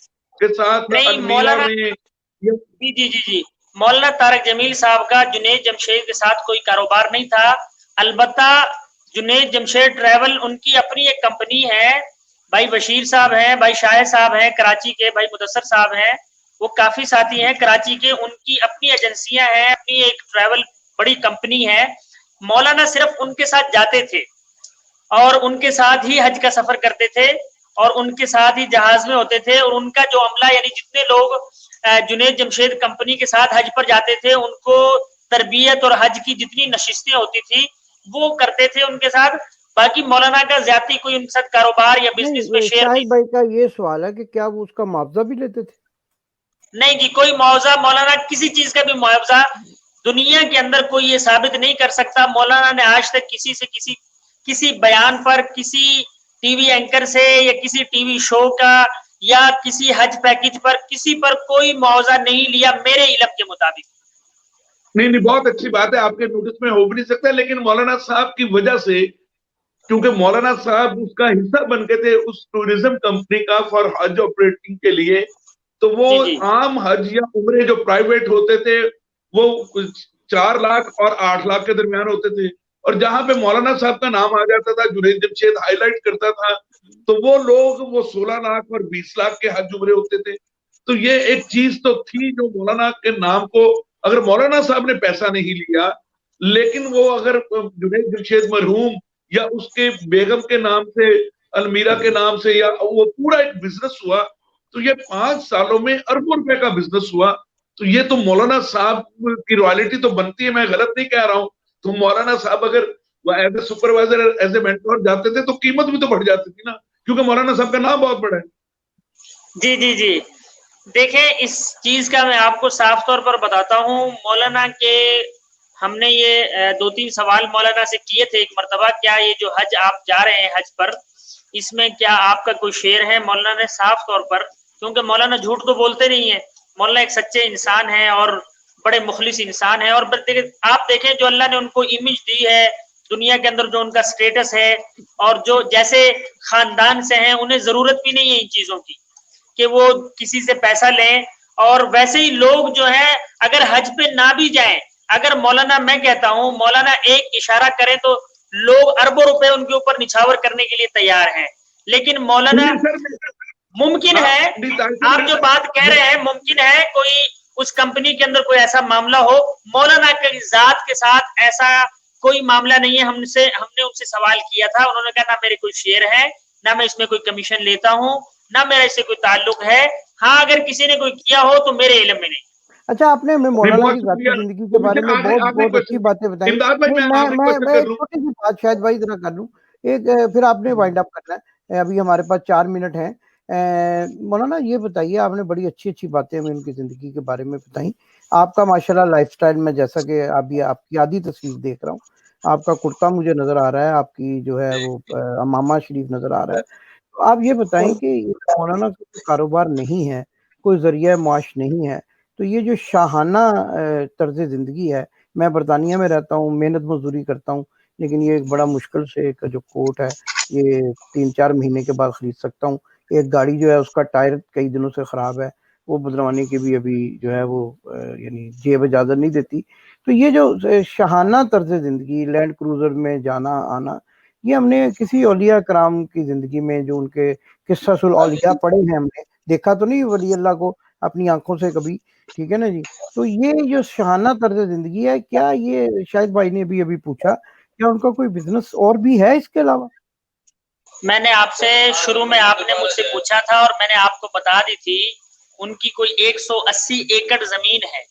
کے ساتھ؟ نہیں مولانا جی مولانا طارق جمیل صاحب کا جنید جمشید کے ساتھ کوئی کاروبار نہیں تھا. البتہ جنید جمشید ٹریول ان کی اپنی ایک کمپنی ہے, بھائی بشیر صاحب ہیں, بھائی شاہ صاحب ہیں کراچی کے, بھائی مدثر صاحب ہیں, وہ کافی ساتھی ہیں کراچی کے, ان کی اپنی ایجنسیاں ہیں, اپنی ایک ٹریول بڑی کمپنی ہے. مولانا صرف ان کے ساتھ جاتے تھے اور ان کے ساتھ ہی حج کا سفر کرتے تھے اور ان کے ساتھ ہی جہاز میں ہوتے تھے, اور ان کا جو عملہ یعنی جتنے لوگ جنید جمشید کمپنی کے ساتھ حج پر جاتے تھے ان کو تربیت اور حج کی جتنی نشستیں ہوتی تھی وہ کرتے تھے ان کے ساتھ. باقی مولانا کا زیادتی کوئی ان ساتھ کاروبار یا بزنس میں شیئر شاہد بھائی کا یہ سوال ہے کہ کیا وہ اس کا معاوضہ بھی لیتے تھے؟ نہیں جی, کوئی معاوضہ مولانا کسی چیز کا بھی معاوضہ دنیا کے اندر کوئی یہ ثابت نہیں کر سکتا. مولانا نے آج تک کسی سے کسی بیان پر, کسی ٹی وی اینکر سے یا کسی ٹی وی شو کا یا کسی حج پیکج پر کسی پر کوئی معاوضہ نہیں لیا میرے علم کے مطابق. نہیں بہت اچھی بات ہے, آپ کے نوٹس میں ہو بھی نہیں سکتا, لیکن مولانا صاحب کی وجہ سے, کیونکہ مولانا صاحب اس کا حصہ بن گئے تھے اس ٹورزم کمپنی کا فار حج آپریٹنگ کے لیے, تو وہ عام حج یا عمرے جو پرائیویٹ ہوتے تھے وہ 4 لاکھ اور 8 لاکھ کے درمیان ہوتے تھے, اور جہاں پہ مولانا صاحب کا نام آ جاتا تھا, جنید جمشید ہائی لائٹ کرتا تھا, تو وہ لوگ وہ 16 لاکھ اور 20 لاکھ کے حج عمرے ہوتے تھے. تو یہ ایک چیز تو تھی جو مولانا کے نام کو, اگر مولانا صاحب نے پیسہ نہیں لیا لیکن وہ اگر جنید جمشید مرحوم یا اس کے بیگم کے نام سے, المیرا کے نام سے, یا وہ پورا ایک بزنس ہوا, تو یہ 5 سالوں میں اربوں روپے کا بزنس ہوا. تو یہ تو مولانا صاحب کی رائلٹی تو بنتی ہے, میں غلط نہیں کہہ رہا ہوں. تو مولانا صاحب اگر وہ as a supervisor as a mentor جاتے تھے تو قیمت بھی تو بڑھ جاتی تھی نا, کیونکہ مولانا صاحب کا نام بہت بڑا ہے. جی جی جی دیکھیں اس چیز کا میں آپ کو صاف طور پر بتاتا ہوں. مولانا کے ہم نے یہ 2-3 سوال مولانا سے کیے تھے ایک مرتبہ, کیا یہ جو حج آپ جا رہے ہیں حج پر, اس میں کیا آپ کا کوئی شعر ہے؟ مولانا نے صاف طور پر, کیونکہ مولانا جھوٹ تو بولتے نہیں ہیں, مولانا ایک سچے انسان ہیں اور بڑے مخلص انسان ہیں, اور آپ دیکھیں جو اللہ نے ان کو امیج دی ہے دنیا کے اندر, جو ان کا سٹیٹس ہے, اور جو جیسے خاندان سے ہیں, انہیں ضرورت بھی نہیں ہے ان چیزوں کی کہ وہ کسی سے پیسہ لیں. اور ویسے ہی لوگ جو ہیں اگر حج پہ نہ بھی جائیں, اگر مولانا, میں کہتا ہوں مولانا ایک اشارہ کریں تو لوگ اربوں روپے ان کے اوپر نچھاور کرنے کے لیے تیار ہیں. لیکن مولانا ممکن ہے, آپ جو بات کہہ رہے ہیں ممکن ہے کوئی اس کمپنی کے اندر کوئی ایسا معاملہ ہو, مولانا کی ذات کے ساتھ ایسا کوئی معاملہ نہیں ہے. ہم نے ان سے سوال کیا تھا, انہوں نے کہا نہ میرے کوئی شیئر ہے, نہ میں اس میں کوئی کمیشن لیتا ہوں, نہ میرا اس سے کوئی تعلق ہے. ہاں اگر کسی نے کوئی کیا ہو تو میرے علم میں نہیں. اچھا, آپ نے ہمیں مولانا کی ذاتی زندگی کے بارے میں بہت اچھی باتیں بتائیں. میں ایک چھوٹی سی بات شاید بھائی ذرا کر لوں, ایک پھر آپ نے وائنڈ اپ کرنا ہے, ابھی ہمارے پاس 4 منٹ ہیں. مولانا یہ بتائیے, آپ نے بڑی اچھی اچھی باتیں ہمیں ان کی زندگی کے بارے میں بتائیں. آپ کا ماشاءاللہ لائف سٹائل میں, جیسا کہ ابھی آپ کی آدھی تصویر دیکھ رہا ہوں, آپ کا کرتا مجھے نظر آ رہا ہے, آپ کی جو ہے وہ امامہ شریف نظر آ رہا ہے. تو آپ یہ بتائیں کہ مولانا کا کوئی کاروبار نہیں ہے, کوئی ذریعہ معاش نہیں ہے, تو یہ جو شاہانہ طرز زندگی ہے, میں برطانیہ میں رہتا ہوں, محنت مزدوری کرتا ہوں, لیکن یہ ایک بڑا مشکل سے ایک جو کوٹ ہے یہ 3-4 مہینے کے بعد خرید سکتا ہوں. ایک گاڑی جو ہے اس کا ٹائر کئی دنوں سے خراب ہے, وہ بدلوانے کی بھی ابھی جو ہے وہ یعنی جیب اجازت نہیں دیتی. تو یہ جو شاہانہ طرز زندگی, لینڈ کروزر میں جانا آنا, یہ ہم نے کسی اولیاء کرام کی زندگی میں, جو ان کے قصص الاولیاء پڑھے ہیں, ہم نے دیکھا تو نہیں ولی اللہ کو اپنی آنکھوں سے کبھی, ٹھیک ہے نا جی. تو یہ جو شاہانہ طرز زندگی ہے, کیا یہ شاہد بھائی نے بھی ابھی پوچھا, کیا ان کا کوئی بزنس اور بھی ہے اس کے علاوہ؟ میں نے آپ سے شروع میں, آپ نے مجھ سے پوچھا تھا اور میں نے آپ کو بتا دی تھی, ان کی کوئی 180 ایکڑ زمین ہے,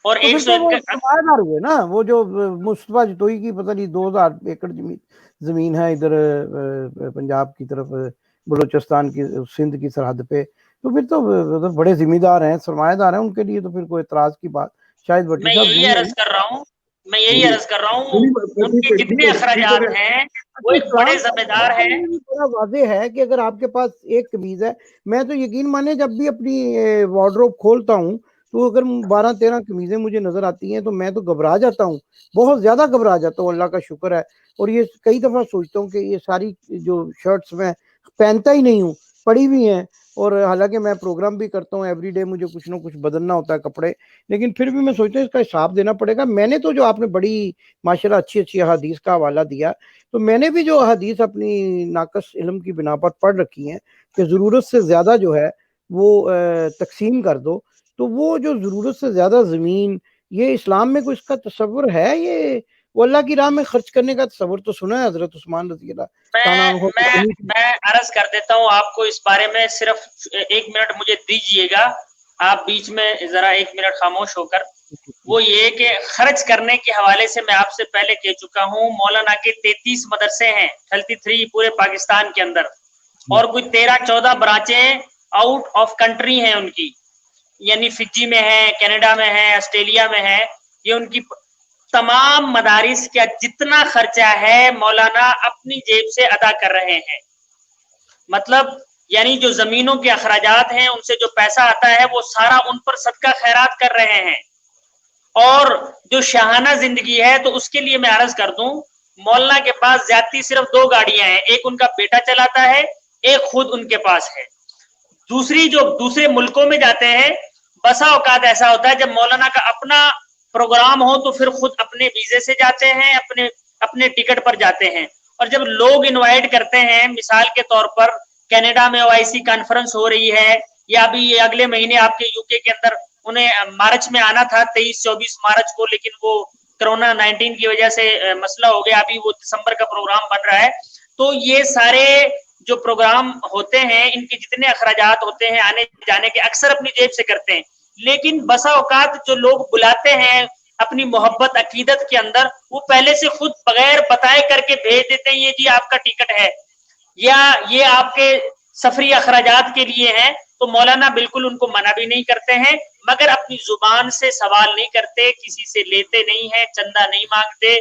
اور تو پھر 100 تو وہ ایکڑ سرمایہ دار ہوئے نا, وہ جو مصطفیٰ جتوئی کی پتہ نہیں 2000 ایکڑ زمین ہے ادھر پنجاب کی طرف, بلوچستان کی, سندھ کی سرحد پہ, تو پھر تو بڑے ذمہ دار ہیں, سرمایہ دار ہیں, ان کے لیے تو پھر کوئی اعتراض کی بات شاید بھٹی میں صاحب یہی نہیں عرض کر رہا ہوں, میں یہی عرض کر رہا ہوں, ان کے جتنے اخراجات ہیں وہ ایک بڑے ذمہ دار ہیں. بڑا واضح ہے کہ اگر آپ کے پاس ایک قمیض ہے, میں تو یقین مانے جب بھی اپنی وارڈروب کھولتا ہوں تو اگر 12-13 قمیضیں مجھے نظر آتی ہیں تو میں تو گھبرا جاتا ہوں, بہت زیادہ گھبرا جاتا ہوں. اللہ کا شکر ہے, اور یہ کئی دفعہ سوچتا ہوں کہ یہ ساری جو شرٹس میں پہنتا ہی نہیں ہوں, پڑی ہوئی ہیں, اور حالانکہ میں پروگرام بھی کرتا ہوں, ایوری ڈے مجھے کچھ نہ کچھ بدلنا ہوتا ہے کپڑے, لیکن پھر بھی میں سوچتا ہوں اس کا حساب دینا پڑے گا. میں نے تو جو آپ نے بڑی ماشاءاللہ اچھی احادیث کا حوالہ دیا, تو میں نے بھی جو احادیث اپنی ناقص علم کی بنا پر پڑھ رکھی ہیں کہ ضرورت سے زیادہ جو ہے وہ تقسیم کر دو, تو وہ جو ضرورت سے زیادہ زمین, یہ اسلام میں کوئی اس کا تصور ہے؟ یہ وہ اللہ کی راہ میں خرچ کرنے کا تصور تو سنا ہے حضرت عثمان رضی اللہ میں عرض کر دیتا ہوں آپ کو اس بارے میں, صرف 1 منٹ مجھے دیجئے گا, آپ بیچ میں ذرا 1 منٹ خاموش ہو کر. وہ یہ کہ خرچ کرنے کے حوالے سے میں آپ سے پہلے کہہ چکا ہوں, مولانا کے 33 مدرسے ہیں, 33 پورے پاکستان کے اندر, اور کوئی 13-14 برانچیں آؤٹ آف کنٹری ہیں ان کی, یعنی فجی میں ہے, کینیڈا میں ہے, آسٹریلیا میں ہے. یہ ان کی تمام مدارس کا جتنا خرچہ ہے مولانا اپنی جیب سے ادا کر رہے ہیں. مطلب یعنی جو زمینوں کے اخراجات ہیں, ان سے جو پیسہ آتا ہے وہ سارا ان پر صدقہ خیرات کر رہے ہیں. اور جو شاہانہ زندگی ہے تو اس کے لیے میں عرض کر دوں, مولانا کے پاس زیادتی صرف 2 گاڑیاں ہیں, ایک ان کا بیٹا چلاتا ہے, ایک خود ان کے پاس ہے. دوسری جو دوسرے ملکوں میں جاتے ہیں, بسا اوقات ایسا ہوتا ہے جب مولانا کا اپنا پروگرام ہو تو پھر خود اپنے ویزے سے جاتے ہیں, اپنے ٹکٹ پر جاتے ہیں. اور جب لوگ انوائٹ کرتے ہیں, مثال کے طور پر کینیڈا میں OIC کانفرنس ہو رہی ہے, یا ابھی یہ اگلے مہینے آپ کے UK کے اندر انہیں مارچ میں آنا تھا 23-24 مارچ کو, لیکن وہ کرونا 19 کی وجہ سے مسئلہ ہو گیا, ابھی وہ دسمبر کا پروگرام بن رہا ہے. تو یہ سارے جو پروگرام ہوتے ہیں, ان کے جتنے اخراجات ہوتے ہیں آنے جانے کے, اکثر اپنی جیب سے کرتے ہیں. لیکن بسا اوقات جو لوگ بلاتے ہیں اپنی محبت عقیدت کے اندر, وہ پہلے سے خود بغیر بتائے کر کے بھیج دیتے ہیں, یہ جی آپ کا ٹکٹ ہے, یا یہ آپ کے سفری اخراجات کے لیے ہیں تو مولانا بالکل ان کو منع بھی نہیں کرتے ہیں، مگر اپنی زبان سے سوال نہیں کرتے، کسی سے لیتے نہیں ہیں، چندہ نہیں مانگتے،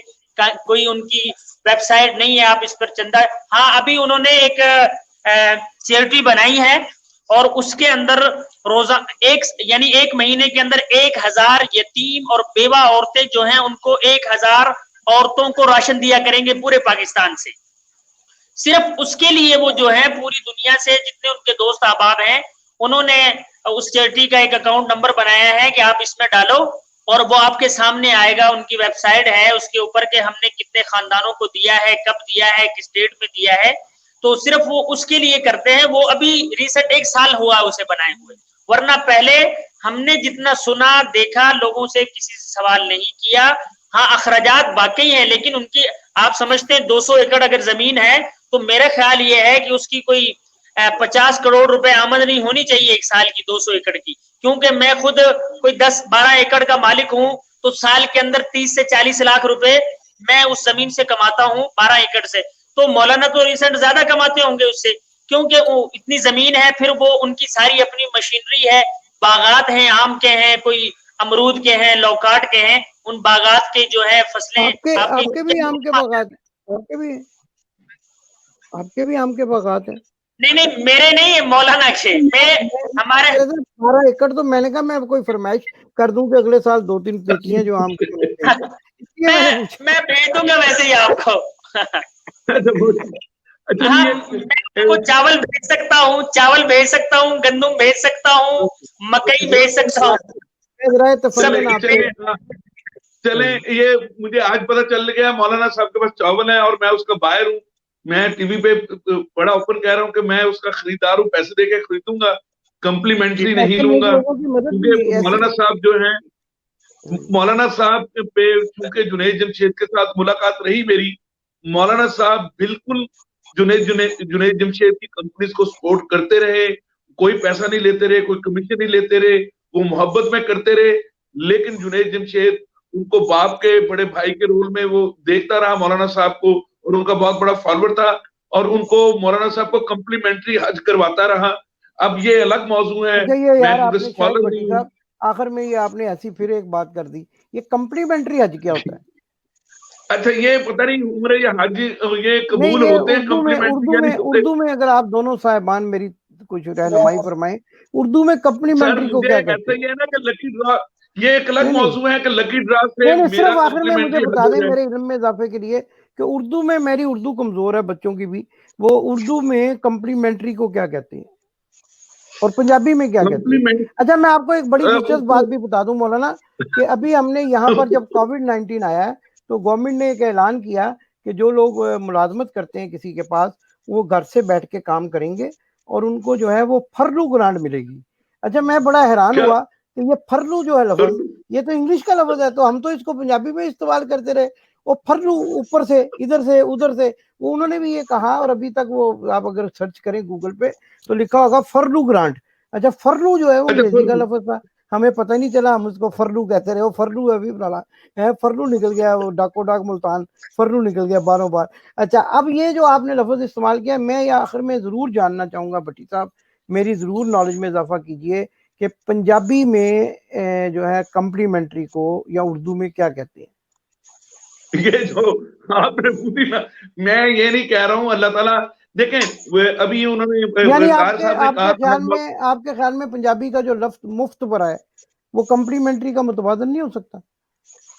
کوئی ان کی ویب سائٹ نہیں ہے آپ اس پر چندہ. ہاں ابھی انہوں نے ایک چیریٹی بنائی ہے اور اس کے اندر روزہ یعنی ایک مہینے کے اندر 1000 یتیم اور بیوہ عورتیں جو ہیں ان کو 1000 عورتوں کو راشن دیا کریں گے پورے پاکستان سے. صرف اس کے لیے وہ جو ہے پوری دنیا سے جتنے ان کے دوست احباب ہیں انہوں نے اس چیریٹی کا ایک اکاؤنٹ نمبر بنایا ہے کہ آپ اس میں ڈالو اور وہ آپ کے سامنے آئے گا. ان کی ویب سائٹ ہے اس کے اوپر کہ ہم نے کتنے خاندانوں کو دیا ہے، کب دیا ہے، کس ڈیٹ میں دیا ہے. تو صرف وہ اس کے لیے کرتے ہیں. وہ ابھی ریسنٹ 1 سال ہوا اسے بنائے ہوئے، ورنہ پہلے ہم نے جتنا سنا دیکھا لوگوں سے کسی سے سوال نہیں کیا. ہاں اخراجات باقی ہیں لیکن ان کی آپ سمجھتے ہیں 200 ایکڑ اگر زمین ہے تو میرا خیال یہ ہے کہ اس کی کوئی 50 کروڑ روپے آمدنی ہونی چاہیے 1 سال کی 200 ایکڑ کی. کیونکہ میں خود کوئی 10-12 ایکڑ کا مالک ہوں تو سال کے اندر 30 سے 40 لاکھ روپے میں اس زمین سے کماتا ہوں 12 ایکڑ سے. تو مولانا تو ریسنٹ زیادہ کماتے ہوں گے اس سے، کیونکہ وہ اتنی زمین ہے، پھر وہ ان کی ساری اپنی مشینری ہے، باغات ہیں، آم کے ہیں، کوئی امرود کے ہیں، لوکاٹ کے ہیں، ان باغات کے جو ہے فصلیں آپ کے بھی آم کے باغات ہیں؟ آپ کے بھی آم کے باغات ہیں؟ نہیں میرے نہیں، مولانا کے. ہمارے 12 ایکڑ تو میں نے کہا میں کوئی فرمائش کر دوں کہ اگلے سال 2-3 پیٹیاں جو آم کی میں بھیج دوں گا ویسے ہی آپ کو. میں چاول بھیج سکتا ہوں، چاول بھیج سکتا ہوں، گندم بھیج سکتا ہوں، مکئی بھیج سکتا ہوں. چلیں یہ مجھے آج پتہ چل گیا مولانا صاحب کے پاس چاول ہے اور میں اس کا بائر ہوں. میں ٹی وی پہ بڑا اوپن کہہ رہا ہوں کہ میں اس کا خریدار ہوں، پیسے دے کے خریدوں گا، کمپلیمنٹری نہیں لوں گا. کیونکہ مولانا صاحب جو ہیں، مولانا صاحب پہ چونکہ جنید جمشید کے ساتھ ملاقات رہی میری، مولانا صاحب بالکل جنید جمشید کی کمپنیز کو سپورٹ کرتے رہے، کوئی پیسہ نہیں لیتے رہے، کوئی کمیشن نہیں لیتے رہے، وہ محبت میں کرتے رہے. لیکن جنید جمشید ان کو باپ کے بڑے بھائی کے رول میں وہ دیکھتا رہا مولانا صاحب کو، اور ان کا بہت بڑا فالوور تھا اور ان کو مولانا صاحب کو کمپلیمنٹری حج کرواتا رہا. اب یہ الگ موضوع ہے. میں آخر میں یہ آپ نے ایسی پھر ایک بات کر دی، یہ کمپلیمنٹری حج کیا ہوتا ہے؟ اچھا یہ پتہ نہیں عمرے یا حج یہ قبول ہوتے ہیں کمپلیمنٹری؟ اردو میں اگر آپ دونوں صاحبان میری کچھ رہنمائی فرمائیں، اردو میں کمپلیمنٹری کو کیا کہتے ہیں؟ یہ ہے نا کہ لکی ڈرا، یہ ایک الگ موضوع ہے کہ لکی ڈرا سے نہیں صرف آخر میں مجھے بتا دیں میرے علم میں اضافے کے لیے کہ اردو میں، میری اردو کمزور ہے بچوں کی بھی، وہ اردو میں کمپلیمنٹری کو کیا کہتے ہیں اور پنجابی میں کیا کہتے ہیں؟ اچھا میں آپ کو ایک بڑی دلچسپ بات بھی بتا دوں مولانا کہ ابھی ہم نے یہاں پر جب کووڈ-19 آیا ہے تو گورنمنٹ نے ایک اعلان کیا کہ جو لوگ ملازمت کرتے ہیں کسی کے پاس وہ گھر سے بیٹھ کے کام کریں گے اور ان کو جو ہے وہ فرلو گرانٹ ملے گی. اچھا میں بڑا حیران ہوا کہ یہ فرلو جو ہے لفظ، یہ تو انگلش کا لفظ ہے، تو ہم تو اس کو پنجابی میں استعمال کرتے رہے. وہ فرلو اوپر سے ادھر سے ادھر سے، وہ انہوں نے بھی یہ کہا اور ابھی تک وہ آپ اگر سرچ کریں گوگل پہ تو لکھا ہوگا فرلو گرانٹ. اچھا فرلو جو ہے وہ انگریزی کا لفظ تھا، ہمیں پتہ نہیں چلا، ہم اس کو فرلو کہتے رہے. وہ فرلو ابھی فرلو نکل گیا، وہ ڈاکو ڈاک ملتان فرلو نکل گیا باروں بار. اچھا اب یہ جو آپ نے لفظ استعمال کیا، میں یہ آخر میں ضرور جاننا چاہوں گا بھٹی صاحب، میری ضرور نالج میں اضافہ کیجئے کہ پنجابی میں جو ہے کمپلیمنٹری کو یا اردو میں کیا کہتے ہیں؟ یہ جو آپ نے پوچھی نا، میں یہ نہیں کہہ رہا ہوں. اللہ تعالیٰ دیکھیں ابھی انہوں نے یعنی آپ کے خیال میں پنجابی کا جو لفظ مفت پر ہے وہ کمپلیمنٹری کا متبادل نہیں ہو سکتا؟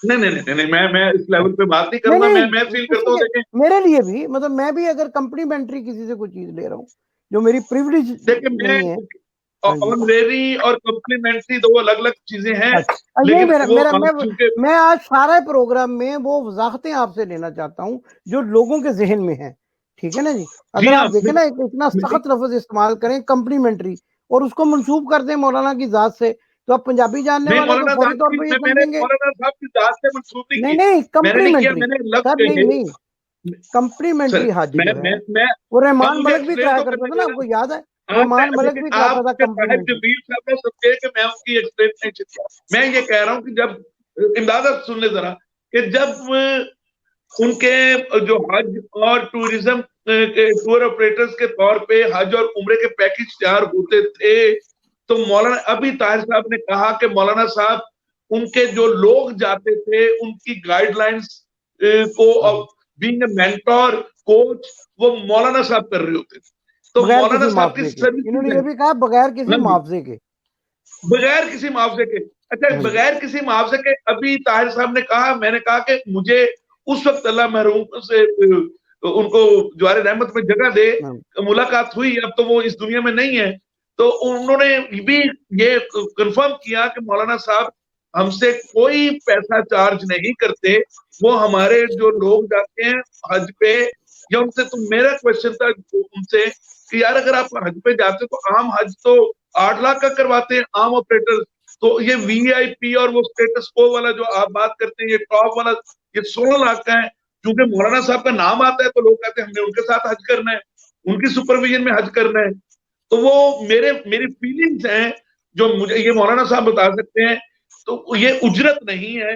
نہیں میں اس لیول پہ بات نہیں کروں گا. میں فیل کرتا ہوں دیکھیں میرے لیے بھی، مطلب میں بھی اگر کمپلیمنٹری کسی سے کوئی چیز لے رہا ہوں جو میری پریویلیج نہیں ہے. آنریری اور کمپلیمنٹری دو الگ الگ چیزیں ہیں. میں آج سارے پروگرام میں وہ وضاحتیں آپ سے لینا چاہتا ہوں جو لوگوں کے ذہن میں ہیں، ٹھیک ہے نا جی؟ اگر آپ دیکھیں نا اتنا سخت لفظ استعمال کریں کمپلیمنٹری اور اس کو منسوب کر دیں مولانا کی ذات سے، تو آپ پنجابی جاننے والے تو فوری طور پہ یہ سمجھیں گے نہیں کمپلیمنٹری سر، نہیں کمپلیمنٹری حج جو ہے وہ رحمان ملک بھی کرایا کرتا تھا نا، آپ کو یاد ہے؟ رحمان ملک بھی کراتا تھا کمپلیمنٹری. میں یہ کہہ رہا ہوں کہ جب امداد سن لے ذرا، کہ جب ان کے جو حج اور ٹورزم کے ٹور آپریٹرز کے طور پہ حج اور عمرے کے پیکج تیار ہوتے تھے، تو مولانا ابھی طاہر صاحب نے کہا کہ مولانا صاحب ان کے جو لوگ جاتے تھے ان کی گائیڈ لائنز کو بینگ اے مینٹور کوچ وہ مولانا صاحب کر رہے ہوتے تھے. تو مولانا صاحب کی انہوں نے یہ بھی کہا بغیر کسی معاوضے کے، بغیر کسی معاوضے کے. اچھا بغیر کسی معاوضے کے ابھی طاہر صاحب نے کہا، میں نے کہا کہ مجھے اس وقت اللہ محروم سے ان کو جوار رحمت میں جگہ دے ملاقات ہوئی، اب تو وہ اس دنیا میں نہیں ہے، تو انہوں نے بھی یہ کنفرم کیا کہ مولانا صاحب ہم سے کوئی پیسہ چارج نہیں کرتے. وہ ہمارے جو لوگ جاتے ہیں حج پہ، یا ان سے تو میرا کوشچن تھا ان سے کہ یار اگر آپ حج پہ جاتے تو عام حج تو 8 لاکھ کا کرواتے ہیں عام آپریٹر، تو یہ وی آئی پی اور وہ اسٹیٹس کو والا جو آپ بات کرتے ہیں یہ ٹاپ والا یہ 16 لاکھ کا ہے. کیونکہ مولانا صاحب کا نام آتا ہے تو لوگ کہتے ہیں ہم نے ان کے ساتھ حج کرنا ہے، ان کی سپرویژن میں حج کرنا ہے. تو وہ میری فیلنگز ہیں جو مجھے یہ مولانا صاحب بتا سکتے ہیں. تو یہ اجرت نہیں ہے،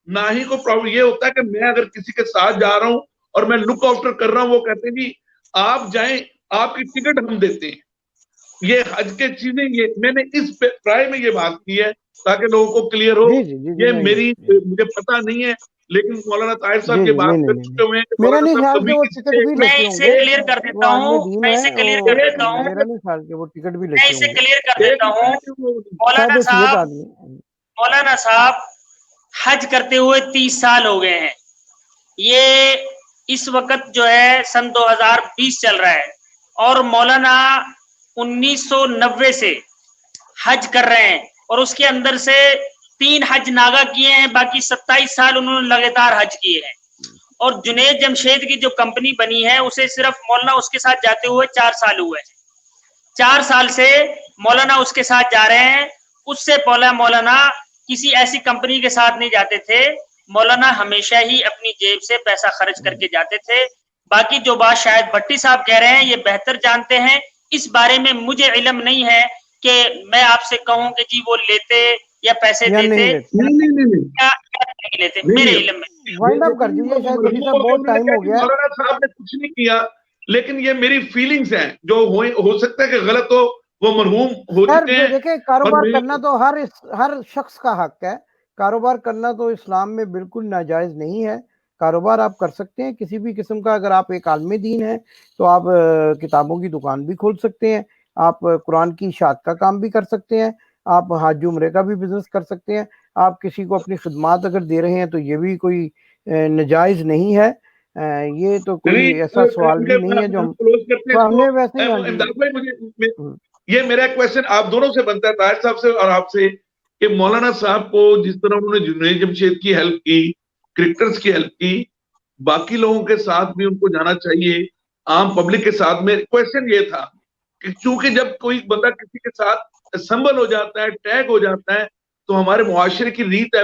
نہ ہی کوئی پرابلم. یہ ہوتا ہے کہ میں اگر کسی کے ساتھ جا رہا ہوں اور میں لک آفٹر کر رہا ہوں، وہ کہتے ہیں جی آپ جائیں آپ کی ٹکٹ ہم دیتے ہیں. یہ حج کے چیزیں یہ میں نے اس پرائے میں یہ بات کی ہے تاکہ لوگوں کو کلیئر ہو. یہ میری مجھے پتا نہیں ہے، لیکن مولانا طاہر صاحب یہ بات کر چکے ہوئے ہیں کہ میرا مولانا نہیں صاحب خیال کہ کبھی وہ کسی ٹکٹ بھی سے لیتے ہوں گے، کلیئر کر دیتا ہوں، میں اسے کلیئر کر دیتا ہوں، میرا نہیں خیال کہ وہ ٹکٹ بھی میں لیتے اسے ہوں گے. کلیئر کر دیتا ہوں. مولانا صاحب حج کرتے ہوئے 30 سال ہو گئے ہیں. یہ اس وقت جو ہے سن 2020 چل رہا ہے اور مولانا 1990 سے حج کر رہے ہیں اور اس کے اندر سے 3 حج ناگا کیے ہیں، باقی 27 سال انہوں نے لگاتار حج کیے ہیں. اور جنید جمشید کی جو کمپنی بنی ہے اسے صرف مولانا اس کے ساتھ جاتے ہوئے 4 سال ہوئے ہیں. 4 سال سے مولانا اس کے ساتھ جا رہے ہیں. اس سے پہلا مولانا کسی ایسی کمپنی کے ساتھ نہیں جاتے تھے. مولانا ہمیشہ ہی اپنی جیب سے پیسہ خرچ کر کے جاتے تھے. باقی جو بات شاید بھٹی صاحب کہہ رہے ہیں یہ بہتر جانتے ہیں، اس بارے میں مجھے علم نہیں ہے کہ میں آپ سے کہوں کہ جی وہ لیتے یا پیسے دیتے یا نہیں لیتے. میرے علم میں مولانا صاحب نے کچھ نہیں کیا، لیکن یہ میری فیلنگز ہیں جو ہو سکتا ہے کہ غلط ہو، وہ مرحوم ہو چکے ہیں. دیکھیں کاروبار کرنا تو ہر شخص کا حق ہے. کاروبار کرنا تو اسلام میں بالکل ناجائز نہیں ہے. کاروبار آپ کر سکتے ہیں کسی بھی قسم کا. اگر آپ ایک عالم دین ہیں تو آپ کتابوں کی دکان بھی کھول سکتے ہیں، آپ قرآن کی اشاعت کا کام بھی کر سکتے ہیں، آپ حج عمرے کا بھی بزنس کر سکتے ہیں. آپ کسی کو اپنی خدمات اگر دے رہے ہیں تو یہ بھی کوئی ناجائز نہیں ہے. یہ تو کوئی ایسا سوال بھی نہیں ہے جو ہم نے ویسے ہی. یہ میرا کویسچن آپ دونوں سے بنتا ہے، طاہر صاحب سے اور آپ سے، کہ مولانا صاحب کو جس طرح انہوں نے جنید جمشید کی ہیلپ کی، کرکٹرز کی ہیلپ کی، باقی لوگوں کے ساتھ بھی ان کو جانا چاہیے، عام پبلک کے ساتھ. میں کویسچن یہ تھا کہ چونکہ جب کوئی بندہ کسی کے ساتھ اسمبل ہو جاتا ہے، ٹیگ ہو جاتا ہے، تو ہمارے معاشرے کی ریت ہے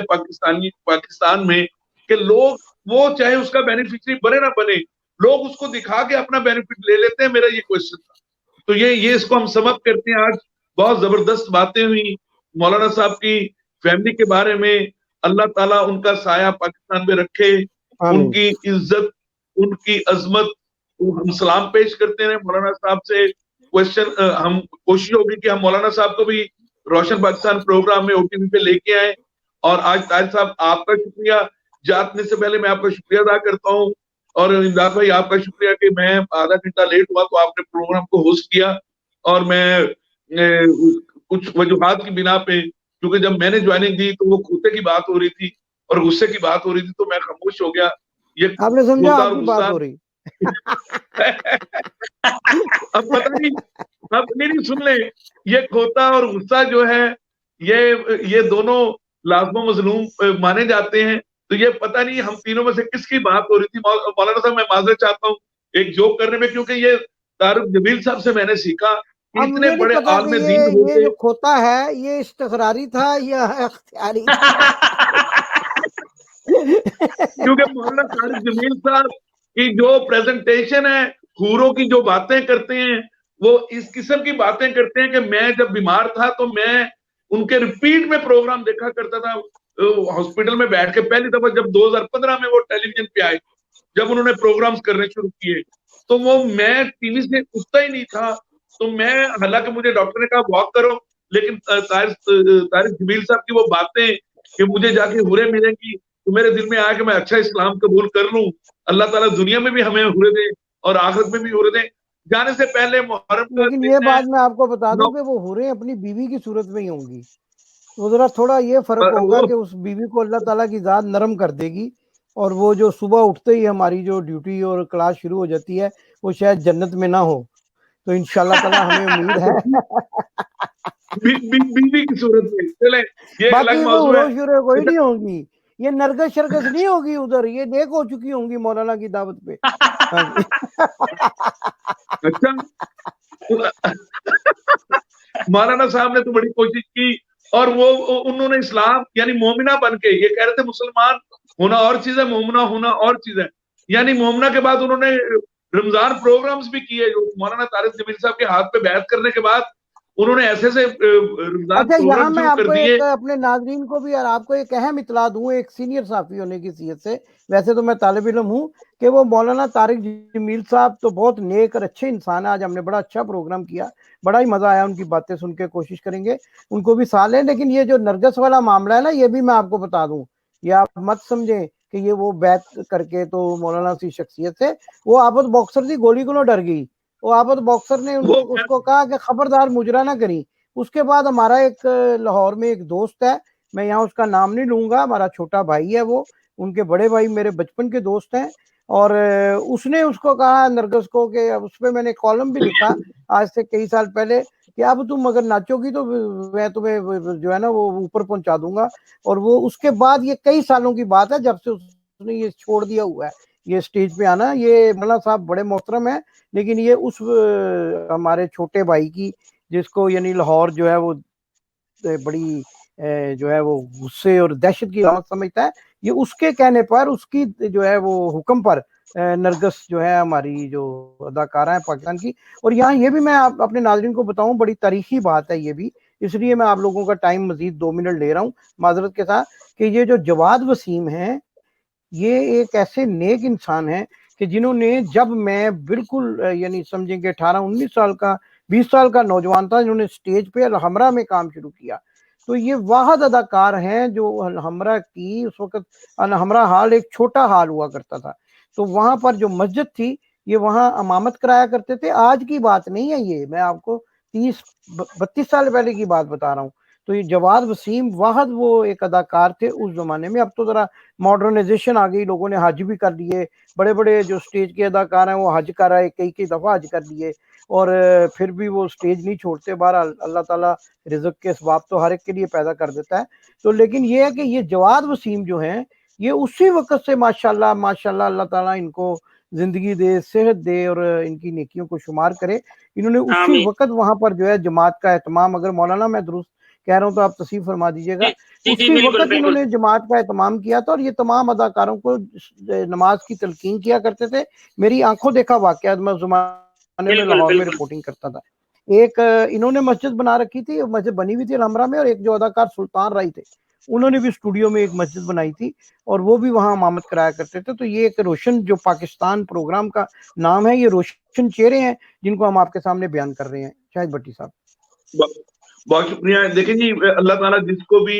پاکستان میں کہ لوگ وہ چاہے اس کا بینیفیشری بنے نہ بنے، لوگ اس کو دکھا کے اپنا بینیفٹ لے لیتے ہیں. میرا یہ کویسچن تھا. تو یہ اس کو ہم سم اپ کرتے ہیں. آج بہت زبردست باتیں ہوئی مولانا صاحب کی فیملی کے بارے میں. اللہ تعالیٰ ان کا سایہ پاکستان میں رکھے، ان کی عزت، ان کی عظمت. ہم سلام پیش کرتے ہیں مولانا صاحب سے. کوشچن ہم کوشش ہوگی کہ ہم مولانا صاحب کو بھی روشن پاکستان پروگرام میں OTV پہ لے کے آئیں. اور آج طاہر صاحب آپ کا شکریہ. جانے سے پہلے میں آپ کا شکریہ ادا کرتا ہوں، اور امداد بھائی آپ کا شکریہ کہ میں آدھا گھنٹہ لیٹ ہوا تو آپ نے پروگرام کو ہوسٹ کیا. اور میں کچھ وجوہات کی بنا پہ، کیونکہ جب میں نے جوائننگ دی تو وہ کھوتے کی بات ہو رہی تھی اور غصے کی بات ہو رہی تھی، تو میں خاموش ہو گیا. یہ آپ نے سمجھا آپ کی بات ہو رہی اب پتہ نہیں، اب نہیں سن لیں، یہ کھوتا اور غصہ جو ہے یہ دونوں لازم و مظلوم مانے جاتے ہیں. تو یہ پتہ نہیں ہم تینوں میں سے کس کی بات ہو رہی تھی. مولانا صاحب میں معذرت چاہتا ہوں ایک جوک کرنے میں، کیونکہ یہ طارق جمیل صاحب سے میں نے سیکھا کہ اتنے بڑے عالم دین ہوتے. یہ جو کھوتا ہے یہ استقراری تھا یا اختیاری تھا؟ کیونکہ مولانا طارق جمیل صاحب کی جو پریزنٹیشن ہے، حوروں کی جو باتیں کرتے ہیں، وہ اس قسم کی باتیں کرتے ہیں کہ میں جب بیمار تھا تو میں ان کے ریپیٹ میں پروگرام دیکھا کرتا تھا ہاسپٹل میں بیٹھ کے. پہلی دفعہ جب 2015 میں وہ ٹیلی ویژن پہ آئے جب انہوں نے پروگرامز کرنے شروع کیے تو وہ میں ٹی وی سے اٹھتا ہی نہیں تھا. تو میں, حالانکہ مجھے ڈاکٹر نے کہا واک کرو, لیکن طارق جمیل صاحب کی وہ باتیں کہ مجھے جا کے حوریں ملیں گی, تو میرے دل میں آیا کہ میں اچھا اسلام قبول کر لوں. اللہ تعالیٰ دنیا میں بھی ہمیں حوریں دے اور آخرت میں بھی حوریں دے. جانے سے پہلے محرم کا لیکن یہ بات میں آپ کو بتا دوں کہ وہ حوریں اپنی بیوی کی صورت میں ہی ہوں گی. وہ ذرا تھوڑا یہ فرق ہوگا کہ اس بیوی کو اللہ تعالیٰ کی ذات نرم کر دے گی, اور وہ جو صبح اٹھتے ہی ہماری جو ڈیوٹی اور کلاس شروع ہو جاتی ہے وہ شاید جنت میں نہ ہو. تو انشاءاللہ تعالیٰ ہمیں امید ہے بیوی کی صورت میں. چلیں یہ باقی الگ وہ موضوع ہے. شروع کوئی نہیں ہوگی, یہ نرگس شرگس نہیں ہوگی ادھر, یہ دیکھ ہو چکی ہوں گی مولانا کی دعوت پہ. ہاں جی. اچھا, مولانا صاحب نے تو بڑی کوشش کی, اور وہ انہوں نے اسلام یعنی مومنہ بن کے, یہ کہہ رہے تھے مسلمان ہونا اور چیز ہے, مومنہ ہونا اور چیز ہے. یعنی مومنہ کے بعد انہوں نے رمضان پروگرامز بھی کیے. مولانا طارق جمیل صاحب کے ہاتھ پہ بیعت کرنے کے بعد انہوں نے ایسے سے رمضان اچھا, یہاں پروگرام میں شروع آپ کر کو دیے. ایک اپنے ناظرین کو بھی اور آپ کو ایک اہم اطلاع دوں ایک سینئر صحافی ہونے کی حیثیت سے. ویسے تو میں طالب علم ہوں کہ وہ مولانا طارق جمیل صاحب تو بہت نیک اور اچھے انسان ہیں. آج ہم نے بڑا اچھا پروگرام کیا, بڑا ہی مزہ آیا ان کی باتیں سن کے. کوشش کریں گے ان کو بھی ساتھ لیں. لیکن یہ جو نرگس والا معاملہ ہے نا, یہ بھی میں آپ کو بتا دوں, یہ آپ مت سمجھیں کہ یہ وہ بیعت کر کے تو مولانا سی شخصیت سے, وہ آپت باکسر دی گولی کو نہ ڈر گئی. وہ آپت باکسر نے اس کو کہا کہ خبردار مجرا نہ کری. اس کے بعد ہمارا ایک لاہور میں ایک دوست ہے, میں یہاں اس کا نام نہیں لوں گا, ہمارا چھوٹا بھائی ہے وہ, ان کے بڑے بھائی میرے بچپن کے دوست ہیں, اور اس نے اس کو کہا نرگس کو کہ اس پہ میں نے کالم بھی لکھا آج سے کئی سال پہلے کہ اب تم اگر ناچو گی تو میں تمہیں جو ہے نا وہ اوپر پہنچا دوں گا. اور وہ اس کے بعد یہ کئی سالوں کی بات ہے جب سے اس نے یہ چھوڑ دیا ہوا ہے یہ سٹیج پہ آنا. یہ مولانا صاحب بڑے محترم ہیں, لیکن یہ اس ہمارے چھوٹے بھائی کی, جس کو یعنی لاہور جو ہے وہ بڑی جو ہے وہ غصے اور دہشت کی علامت سمجھتا ہے, یہ اس کے کہنے پر, اس کی جو ہے وہ حکم پر نرگس جو ہے ہماری جو اداکارہ ہیں پاکستان کی. اور یہاں یہ بھی میں اپنے ناظرین کو بتاؤں, بڑی تاریخی بات ہے یہ بھی, اس لیے میں آپ لوگوں کا ٹائم مزید 2 منٹ لے رہا ہوں معذرت کے ساتھ, کہ یہ جو جواد وسیم ہیں یہ ایک ایسے نیک انسان ہیں کہ جنہوں نے, جب میں بالکل یعنی سمجھیں کہ 18-19 سال کا 20 سال کا نوجوان تھا, جنہوں نے سٹیج پہ الحمرہ میں کام شروع کیا, تو یہ واحد اداکار ہیں جو الحمرہ کی, اس وقت الحمرہ ہال ایک چھوٹا ہال ہوا کرتا تھا, تو وہاں پر جو مسجد تھی یہ وہاں امامت کرایا کرتے تھے. آج کی بات نہیں ہے یہ, میں آپ کو 30-32 سال پہلے کی بات بتا رہا ہوں. تو یہ جواد وسیم واحد وہ ایک اداکار تھے اس زمانے میں. اب تو ذرا ماڈرنائزیشن آ گئی, لوگوں نے حج بھی کر لیے, بڑے بڑے جو سٹیج کے اداکار ہیں وہ حج کر رہے, کئی دفعہ حج کر لیے, اور پھر بھی وہ سٹیج نہیں چھوڑتے. بہرحال اللہ تعالیٰ رزق کے اسباب تو ہر ایک کے لیے پیدا کر دیتا ہے. تو لیکن یہ ہے کہ یہ جواد وسیم جو ہیں یہ اسی وقت سے ماشاءاللہ اللہ تعالیٰ ان کو زندگی دے, صحت دے, اور ان کی نیکیوں کو شمار کرے. انہوں نے اسی وقت وہاں پر جو ہے جماعت کا اہتمام, اگر مولانا میں درست کہہ رہا ہوں تو آپ تصحیح فرما دیجیے گا, اسی وقت انہوں نے جماعت کا اہتمام کیا تھا. اور یہ تمام اداکاروں کو نماز کی تلقین کیا کرتے تھے. میری آنکھوں دیکھا واقعہ, میں زمانے میں لاہور میں رپورٹنگ کرتا تھا. ایک انہوں نے مسجد بنا رکھی تھی, مسجد بنی ہوئی تھی الحمرہ میں, اور ایک جو اداکار سلطان رائی تھے انہوں نے بھی اسٹوڈیو میں ایک مسجد بنائی تھی, اور وہ بھی وہاں امامت کرایا کرتے تھے. تو یہ ایک روشن جو پاکستان پروگرام کا نام ہے, یہ روشن چہرے ہیں جن کو ہم آپ کے سامنے بیان کر رہے ہیں. شاہد بھٹی صاحب بہت شکریہ. دیکھیں جی, اللہ تعالیٰ جس کو بھی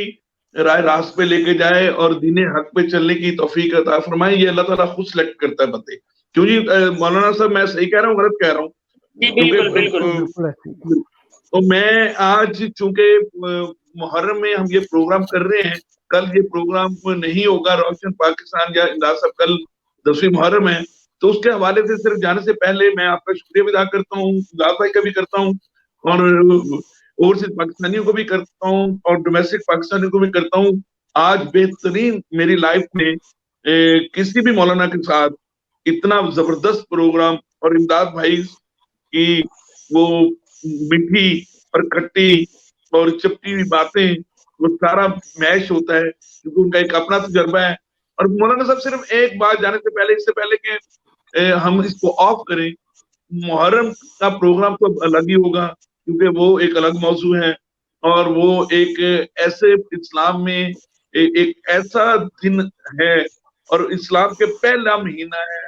رائے راست پہ لے کے جائے اور دین حق پہ چلنے کی توفیق عطا فرمائے, یہ اللہ تعالیٰ خود سلیکٹ کرتا ہے بندے. کیوں جی مولانا صاحب, میں صحیح کہہ رہا ہوں غلط کہہ رہا ہوں؟ تو میں آج چونکہ محرم میں ہم یہ پروگرام کر رہے ہیں, کل یہ پروگرام نہیں ہوگا روشن پاکستان یا امداد صاحب, کل 10ویں محرم ہے, تو اس کے حوالے سے صرف جانے سے پہلے میں آپ کا شکریہ بھی ادا کرتا ہوں, امداد بھائی کا بھی کرتا ہوں, اور اوورسیز پاکستانیوں کو بھی کرتا ہوں, اور ڈومیسٹک پاکستانیوں کو بھی کرتا ہوں. آج بہترین میری لائف میں کسی بھی مولانا کے ساتھ اتنا زبردست پروگرام, اور امداد بھائی کی وہ میٹھی اور کھٹی اور چپٹی ہوئی باتیں, وہ سارا میش ہوتا ہے کیونکہ ان کا ایک اپنا تجربہ ہے. اور مولانا صاحب صرف ایک بات جانے سے پہلے, اس سے پہلے کہ ہم اس کو آف کریں, محرم کا پروگرام تو الگ ہی ہوگا کیونکہ وہ ایک الگ موضوع ہے, اور وہ ایک ایسے اسلام میں ایک ایسا دن ہے, اور اسلام کے پہلا مہینہ ہے,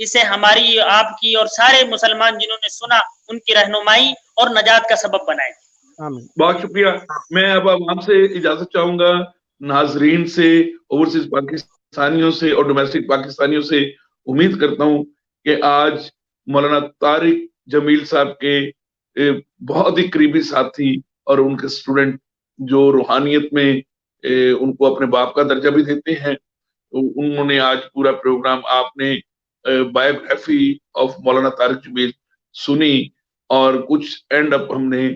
اسے ہماری آپ کی اور سارے مسلمان جنہوں نے سنا ان کی رہنمائی اور نجات کا سبب بنائے. آمین. بہت شکریہ. میں اب عوام سے اجازت چاہوں گا, ناظرین سے, اوورسیز پاکستانیوں سے اور ڈومیسٹک پاکستانیوں سے. امید کرتا ہوں کہ آج مولانا طارق جمیل صاحب کے بہت ہی قریبی ساتھی اور ان کے اسٹوڈنٹ جو روحانیت میں ان کو اپنے باپ کا درجہ بھی دیتے ہیں, انہوں نے آج پورا پروگرام, آپ نے بایوگرافی آف مولانا طارق جمیل سنی اور کچھ اینڈ اپ ہم نے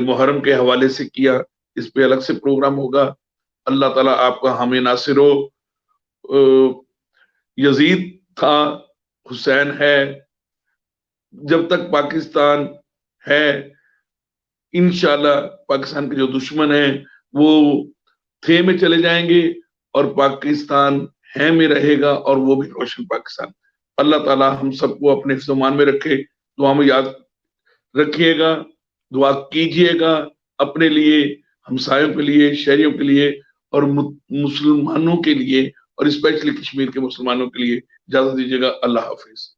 محرم کے حوالے سے کیا. اس پہ الگ سے پروگرام ہوگا. اللہ تعالیٰ آپ کا حامی ناصر ہو. یزید تھا, حسین ہے, جب تک پاکستان ہے انشاءاللہ پاکستان کے جو دشمن ہیں وہ تھے میں چلے جائیں گے اور پاکستان ہے میں رہے گا, اور وہ بھی روشن پاکستان. اللہ تعالیٰ ہم سب کو اپنے حفظ و امان میں رکھے. دعا میں یاد رکھیے گا, دعا کیجئے گا اپنے لیے, ہمسایوں کے لیے, شہریوں کے لیے اور مسلمانوں کے لیے, اور اسپیشلی کشمیر کے مسلمانوں کے لیے. اجازت دیجیے گا. اللہ حافظ.